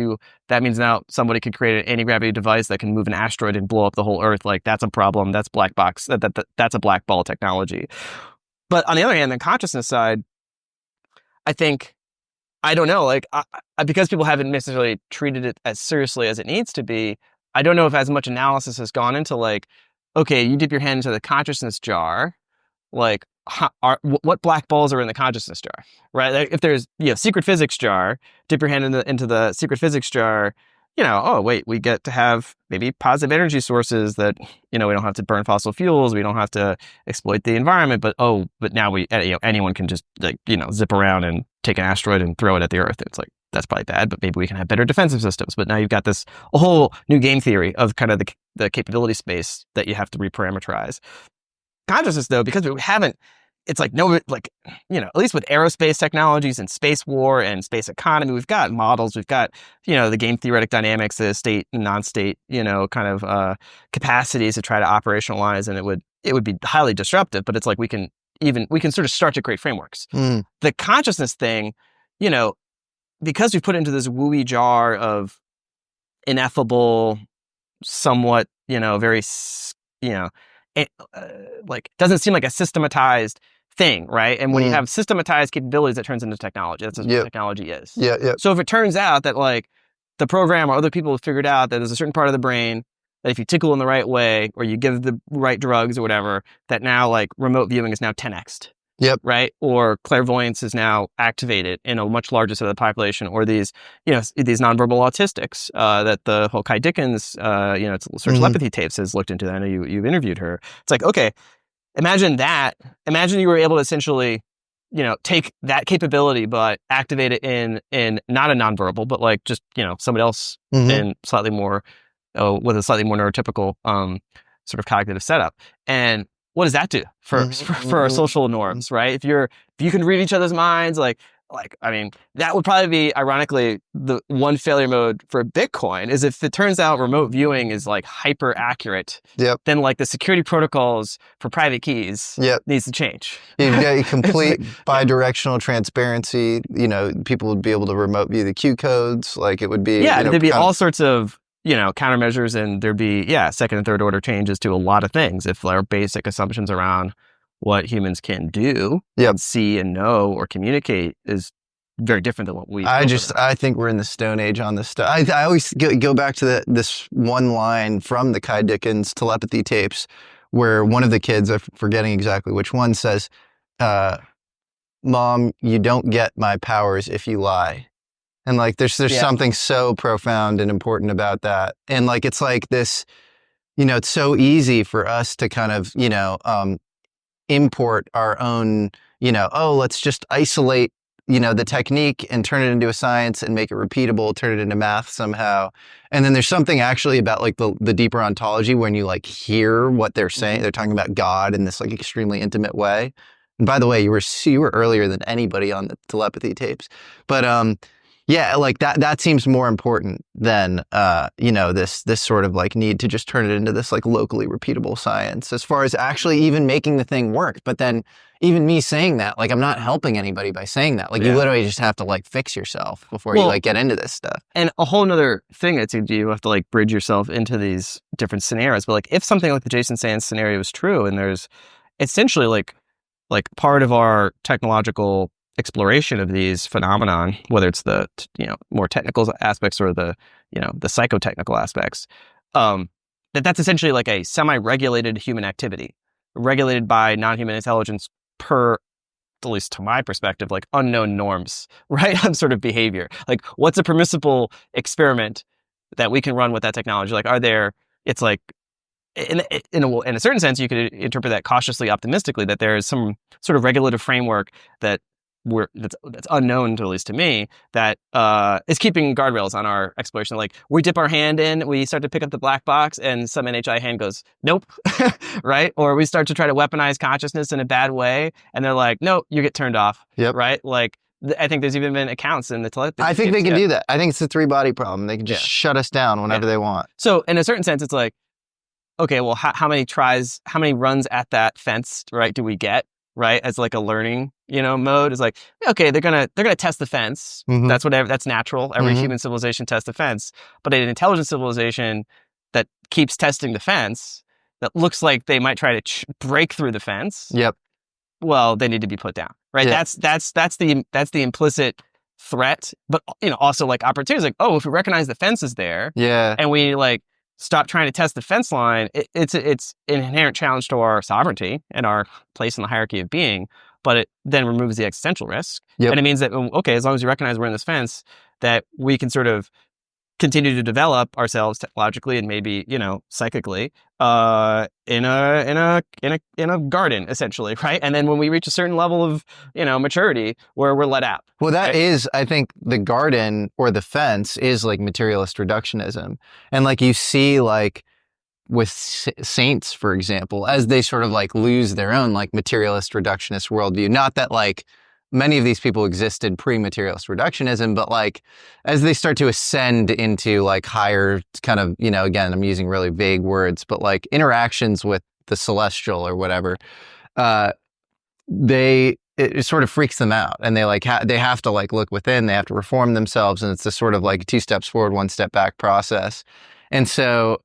that means now somebody could create an anti-gravity device that can move an asteroid and blow up the whole Earth. Like that's a problem. That's black box. That's a black ball technology. But on the other hand, the consciousness side, I think, I don't know, like because people haven't necessarily treated it as seriously as it needs to be, I don't know if as much analysis has gone into like, okay, you dip your hand into the consciousness jar, like what black balls are in the consciousness jar, right? Like if there's secret physics jar, dip your hand into the secret physics jar, oh wait, we get to have maybe positive energy sources that we don't have to burn fossil fuels, we don't have to exploit the environment, but now we anyone can just like zip around and take an asteroid and throw it at the Earth. It's like, that's probably bad, but maybe we can have better defensive systems. But now you've got a whole new game theory of kind of the capability space that you have to reparameterize. Consciousness, though, because we haven't, it's like, no, like, at least with aerospace technologies and space war and space economy, we've got models, we've got, the game theoretic dynamics, the state and non-state, kind of capacities to try to operationalize, and it would be highly disruptive, but it's like we can sort of start to create frameworks. The consciousness thing, because we've put it into this wooey jar of ineffable, somewhat, very, like doesn't seem like a systematized thing, right? And when you have systematized capabilities, that turns into technology. That's what technology is. Yeah. So if it turns out that like the program or other people have figured out that there's a certain part of the brain that if you tickle in the right way or you give the right drugs or whatever, that now like remote viewing is now 10x'd. Yep. Right. Or clairvoyance is now activated in a much larger set of the population, or these nonverbal autistics that the whole Kai Dickens, search telepathy tapes has looked into. I know you've interviewed her. It's like, okay, imagine that. Imagine you were able to essentially, take that capability, but activate it in not a nonverbal, but like just, somebody else in slightly more, with a slightly more neurotypical sort of cognitive setup. And what does that do for our social norms, right? If you can read each other's minds, like I mean, that would probably be, ironically, the one failure mode for Bitcoin is if it turns out remote viewing is like hyper accurate, then like the security protocols for private keys needs to change. You've got complete bidirectional transparency. People would be able to remote view the Q codes. Like it would be there'd be all sorts of countermeasures, and there'd be, second and third order changes to a lot of things if our basic assumptions around what humans can do and see and know or communicate is very different than what we I think we're in the Stone Age on this stuff. I always go back to this one line from the Kai Dickens telepathy tapes where one of the kids, I'm forgetting exactly which one, says, Mom, you don't get my powers if you lie. And like, there's something so profound and important about that. And like, it's like this, it's so easy for us to kind of, import our own, let's just isolate, the technique and turn it into a science and make it repeatable, turn it into math somehow. And then there's something actually about like the deeper ontology when you like hear what they're saying. They're talking about God in this like extremely intimate way. And by the way, you were earlier than anybody on the telepathy tapes, but, like that seems more important than, this sort of like need to just turn it into this like locally repeatable science as far as actually even making the thing work. But then even me saying that, like I'm not helping anybody by saying that. Like you literally just have to like fix yourself before you like get into this stuff. And a whole nother thing that you have to like bridge yourself into these different scenarios. But like if something like the Jason Sands scenario is true, and there's essentially like part of our technological exploration of these phenomenon, whether it's the more technical aspects or the the psychotechnical aspects, that's essentially like a semi-regulated human activity, regulated by non-human intelligence per, at least to my perspective, like unknown norms, right? Of sort of behavior. Like what's a permissible experiment that we can run with that technology? Like it's like in a certain sense, you could interpret that cautiously optimistically, that there is some sort of regulative framework that's unknown, to at least to me, that is keeping guardrails on our exploration. Like, we dip our hand in, we start to pick up the black box, and some NHI hand goes, nope, right? Or we start to try to weaponize consciousness in a bad way, and they're like, no, you get turned off, right? Like, I think there's even been accounts in the telepathy. I think they can do that. I think it's a 3-body problem. They can just shut us down whenever they want. So in a certain sense, it's like, okay, well, how many runs at that fence, right, do we get, right, as like a learning, mode? Is like, okay, they're gonna test the fence. That's natural. Every human civilization tests the fence, but an intelligent civilization that keeps testing the fence, that looks like they might try to break through the fence. Well, they need to be put down, right? That's the implicit threat, but also like opportunities. Like, oh, if we recognize the fence is there, and we like stop trying to test the fence line, it's an inherent challenge to our sovereignty and our place in the hierarchy of being, but it then removes the existential risk. And it means that, okay, as long as we recognize we're in this fence, that we can sort of continue to develop ourselves technologically and maybe, psychically, in a garden, essentially, right? And then when we reach a certain level of, maturity, where we're let out. Well, that is, I think, the garden or the fence is like materialist reductionism. And like you see, like with saints, for example, as they sort of like lose their own like materialist reductionist worldview. Not that like many of these people existed pre-materialist reductionism, but like as they start to ascend into like higher kind of, again, I'm using really vague words, but like interactions with the celestial or whatever, it sort of freaks them out, and they like they have to like look within, they have to reform themselves, and it's this sort of like 2 steps forward, 1 step back process. And so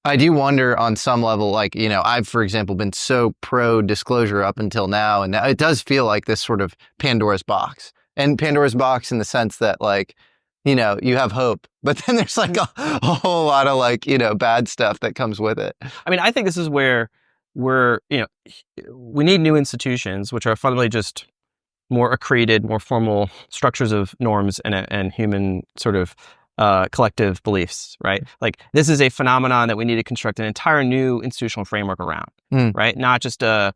I do wonder on some level, like, I've, for example, been so pro disclosure up until now, and it does feel like this sort of Pandora's box. And Pandora's box in the sense that, like, you have hope, but then there's like a whole lot of like, bad stuff that comes with it. I mean, I think this is where we need new institutions, which are fundamentally just more accreted, more formal structures of norms and human sort of collective beliefs, right? Like, this is a phenomenon that we need to construct an entire new institutional framework around, right? Not just an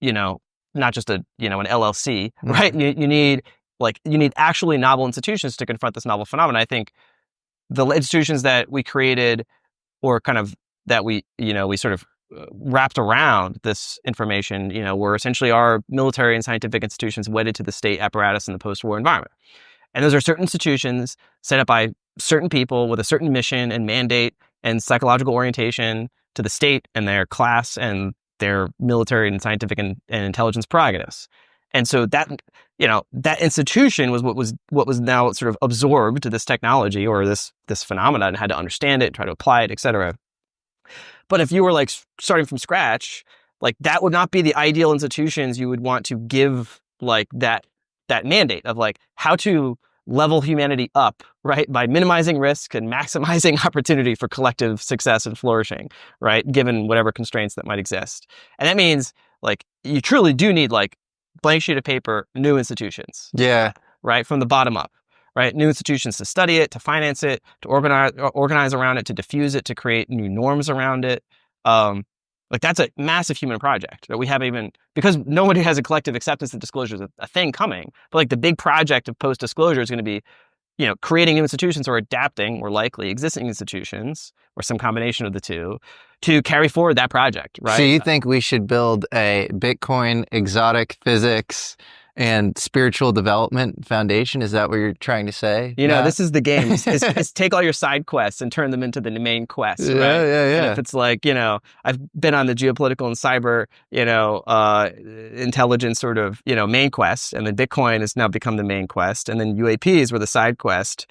LLC, right? You need actually novel institutions to confront this novel phenomenon. I think the institutions that we created, or kind of that we sort of wrapped around this information, were essentially our military and scientific institutions wedded to the state apparatus in the post-war environment. And those are certain institutions set up by certain people with a certain mission and mandate and psychological orientation to the state and their class and their military and scientific and intelligence prerogatives. And so that institution was what was now sort of absorbed to this technology or this phenomenon, and had to understand it, try to apply it, et cetera. But if you were like starting from scratch, like that would not be the ideal institutions you would want to give like that mandate of like how to level humanity up, right? By minimizing risk and maximizing opportunity for collective success and flourishing, right? Given whatever constraints that might exist. And that means like you truly do need like blank sheet of paper, new institutions. Yeah. Right? From the bottom up. Right, new institutions to study it, to finance it, to organize around it, to diffuse it, to create new norms around it. Like that's a massive human project that we haven't even, because nobody has a collective acceptance that disclosure is a thing coming. But like the big project of post-disclosure is going to be, creating new institutions or adapting, more likely, existing institutions or some combination of the two to carry forward that project. Right. So you think we should build a Bitcoin, exotic physics, and spiritual development foundation? Is that what you're trying to say? This is the game. It's take all your side quests and turn them into the main quests, right? Yeah. And if it's like, I've been on the geopolitical and cyber, intelligence sort of, main quest, and then Bitcoin has now become the main quest, and then UAPs were the side quest,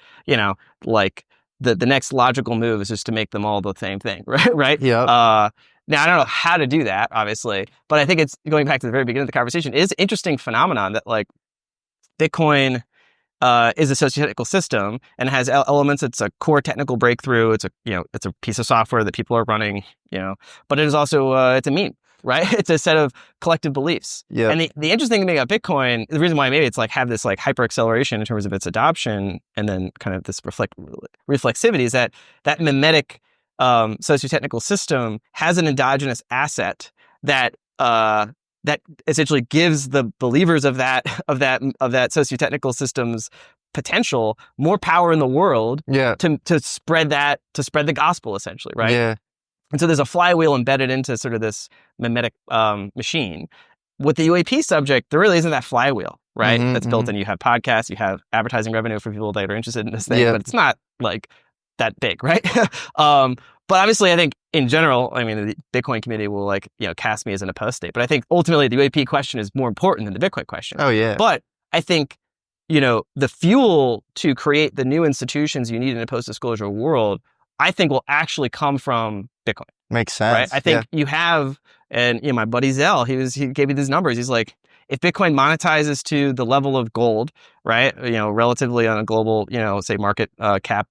like the next logical move is just to make them all the same thing, right? Yeah. Now, I don't know how to do that, obviously, but I think it's going back to the very beginning of the conversation. It is an interesting phenomenon that like Bitcoin is a sociotechnical system and has elements. It's a core technical breakthrough. It's a piece of software that people are running, but it is also, it's a meme, right? It's a set of collective beliefs. Yeah. And the interesting thing about Bitcoin, the reason why maybe it's like have this like hyper acceleration in terms of its adoption and then kind of this reflexivity is that mimetic socio-technical system has an endogenous asset that essentially gives the believers of that socio-technical system's potential more power in the world to spread the gospel, essentially, right? Yeah. And so there's a flywheel embedded into sort of this mimetic machine. With the UAP subject, there really isn't that flywheel, right? That's built in. You have podcasts, you have advertising revenue for people that are interested in this thing, but it's not like that big, right? But obviously, I think in general, I mean, the Bitcoin community will cast me as an apostate. But I think ultimately the UAP question is more important than the Bitcoin question. Oh, yeah. But I think, the fuel to create the new institutions you need in a post-disclosure world, I think will actually come from Bitcoin. Makes sense. Right? I think you have, and my buddy Zell, he gave me these numbers. He's like, if Bitcoin monetizes to the level of gold, right? Relatively on a global, say market cap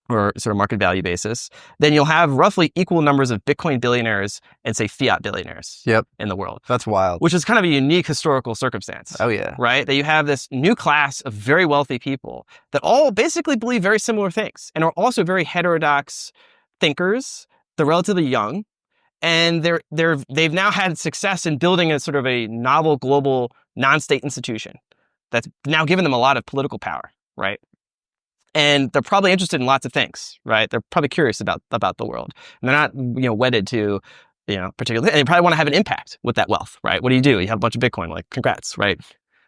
or sort of market value basis, then you'll have roughly equal numbers of Bitcoin billionaires and say fiat billionaires in the world. That's wild. Which is kind of a unique historical circumstance. Oh, yeah. Right? That you have this new class of very wealthy people that all basically believe very similar things and are also very heterodox thinkers. They're relatively young, and they've now had success in building a sort of a novel global non-state institution that's now given them a lot of political power, right? And they're probably interested in lots of things, right? They're probably curious about the world. And they're not, wedded to, particularly, and they probably want to have an impact with that wealth, right? What do? You have a bunch of Bitcoin, like, congrats, right?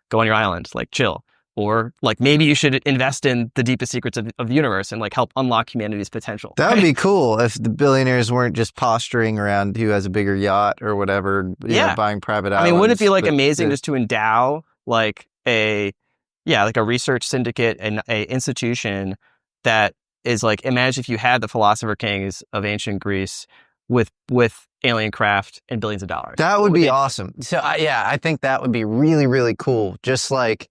Go on your island, like, chill. Or like maybe you should invest in the deepest secrets of the universe and like help unlock humanity's potential. That would be cool if the billionaires weren't just posturing around who has a bigger yacht or whatever, buying private islands. I mean, wouldn't it be like amazing just to endow like a research syndicate and a institution that is like, imagine if you had the philosopher kings of ancient Greece with alien craft and billions of dollars. That would be awesome. So I think that would be really, really cool. Just like,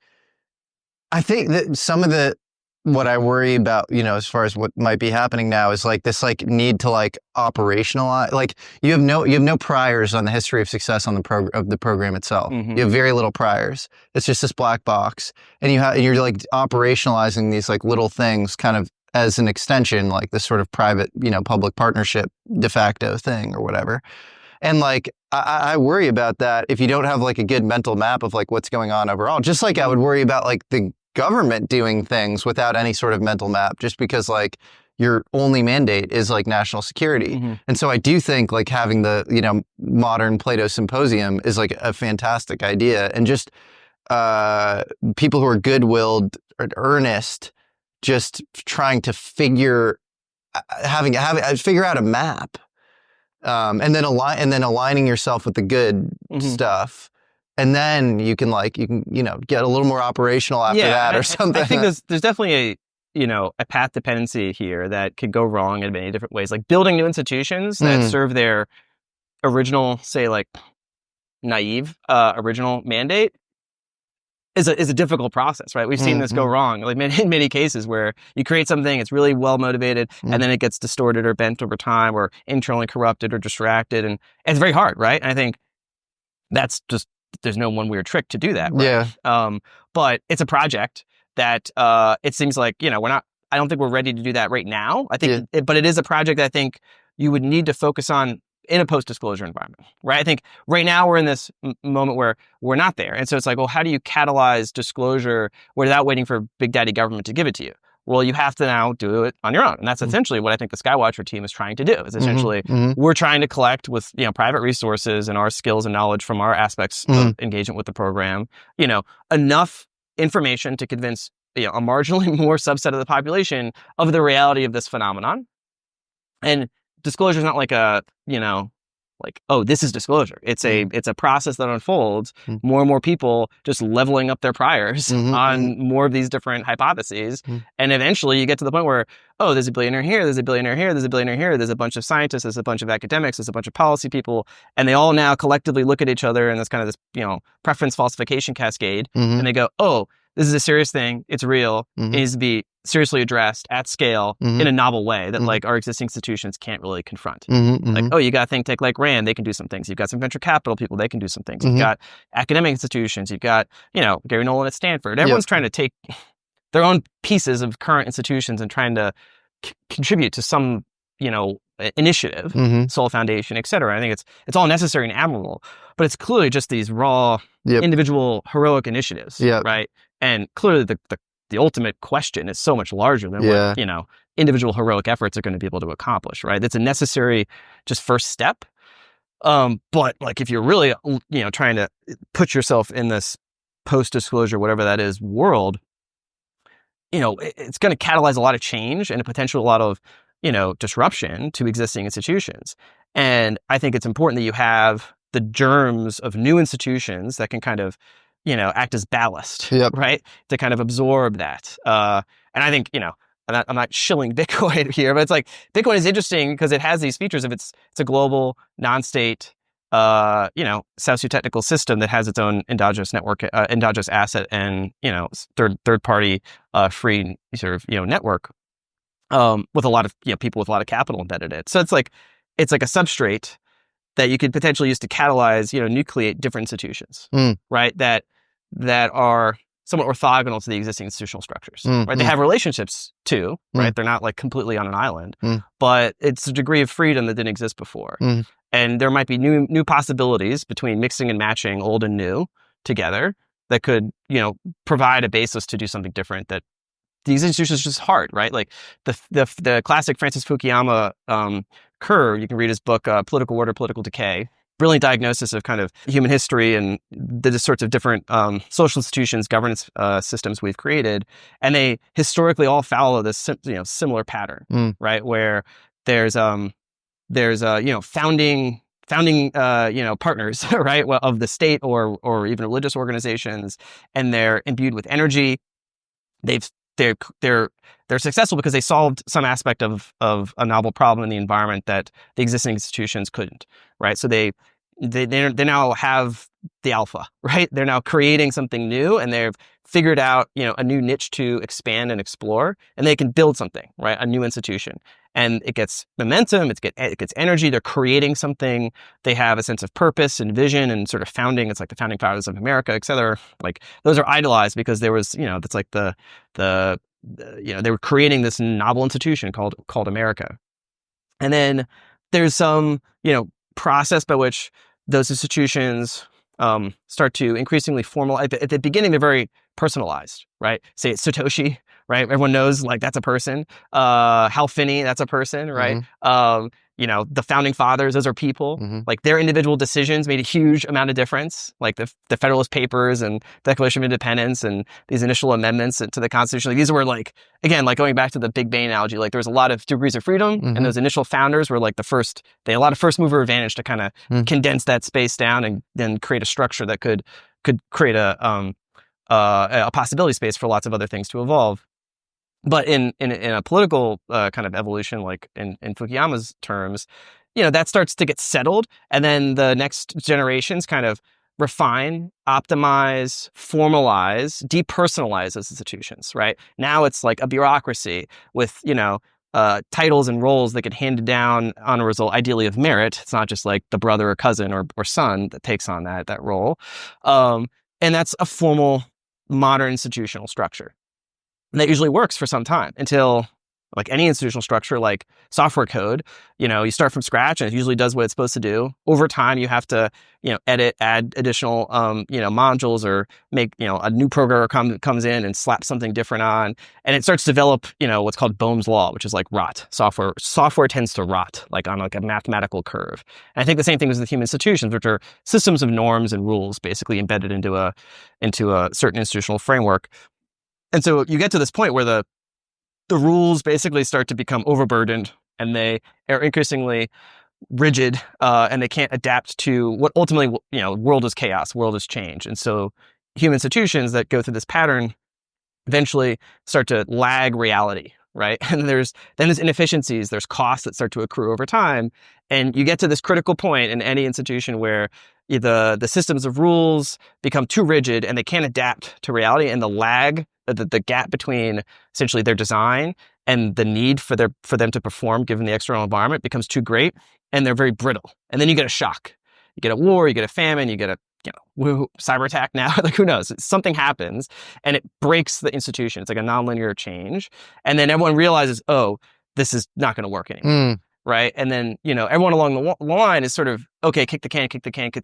I think that some of what I worry about, as far as what might be happening now is like this like need to like operationalize, like you have no priors on the history of success on the program itself. You have very little priors. It's just this black box, and you're like operationalizing these like little things kind of as an extension, like this sort of private, public partnership de facto thing or whatever. And like, I worry about that if you don't have like a good mental map of like what's going on overall. Just like I would worry about like the government doing things without any sort of mental map, just because like your only mandate is like national security. And so I do think like having the, modern Plato symposium is like a fantastic idea. And just people who are good-willed or earnest, just trying to figure out a map. And then aligning yourself with the good stuff, and then you can get a little more operational after that or something. I think there's definitely a path dependency here that could go wrong in many different ways. Like building new institutions that serve their original, say like naive original mandate is a difficult process, right? We've seen this go wrong, like in many cases where you create something, it's really well motivated, and then it gets distorted or bent over time, or internally corrupted or distracted, and it's very hard, right? And I think that's just, there's no one weird trick to do that, right? Yeah. But it's a project that it seems like I don't think we're ready to do that right now. I think, but it is a project that I think you would need to focus on in a post-disclosure environment, right? I think right now we're in this moment where we're not there. And so it's like, well, how do you catalyze disclosure without waiting for big daddy government to give it to you? Well, you have to now do it on your own. And that's essentially what I think the Skywatcher team is trying to do, is essentially we're trying to collect with, private resources and our skills and knowledge from our aspects of engagement with the program, enough information to convince, a marginally more subset of the population of the reality of this phenomenon. And disclosure is not like this is disclosure. It's a process that unfolds. More and more people just leveling up their priors on more of these different hypotheses. And eventually you get to the point where, there's a billionaire here, there's a billionaire here, there's a billionaire here, there's a bunch of scientists, there's a bunch of academics, there's a bunch of policy people, and they all now collectively look at each other in this kind of this, preference falsification cascade. And they go, this is a serious thing. It's real. It needs to be seriously addressed at scale in a novel way that like our existing institutions can't really confront. Like, you got a think tank like RAND, they can do some things. You've got some venture capital people, they can do some things. You've got academic institutions. You've got, Gary Nolan at Stanford. Everyone's trying to take their own pieces of current institutions and trying to contribute to some initiative, Soul Foundation, et cetera. I think it's all necessary and admirable, but it's clearly just these raw individual heroic initiatives, right? And clearly the ultimate question is so much larger than what individual heroic efforts are going to be able to accomplish, right? That's a necessary just first step. But like if you're really trying to put yourself in this post-disclosure, whatever that is, world, it's going to catalyze a lot of change and a potential a lot of disruption to existing institutions. And I think it's important that you have the germs of new institutions that can kind of act as ballast, right, to kind of absorb that. And I think I'm not shilling Bitcoin here, but it's like Bitcoin is interesting because it has these features of it's a global, non-state, socio-technical system that has its own endogenous network, endogenous asset, and third party free sort of network with a lot of people with a lot of capital embedded in it. So it's like a substrate that you could potentially use to catalyze nucleate different institutions, right? That are somewhat orthogonal to the existing institutional structures, right? They have relationships too, right? They're not like completely on an island, but it's a degree of freedom that didn't exist before. And there might be new possibilities between mixing and matching old and new together that could, provide a basis to do something different that these institutions are just hard, right? Like the classic Francis Fukuyama curve, you can read his book, Political Order, Political Decay. Brilliant diagnosis of kind of human history and the sorts of different social institutions, governance systems we've created, and they historically all follow this similar pattern, right? Where there's founding partners, right, of the state or even religious organizations, and they're imbued with energy. They're successful because they solved some aspect of a novel problem in the environment that the existing institutions couldn't, right? So they now have the alpha, right? They're now creating something new, and they've figured out a new niche to expand and explore, and they can build something, right? A new institution, and it gets momentum, it gets energy. They're creating something. They have a sense of purpose and vision and sort of founding. It's like the founding fathers of America, et cetera. Like those are idolized because there was that's like they were creating this novel institution called America. And then there's some process by which those institutions start to increasingly formal. At the beginning, they're very personalized, right? Say it's Satoshi, right? Everyone knows like that's a person. Hal Finney, that's a person, right? The founding fathers, those are people. Like their individual decisions made a huge amount of difference. Like the Federalist Papers and Declaration of Independence and these initial amendments to the Constitution. Like these were like, again, like going back to the Big Bang analogy, like there was a lot of degrees of freedom, and those initial founders were like they had a lot of first mover advantage to kind of condense that space down and then create a structure that could create a possibility space for lots of other things to evolve. But in a political kind of evolution, like in Fukuyama's terms, that starts to get settled, and then the next generations kind of refine, optimize, formalize, depersonalize those institutions, right? Now it's like a bureaucracy with titles and roles that get handed down on a result, ideally of merit. It's not just like the brother or cousin or son that takes on that role, and that's a formal modern institutional structure. And that usually works for some time until, like any institutional structure, like software code, you start from scratch and it usually does what it's supposed to do. Over time, you have to, edit, add additional, modules, or make, a new programmer comes in and slaps something different on, and it starts to develop, what's called Bohm's law, which is like rot. Software tends to rot, like on like a mathematical curve. And I think the same thing is with human institutions, which are systems of norms and rules, basically embedded into a certain institutional framework. And so you get to this point where the rules basically start to become overburdened, and they are increasingly rigid, and they can't adapt to what ultimately, world is chaos, world is change. And so human institutions that go through this pattern eventually start to lag reality, right? And there's inefficiencies, there's costs that start to accrue over time. And you get to this critical point in any institution where the systems of rules become too rigid and they can't adapt to reality, and the lag, the gap between essentially their design and the need for them to perform given the external environment becomes too great, and they're very brittle. And then you get a shock. You get a war, you get a famine, you get a cyber attack now, like who knows? Something happens and it breaks the institution. It's like a nonlinear change. And then everyone realizes, oh, this is not going to work anymore. Right. And then, everyone along the line is sort of, okay, kick the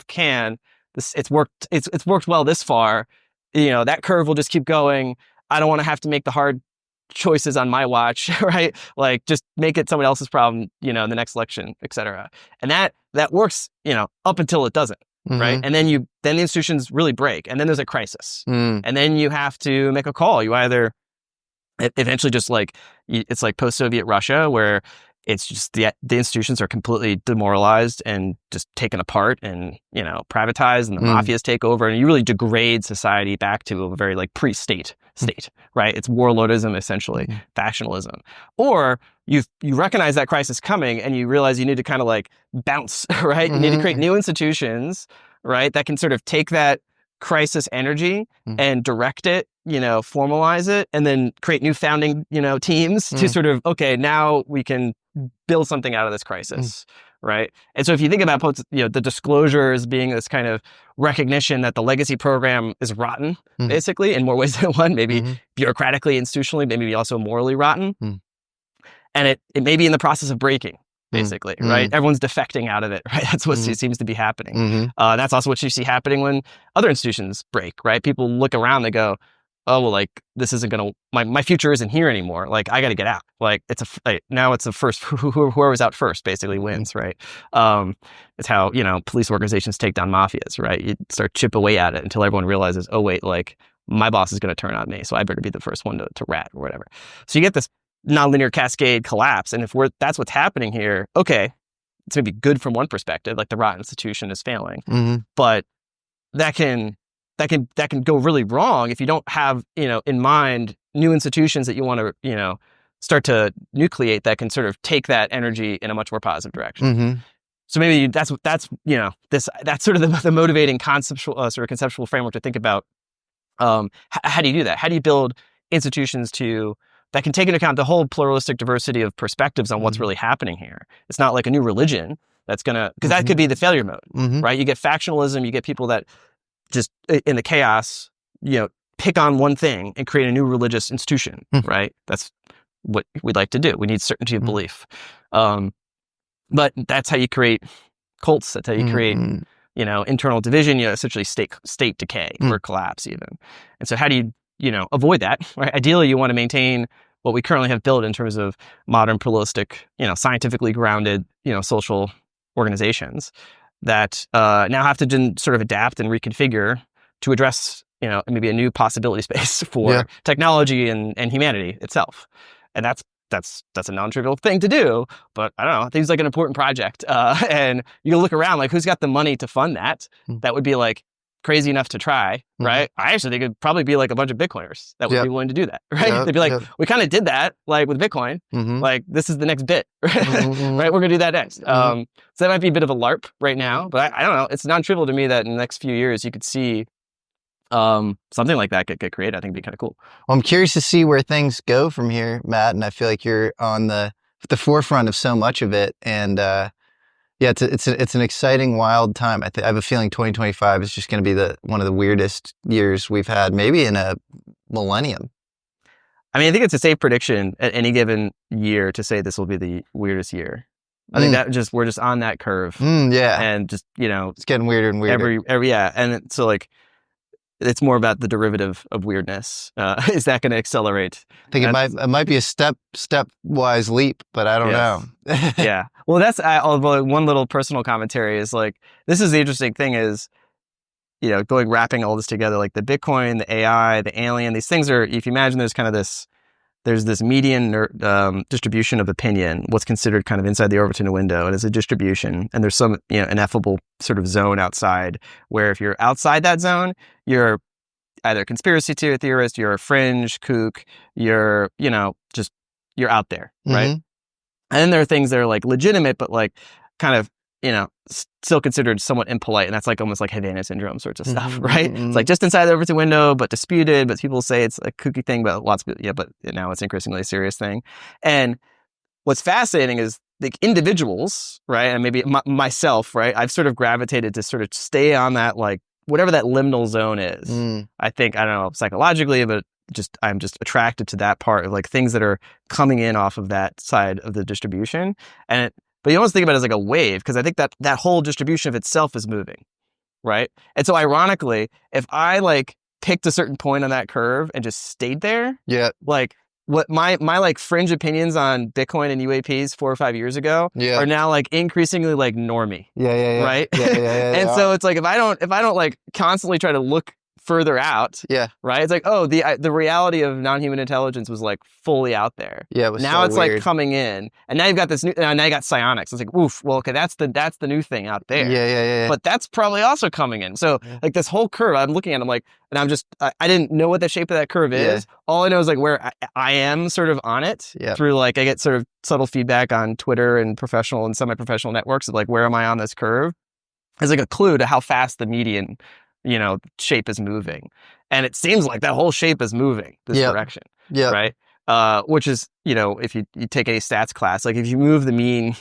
can. It's worked well this far. That curve will just keep going. I don't want to have to make the hard choices on my watch, right? Like just make it someone else's problem, in the next election, et cetera. And that works, up until it doesn't. Right. And then the institutions really break, and then there's a crisis. And then you have to make a call. You either eventually just it's like post-Soviet Russia, where it's just the institutions are completely demoralized and just taken apart and, privatized, and the mafias take over, and you really degrade society back to a very pre-state state, right? It's warlordism, essentially, factionalism. Or you recognize that crisis coming and you realize you need to kind of bounce, right? You need to create new institutions, right? That can sort of take that crisis energy and direct it, formalize it, and then create new founding, teams to sort of, okay, now we can build something out of this crisis, right? And so if you think about, the disclosure as being this kind of recognition that the legacy program is rotten, basically, in more ways than one, maybe bureaucratically, institutionally, maybe also morally rotten. And it may be in the process of breaking, basically, right? Everyone's defecting out of it, right? That's what seems to be happening. That's also what you see happening when other institutions break, right? People look around, they go, oh, well, this isn't going to, my future isn't here anymore. I got to get out. Now it's the first, whoever's out first basically wins, right? It's how, police organizations take down mafias, right? You start chip away at it until everyone realizes, oh, wait, my boss is going to turn on me, so I better be the first one to rat or whatever. So you get this nonlinear cascade collapse. And if that's what's happening here, okay, it's maybe good from one perspective, the rotten institution is failing, but that can go really wrong if you don't have, in mind new institutions that you want to, start to nucleate that can sort of take that energy in a much more positive direction. So maybe that's sort of the motivating conceptual framework to think about. How do you do that? How do you build institutions that can take into account the whole pluralistic diversity of perspectives on what's really happening here? It's not like a new religion that's because that could be the failure mode, right? You get factionalism, you get people that just in the chaos, pick on one thing and create a new religious institution, right? That's what we'd like to do. We need certainty of belief. But that's how you create cults. That's how you create, internal division, essentially state decay or collapse even. And so how do you, avoid that, right? Ideally, you want to maintain what we currently have built in terms of modern pluralistic, scientifically grounded, social organizations that now have to sort of adapt and reconfigure to address, maybe a new possibility space for technology and humanity itself. And that's a non-trivial thing to do, but I don't know, it seems like an important project. And you look around, who's got the money to fund that? That would be crazy enough to try, right? I actually think it'd probably be a bunch of Bitcoiners that would be willing to do that, right? They'd be we kind of did that, with Bitcoin. This is the next bit, right? We're gonna do that next. So that might be a bit of a LARP right now, but I don't know. It's non-trivial to me that in the next few years you could see something like that get created. I think it'd be kind of cool. Well, I'm curious to see where things go from here, Matt, and I feel like you're on the forefront of so much of it, and it's an exciting, wild time. I have a feeling 2025 is just going to be one of the weirdest years we've had, maybe in a millennium. I mean, I think it's a safe prediction at any given year to say this will be the weirdest year. I think that we're just on that curve. And just, it's getting weirder and weirder. And so it's more about the derivative of weirdness. Is that going to accelerate? I think it might be a stepwise leap, but I don't know. Yeah. Well, that's one little personal commentary is this is the interesting thing is, wrapping all this together, the Bitcoin, the AI, the alien, these things are, if you imagine there's this median distribution of opinion, what's considered kind of inside the Overton window, and it's a distribution, and there's some ineffable sort of zone outside where if you're outside that zone, you're either a conspiracy theorist, you're a fringe kook, you're you're out there, right? And then there are things that are legitimate, but kind of still considered somewhat impolite, and that's almost like Havana syndrome sorts of stuff, right? It's just inside the Overton window, but disputed, but people say it's a kooky thing, but but now it's increasingly a serious thing. And what's fascinating is individuals, right? And maybe myself, right? I've sort of gravitated to sort of stay on that, whatever that liminal zone is. I think, I don't know, psychologically, but I'm just attracted to that part of like things that are coming in off of that side of the distribution. But you almost think about it as like a wave, because I think that whole distribution of itself is moving, right? And so ironically, if I like picked a certain point on that curve and just stayed there, like what my like fringe opinions on Bitcoin and UAPs 4 or 5 years ago are now like increasingly like normie. Right? And so it's like if I don't like constantly try to look further out, right? It's like, oh, the reality of non-human intelligence was like fully out there. It was now so it's weird. like coming in, and now you've got this new. Now you got psionics. It's like, oof. Well, okay, that's the new thing out there. But that's probably also coming in. So like this whole curve, I'm looking at, I'm like, and I'm just, I didn't know what the shape of that curve is. All I know is like where I am sort of on it through like I get sort of subtle feedback on Twitter and professional and semi-professional networks of like where am I on this curve? It's like a clue to how fast the median shape is moving. And it seems like that whole shape is moving this direction, right? Which is, if you take any stats class, like if you move the mean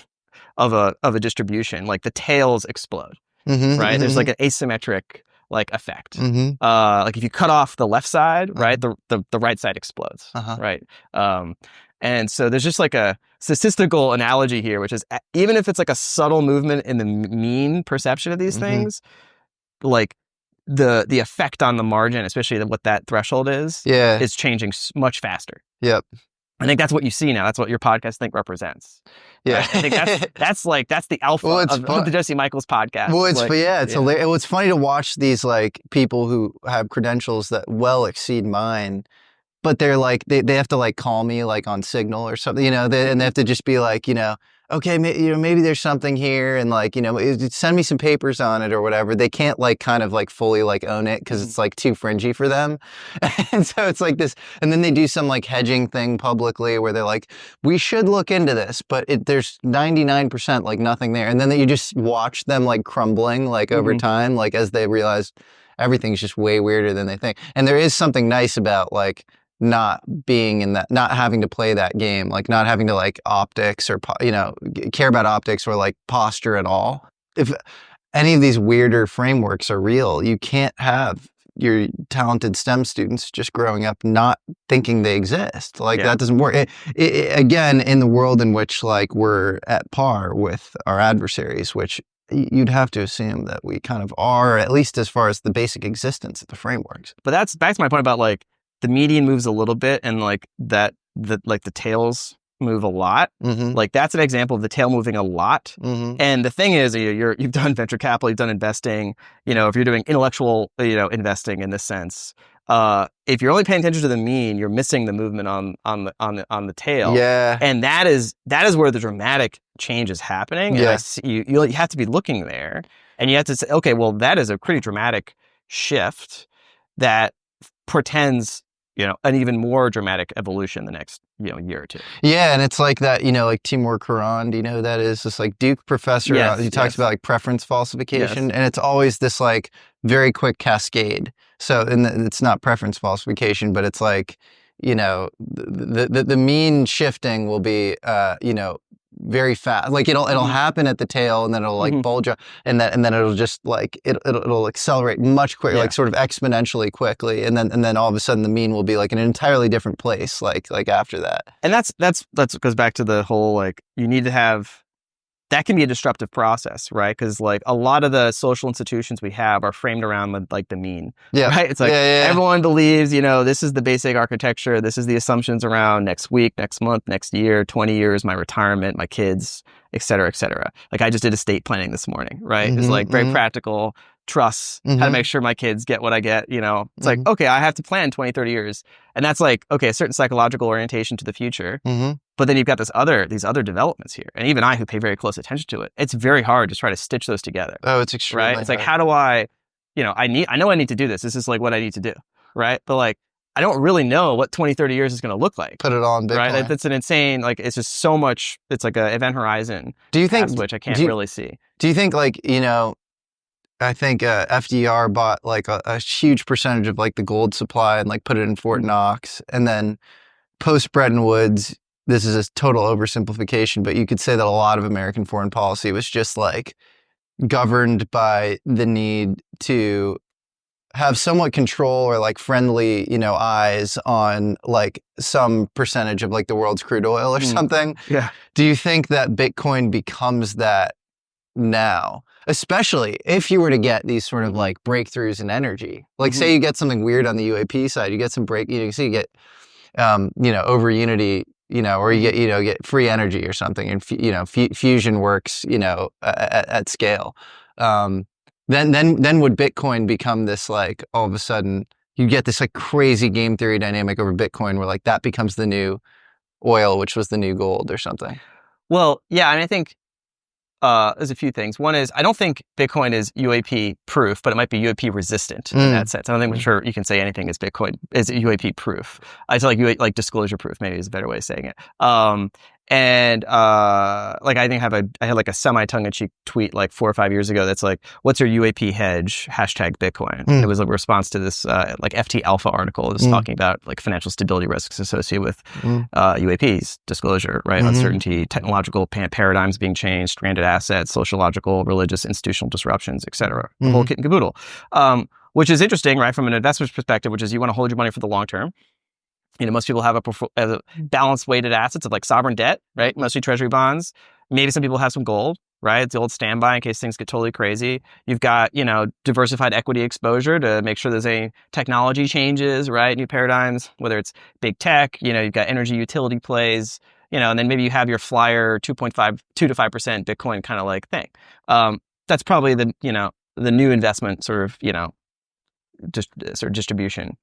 of a distribution, like the tails explode, right? There's like an asymmetric like effect. Like if you cut off the left side, right, the right side explodes, right? And so there's just like a statistical analogy here, which is even if it's like a subtle movement in the mean perception of these things, like the effect on the margin, especially what that threshold is changing much faster. I think that's what you see now. That's what your podcast represents. Right? I think that's the alpha of the Jesse Michels podcast. Well, it's hilarious. It's funny to watch these like people who have credentials that well exceed mine, but they're like they have to like call me like on Signal or something, and they have to just be like, okay, maybe there's something here, and like, send me some papers on it or whatever. They can't like kind of like fully like own it because it's like too fringy for them. And so it's like this, and then they do some like hedging thing publicly where they're like, we should look into this, but there's 99% like nothing there. And then you just watch them like crumbling like over time, like as they realize everything's just way weirder than they think. And there is something nice about like not being in that, not having to play that game, like not having to like optics or, care about optics or like posture at all. If any of these weirder frameworks are real, you can't have your talented STEM students just growing up not thinking they exist. Like that doesn't work. Again, in the world in which like we're at par with our adversaries, which you'd have to assume that we kind of are, at least as far as the basic existence of the frameworks. But that's back to my point about like, the median moves a little bit, and like the tails move a lot. Like that's an example of the tail moving a lot. And the thing is, you've done venture capital, you've done investing. If you're doing intellectual, investing in this sense, if you're only paying attention to the mean, you're missing the movement on the tail. And that is where the dramatic change is happening. And you have to be looking there, and you have to say, okay, well, that is a pretty dramatic shift that portends an even more dramatic evolution the next year or two. And it's like that, like Timur Kuran, do you know who that is? This like Duke professor, he talks about like preference falsification, and it's always this like very quick cascade. So, and it's not preference falsification, but it's like, the mean shifting will be, very fast. Like it'll happen at the tail, and then it'll like bulge up, and then it'll just like it'll accelerate much quicker, like sort of exponentially quickly, and then all of a sudden the mean will be like in an entirely different place, like after that. And that's goes back to the whole like you need to have. That can be a disruptive process, right? Because like a lot of the social institutions we have are framed around like the mean, right? It's like everyone believes, this is the basic architecture. This is the assumptions around next week, next month, next year, 20 years, my retirement, my kids, et cetera, et cetera. Like I just did estate planning this morning, right? It's like very practical, trusts, how to make sure my kids get what I get, It's like, okay, I have to plan 20, 30 years. And that's like, okay, a certain psychological orientation to the future. But then you've got these other developments here. And even I, who pay very close attention to it, it's very hard to try to stitch those together. Oh, it's extremely right? It's like, how do I know I need to do this. This is like what I need to do, right? But like, I don't really know what 20, 30 years is going to look like. Put it on Bitcoin. Right? That's an insane, like, it's just so much, it's like an event horizon. Do you think, which I can't really see. Do you think like, I think FDR bought like a huge percentage of like the gold supply and like put it in Fort Knox, and then post Bretton Woods, this is a total oversimplification, but you could say that a lot of American foreign policy was just like governed by the need to have somewhat control or like friendly, eyes on like some percentage of like the world's crude oil or something. Yeah. Do you think that Bitcoin becomes that now? Especially if you were to get these sort of like breakthroughs in energy. Like say you get something weird on the UAP side, you get some you get over unity, or you get free energy or something, and fusion works, at scale. Then would Bitcoin become this like all of a sudden you get this like crazy game theory dynamic over Bitcoin where like that becomes the new oil, which was the new gold or something? Well, yeah, and I think there's a few things. One is I don't think Bitcoin is UAP proof, but it might be UAP resistant in that sense. I don't think for sure you can say anything is Bitcoin is UAP proof. I feel like disclosure proof maybe is a better way of saying it. Like I think I had like a semi tongue-in-cheek tweet like 4 or 5 years ago that's like, what's your UAP hedge? #Bitcoin. And it was a response to this like FT Alpha article that's talking about like financial stability risks associated with UAPs, disclosure, right? Uncertainty, technological paradigms being changed, stranded assets, sociological, religious, institutional disruptions, et cetera. The whole kit and caboodle. Which is interesting, right? From an investor's perspective, which is you want to hold your money for the long term. Most people have a balanced weighted assets of like sovereign debt, right? Mostly treasury bonds. Maybe some people have some gold, right? It's the old standby in case things get totally crazy. You've got, diversified equity exposure to make sure there's any technology changes, right? New paradigms, whether it's big tech, you've got energy utility plays, and then maybe you have your flyer 2 to 5% Bitcoin kind of like thing. That's probably the new investment sort of, just sort of distribution.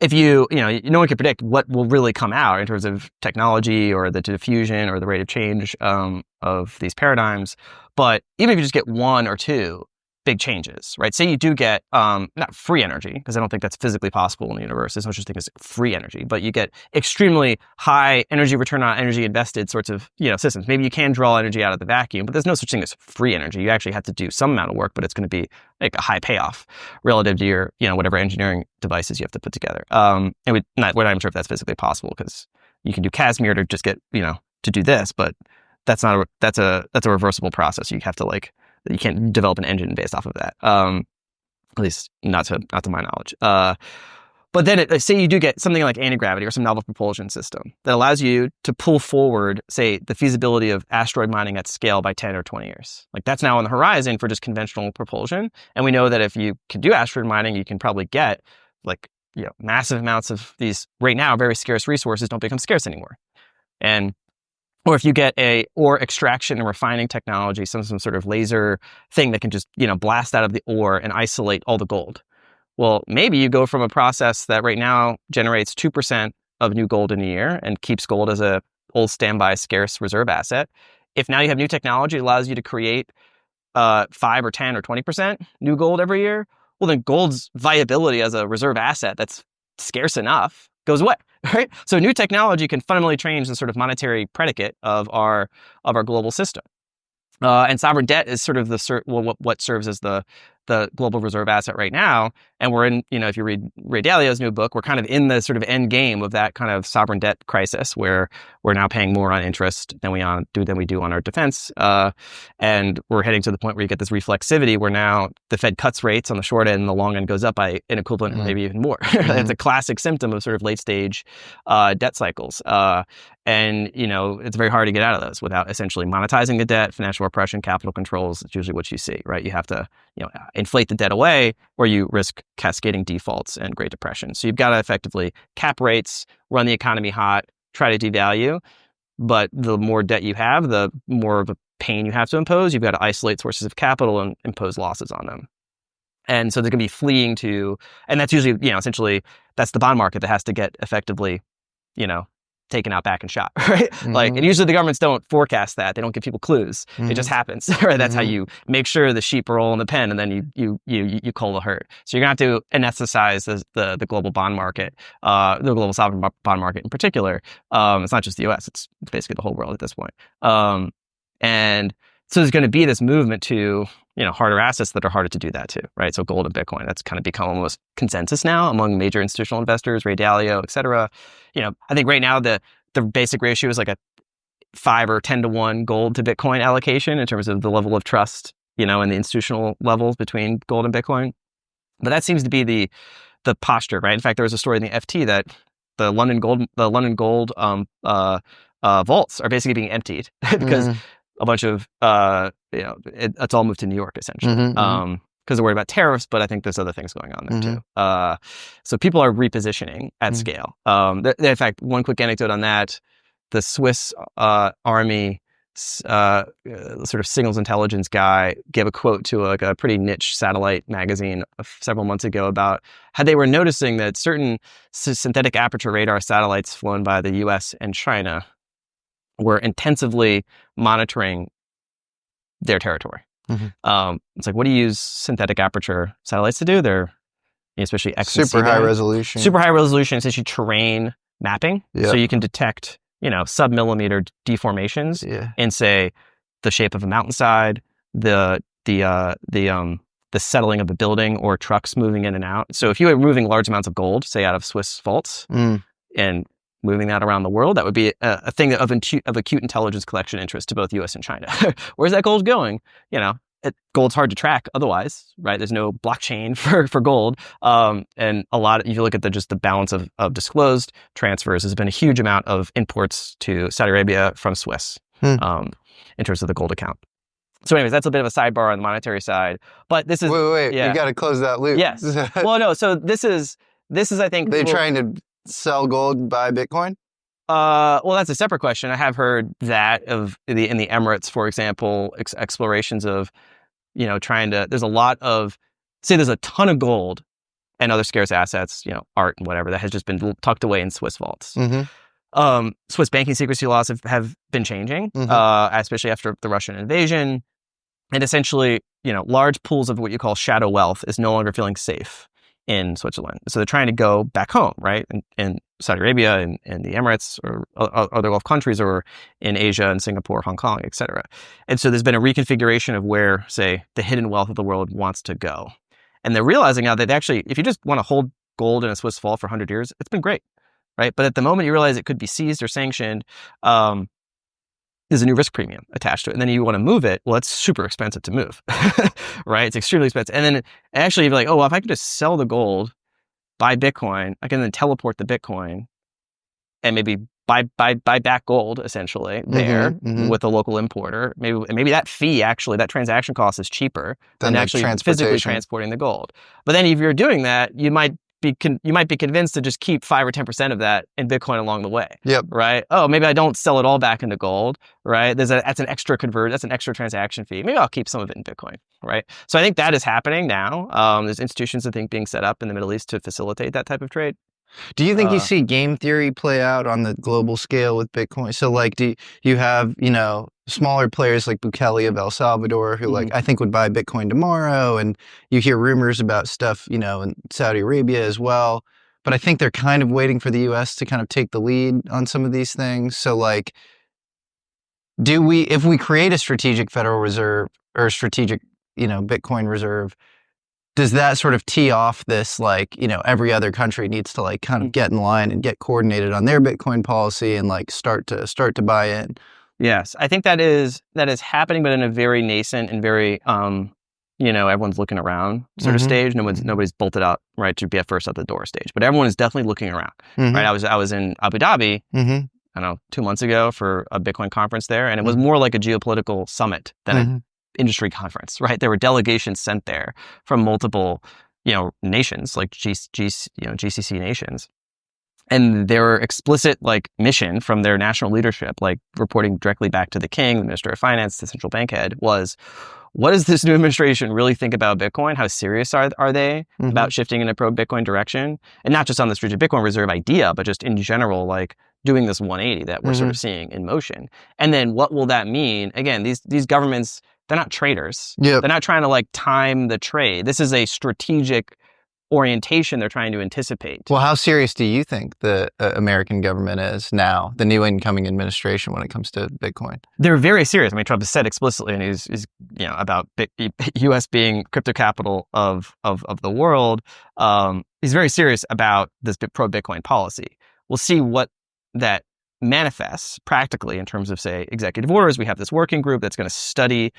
If no one can predict what will really come out in terms of technology or the diffusion or the rate of change of these paradigms. But even if you just get 1 or 2 big changes, right? Say you do get not free energy, because I don't think that's physically possible in the universe. There's no such thing as free energy, but you get extremely high energy return on energy invested sorts of systems. Maybe you can draw energy out of the vacuum, but there's no such thing as free energy. You actually have to do some amount of work, but it's going to be like a high payoff relative to your whatever engineering devices you have to put together. And we're not even sure if that's physically possible, because you can do Casimir to just get to do this, but that's a reversible process. You have to you can't develop an engine based off of that. At least not to my knowledge. But then say you do get something like anti-gravity or some novel propulsion system that allows you to pull forward, say, the feasibility of asteroid mining at scale by 10 or 20 years. Like that's now on the horizon for just conventional propulsion. And we know that if you can do asteroid mining, you can probably get massive amounts of these right now very scarce resources don't become scarce anymore. Or if you get a ore extraction and refining technology, some sort of laser thing that can just, blast out of the ore and isolate all the gold. Well, maybe you go from a process that right now generates 2% of new gold in a year and keeps gold as a old standby scarce reserve asset. If now you have new technology that allows you to create 5 or 10 or 20% new gold every year, well, then gold's viability as a reserve asset that's scarce enough goes away, right? So new technology can fundamentally change the sort of monetary predicate of our global system. And sovereign debt is sort of what serves as the global reserve asset right now. And we're in, if you read Ray Dalio's new book, we're kind of in the sort of end game of that kind of sovereign debt crisis where we're now paying more on interest than we do on our defense. And we're heading to the point where you get this reflexivity where now the Fed cuts rates on the short end and the long end goes up by an equivalent or maybe even more. It's a classic symptom of sort of late stage debt cycles. And, it's very hard to get out of those without essentially monetizing the debt, financial repression, capital controls. It's usually what you see, right? You have to, inflate the debt away or you risk cascading defaults and Great Depression. So you've got to effectively cap rates, run the economy hot, try to devalue. But the more debt you have, the more of a pain you have to impose. You've got to isolate sources of capital and impose losses on them. And so they're going to be fleeing to, and that's usually, essentially, that's the bond market that has to get effectively, taken out back and shot, right? And usually the governments don't forecast that. They don't give people clues. It just happens, right? That's how you make sure the sheep are all in the pen and then you cull the herd. So you're going to have to anesthetize the global bond market, the global sovereign bond market in particular. It's not just the US, it's basically the whole world at this point. And so there's going to be this movement to, harder assets that are harder to do that too, right? So gold and Bitcoin, that's kind of become almost consensus now among major institutional investors, Ray Dalio, et cetera. I think right now the basic ratio is like a 5 or 10 to 1 gold to Bitcoin allocation in terms of the level of trust, in the institutional levels between gold and Bitcoin. But that seems to be the posture, right? In fact, there was a story in the FT that the London gold vaults are basically being emptied because a bunch of it's all moved to New York essentially. Because they're worried about tariffs, but I think there's other things going on there too. So people are repositioning at scale. In fact, one quick anecdote on that: the Swiss army sort of signals intelligence guy gave a quote to a pretty niche satellite magazine several months ago about how they were noticing that certain synthetic aperture radar satellites flown by the U.S. and China were intensively monitoring their territory. It's like, what do you use synthetic aperture satellites to do? They're especially X and super C high band. resolution. Super high resolution, essentially terrain mapping. So you can detect, sub-millimeter deformations in, say, the shape of a mountainside, the settling of a building, or trucks moving in and out. So if you were moving large amounts of gold, say out of Swiss vaults, and moving that around the world, that would be a thing of acute intelligence collection interest to both U.S. and China. Where's that gold going? Gold's hard to track otherwise, right? There's no blockchain for gold. And if you look at the balance of disclosed transfers, there's been a huge amount of imports to Saudi Arabia from Swiss in terms of the gold account. So anyways, that's a bit of a sidebar on the monetary side. But this is... Wait. You got to close that loop. Yes. Well, no, so this is I think... They're trying to sell gold, buy Bitcoin? Well, that's a separate question. I have heard that in the Emirates, for example, explorations of, there's a lot of, say there's a ton of gold and other scarce assets, art and whatever, that has just been tucked away in Swiss vaults. Swiss banking secrecy laws have been changing, especially after the Russian invasion. And essentially, large pools of what you call shadow wealth is no longer feeling safe in Switzerland. So they're trying to go back home, right? In Saudi Arabia and the Emirates or other Gulf countries, or in Asia and Singapore, Hong Kong, et cetera. And so there's been a reconfiguration of where, say, the hidden wealth of the world wants to go. And they're realizing now that actually, if you just want to hold gold in a Swiss vault for 100 years, it's been great, right? But at the moment you realize it could be seized or sanctioned, there's a new risk premium attached to it. And then you want to move it. Well, it's super expensive to move, right? It's extremely expensive. And then actually you're like, oh, well, if I could just sell the gold, buy Bitcoin, I can then teleport the Bitcoin and maybe buy back gold essentially there with a local importer. Maybe that fee, actually, that transaction cost is cheaper than actually physically transporting the gold. But then if you're doing that, you might be convinced to just keep 5 or 10% of that in Bitcoin along the way. Right? Oh, maybe I don't sell it all back into gold, right? That's an extra transaction fee. Maybe I'll keep some of it in Bitcoin, right? So I think that is happening now. There's institutions, I think, being set up in the Middle East to facilitate that type of trade. Do you think you see game theory play out on the global scale with Bitcoin? So like, do you have, smaller players like Bukele of El Salvador who I think would buy Bitcoin tomorrow, and you hear rumors about stuff, in Saudi Arabia as well. But I think they're kind of waiting for the US to kind of take the lead on some of these things. So like, if we create a strategic Federal Reserve or a strategic, Bitcoin reserve, does that sort of tee off this, every other country needs to kind of get in line and get coordinated on their Bitcoin policy and start to buy in? Yes, I think that is happening, but in a very nascent and very, everyone's looking around sort of stage. Nobody's bolted out, right, to be at first at the door stage, but everyone is definitely looking around, right? I was in Abu Dhabi, I don't know, 2 months ago for a Bitcoin conference there, and it was more like a geopolitical summit than an industry conference, right? There were delegations sent there from multiple, nations, like GCC nations. And their explicit mission from their national leadership, reporting directly back to the king, the minister of finance, the central bank head, was, what does this new administration really think about Bitcoin? How serious are they about shifting in a pro-Bitcoin direction? And not just on the strategic Bitcoin reserve idea, but just in general, doing this 180 that we're sort of seeing in motion. And then what will that mean? Again, these governments, they're not traders. They're not trying to time the trade. This is a strategic orientation they're trying to anticipate. Well, how serious do you think the American government is now, the new incoming administration, when it comes to Bitcoin? They're very serious. I mean, Trump has said explicitly, and he's about U.S. being crypto capital of the world. He's very serious about this pro-Bitcoin policy. We'll see what that manifests practically in terms of, say, executive orders. We have this working group that's going to study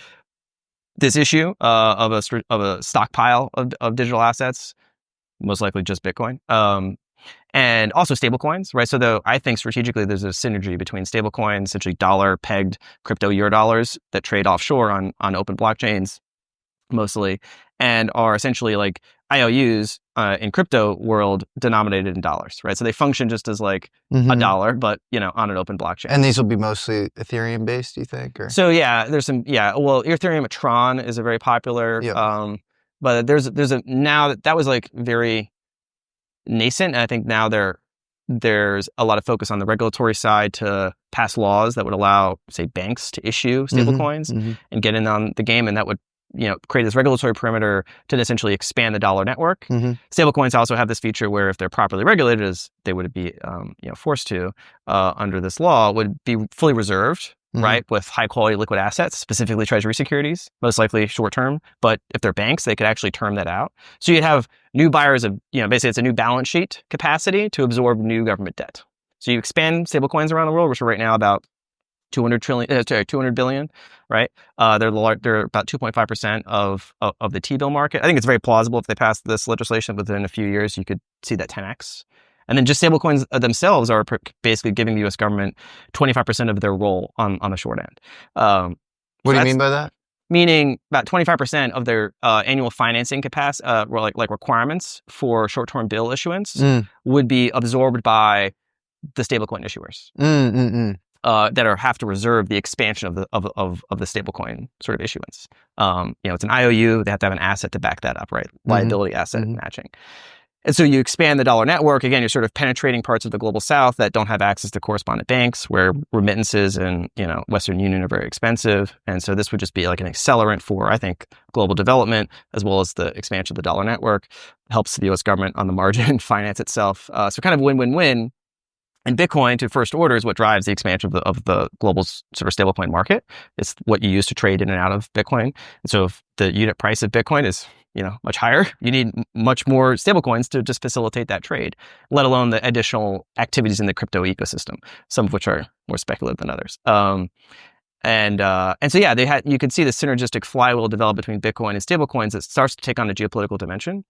this issue of a stockpile of digital assets, most likely just Bitcoin. And also stablecoins, right? So I think strategically there's a synergy between stablecoins, essentially dollar-pegged crypto Eurodollars that trade offshore on open blockchains mostly, and are essentially like IOUs in crypto world denominated in dollars, right? So they function just as like a dollar, but on an open blockchain. And these will be mostly Ethereum based, do you think? Or? So there's some well, Ethereum Tron is a very popular, but there's a now that was like very nascent, and I think now there's a lot of focus on the regulatory side to pass laws that would allow, say, banks to issue stablecoins and get in on the game, and that would create this regulatory perimeter to essentially expand the dollar network. Stablecoins also have this feature where if they're properly regulated, as they would be forced to under this law, would be fully reserved, right, with high quality liquid assets, specifically treasury securities, most likely short term. But if they're banks, they could actually term that out. So you'd have new buyers of, basically it's a new balance sheet capacity to absorb new government debt. So you expand stablecoins around the world, which are right now about 200 billion, right? They're about 2.5% of the T-bill market. I think it's very plausible if they pass this legislation within a few years, you could see that 10x. And then just stablecoins themselves are basically giving the U.S. government 25% of their role on the short end. What do you mean by that? Meaning about 25% of their annual financing capacity, like requirements for short-term bill issuance, would be absorbed by the stablecoin issuers. That have to reserve the expansion of the stablecoin sort of issuance. It's an IOU. They have to have an asset to back that up, right? Liability asset matching. And so you expand the dollar network. Again, you're sort of penetrating parts of the global south that don't have access to correspondent banks, where remittances and Western Union are very expensive. And so this would just be like an accelerant for, I think, global development, as well as the expansion of the dollar network. Helps the U.S. government on the margin finance itself. So kind of win-win-win. And Bitcoin, to first order, is what drives the expansion of the global sort of stablecoin market. It's what you use to trade in and out of Bitcoin. And so if the unit price of Bitcoin is much higher, you need much more stablecoins to just facilitate that trade, let alone the additional activities in the crypto ecosystem, some of which are more speculative than others. And so you could see the synergistic flywheel develop between Bitcoin and stablecoins that starts to take on a geopolitical dimension.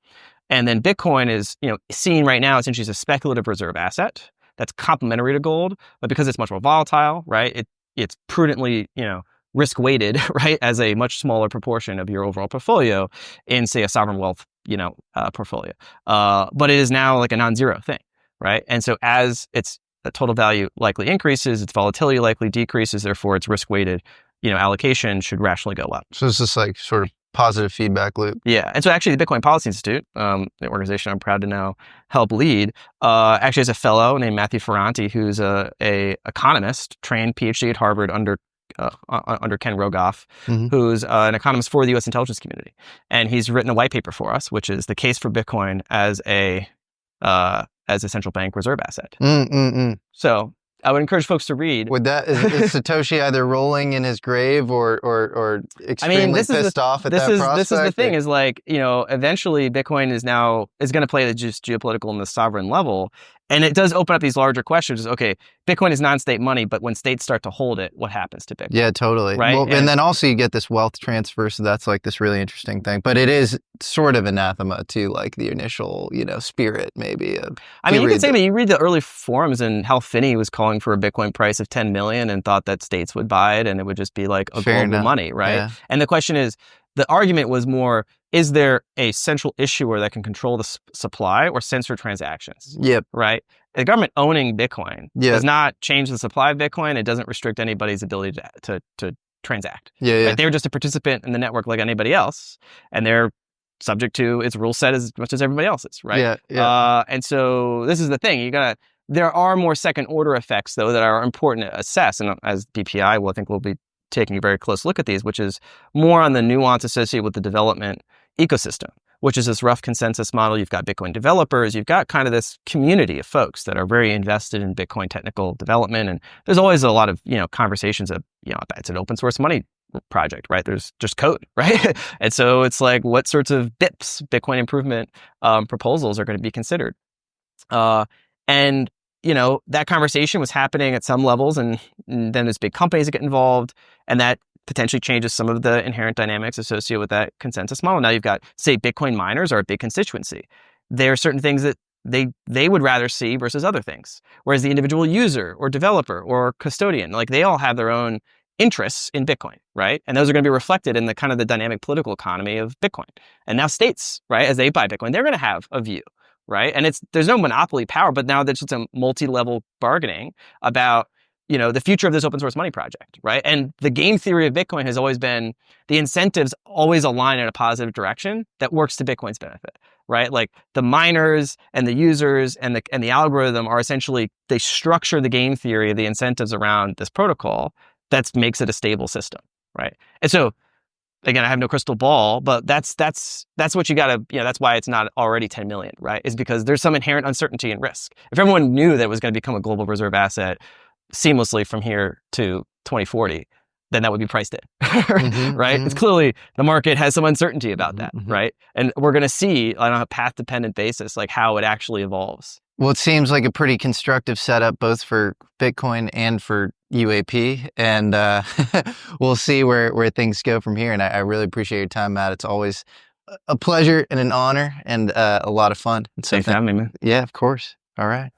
And then Bitcoin is seen right now essentially as a speculative reserve asset that's complementary to gold, but because it's much more volatile, right? It's prudently, risk weighted, right, as a much smaller proportion of your overall portfolio in, say, a sovereign wealth, portfolio. But it is now like a non-zero thing, right? And so as its total value likely increases, its volatility likely decreases. Therefore, its risk weighted, allocation should rationally go up. So it's just like sort of positive feedback loop. Yeah. And so actually the Bitcoin Policy Institute, the organization I'm proud to now help lead, actually has a fellow named Matthew Ferranti, who's a economist, trained PhD at Harvard under Ken Rogoff, who's an economist for the U.S. intelligence community. And he's written a white paper for us, which is the case for Bitcoin as a central bank reserve asset. So I would encourage folks to read. Would that is Satoshi either rolling in his grave or extremely pissed off at that prospect? This is the thing, is like, eventually Bitcoin is going to play the just geopolitical and the sovereign level. And it does open up these larger questions. Okay, Bitcoin is non-state money, but when states start to hold it, what happens to Bitcoin? Yeah, totally. Right? Well, and then also you get this wealth transfer, so that's like this really interesting thing. But it is sort of anathema to like the initial, spirit maybe. You could say, you read the early forums and Hal Finney was calling for a Bitcoin price of 10 million and thought that states would buy it and it would just be like a global money, right? Yeah. And the question is, the argument was more, is there a central issuer that can control the supply or censor transactions? Yep. Right? The government owning Bitcoin does not change the supply of Bitcoin. It doesn't restrict anybody's ability to transact. Yeah. Right? They're just a participant in the network like anybody else, and they're subject to its rule set as much as everybody else's, right? Yeah. And so this is the thing. There are more second order effects, though, that are important to assess. And as BPI, I think we'll be taking a very close look at these, which is more on the nuance associated with the development ecosystem, which is this rough consensus model. You've got Bitcoin developers, you've got kind of this community of folks that are very invested in Bitcoin technical development. And there's always a lot of, conversations of, it's an open source money project, right? There's just code, right? And so it's like, what sorts of BIPs, Bitcoin improvement proposals are going to be considered? And that conversation was happening at some levels, and then there's big companies that get involved, and that potentially changes some of the inherent dynamics associated with that consensus model. Now you've got, say, Bitcoin miners are a big constituency. There are certain things that they would rather see versus other things. Whereas the individual user or developer or custodian, like they all have their own interests in Bitcoin, right? And those are going to be reflected in the kind of the dynamic political economy of Bitcoin. And now states, right, as they buy Bitcoin, they're going to have a view, right? And there's no monopoly power, but now there's just a multi-level bargaining about, the future of this open source money project, right? And the game theory of Bitcoin has always been the incentives always align in a positive direction that works to Bitcoin's benefit, right? Like the miners and the users and the algorithm are essentially, they structure the game theory of the incentives around this protocol that makes it a stable system, right? And so, again, I have no crystal ball, but that's what you gotta, that's why it's not already 10 million, right? Is because there's some inherent uncertainty and risk. If everyone knew that it was going to become a global reserve asset seamlessly from here to 2040, then that would be priced in, right? It's clearly the market has some uncertainty about that, right? And we're going to see on a path-dependent basis, like how it actually evolves. Well, it seems like a pretty constructive setup, both for Bitcoin and for UAP, and we'll see where things go from here. And I really appreciate your time, Matt. It's always a pleasure and an honor and a lot of fun. Thanks for having me, man. Yeah, of course. All right.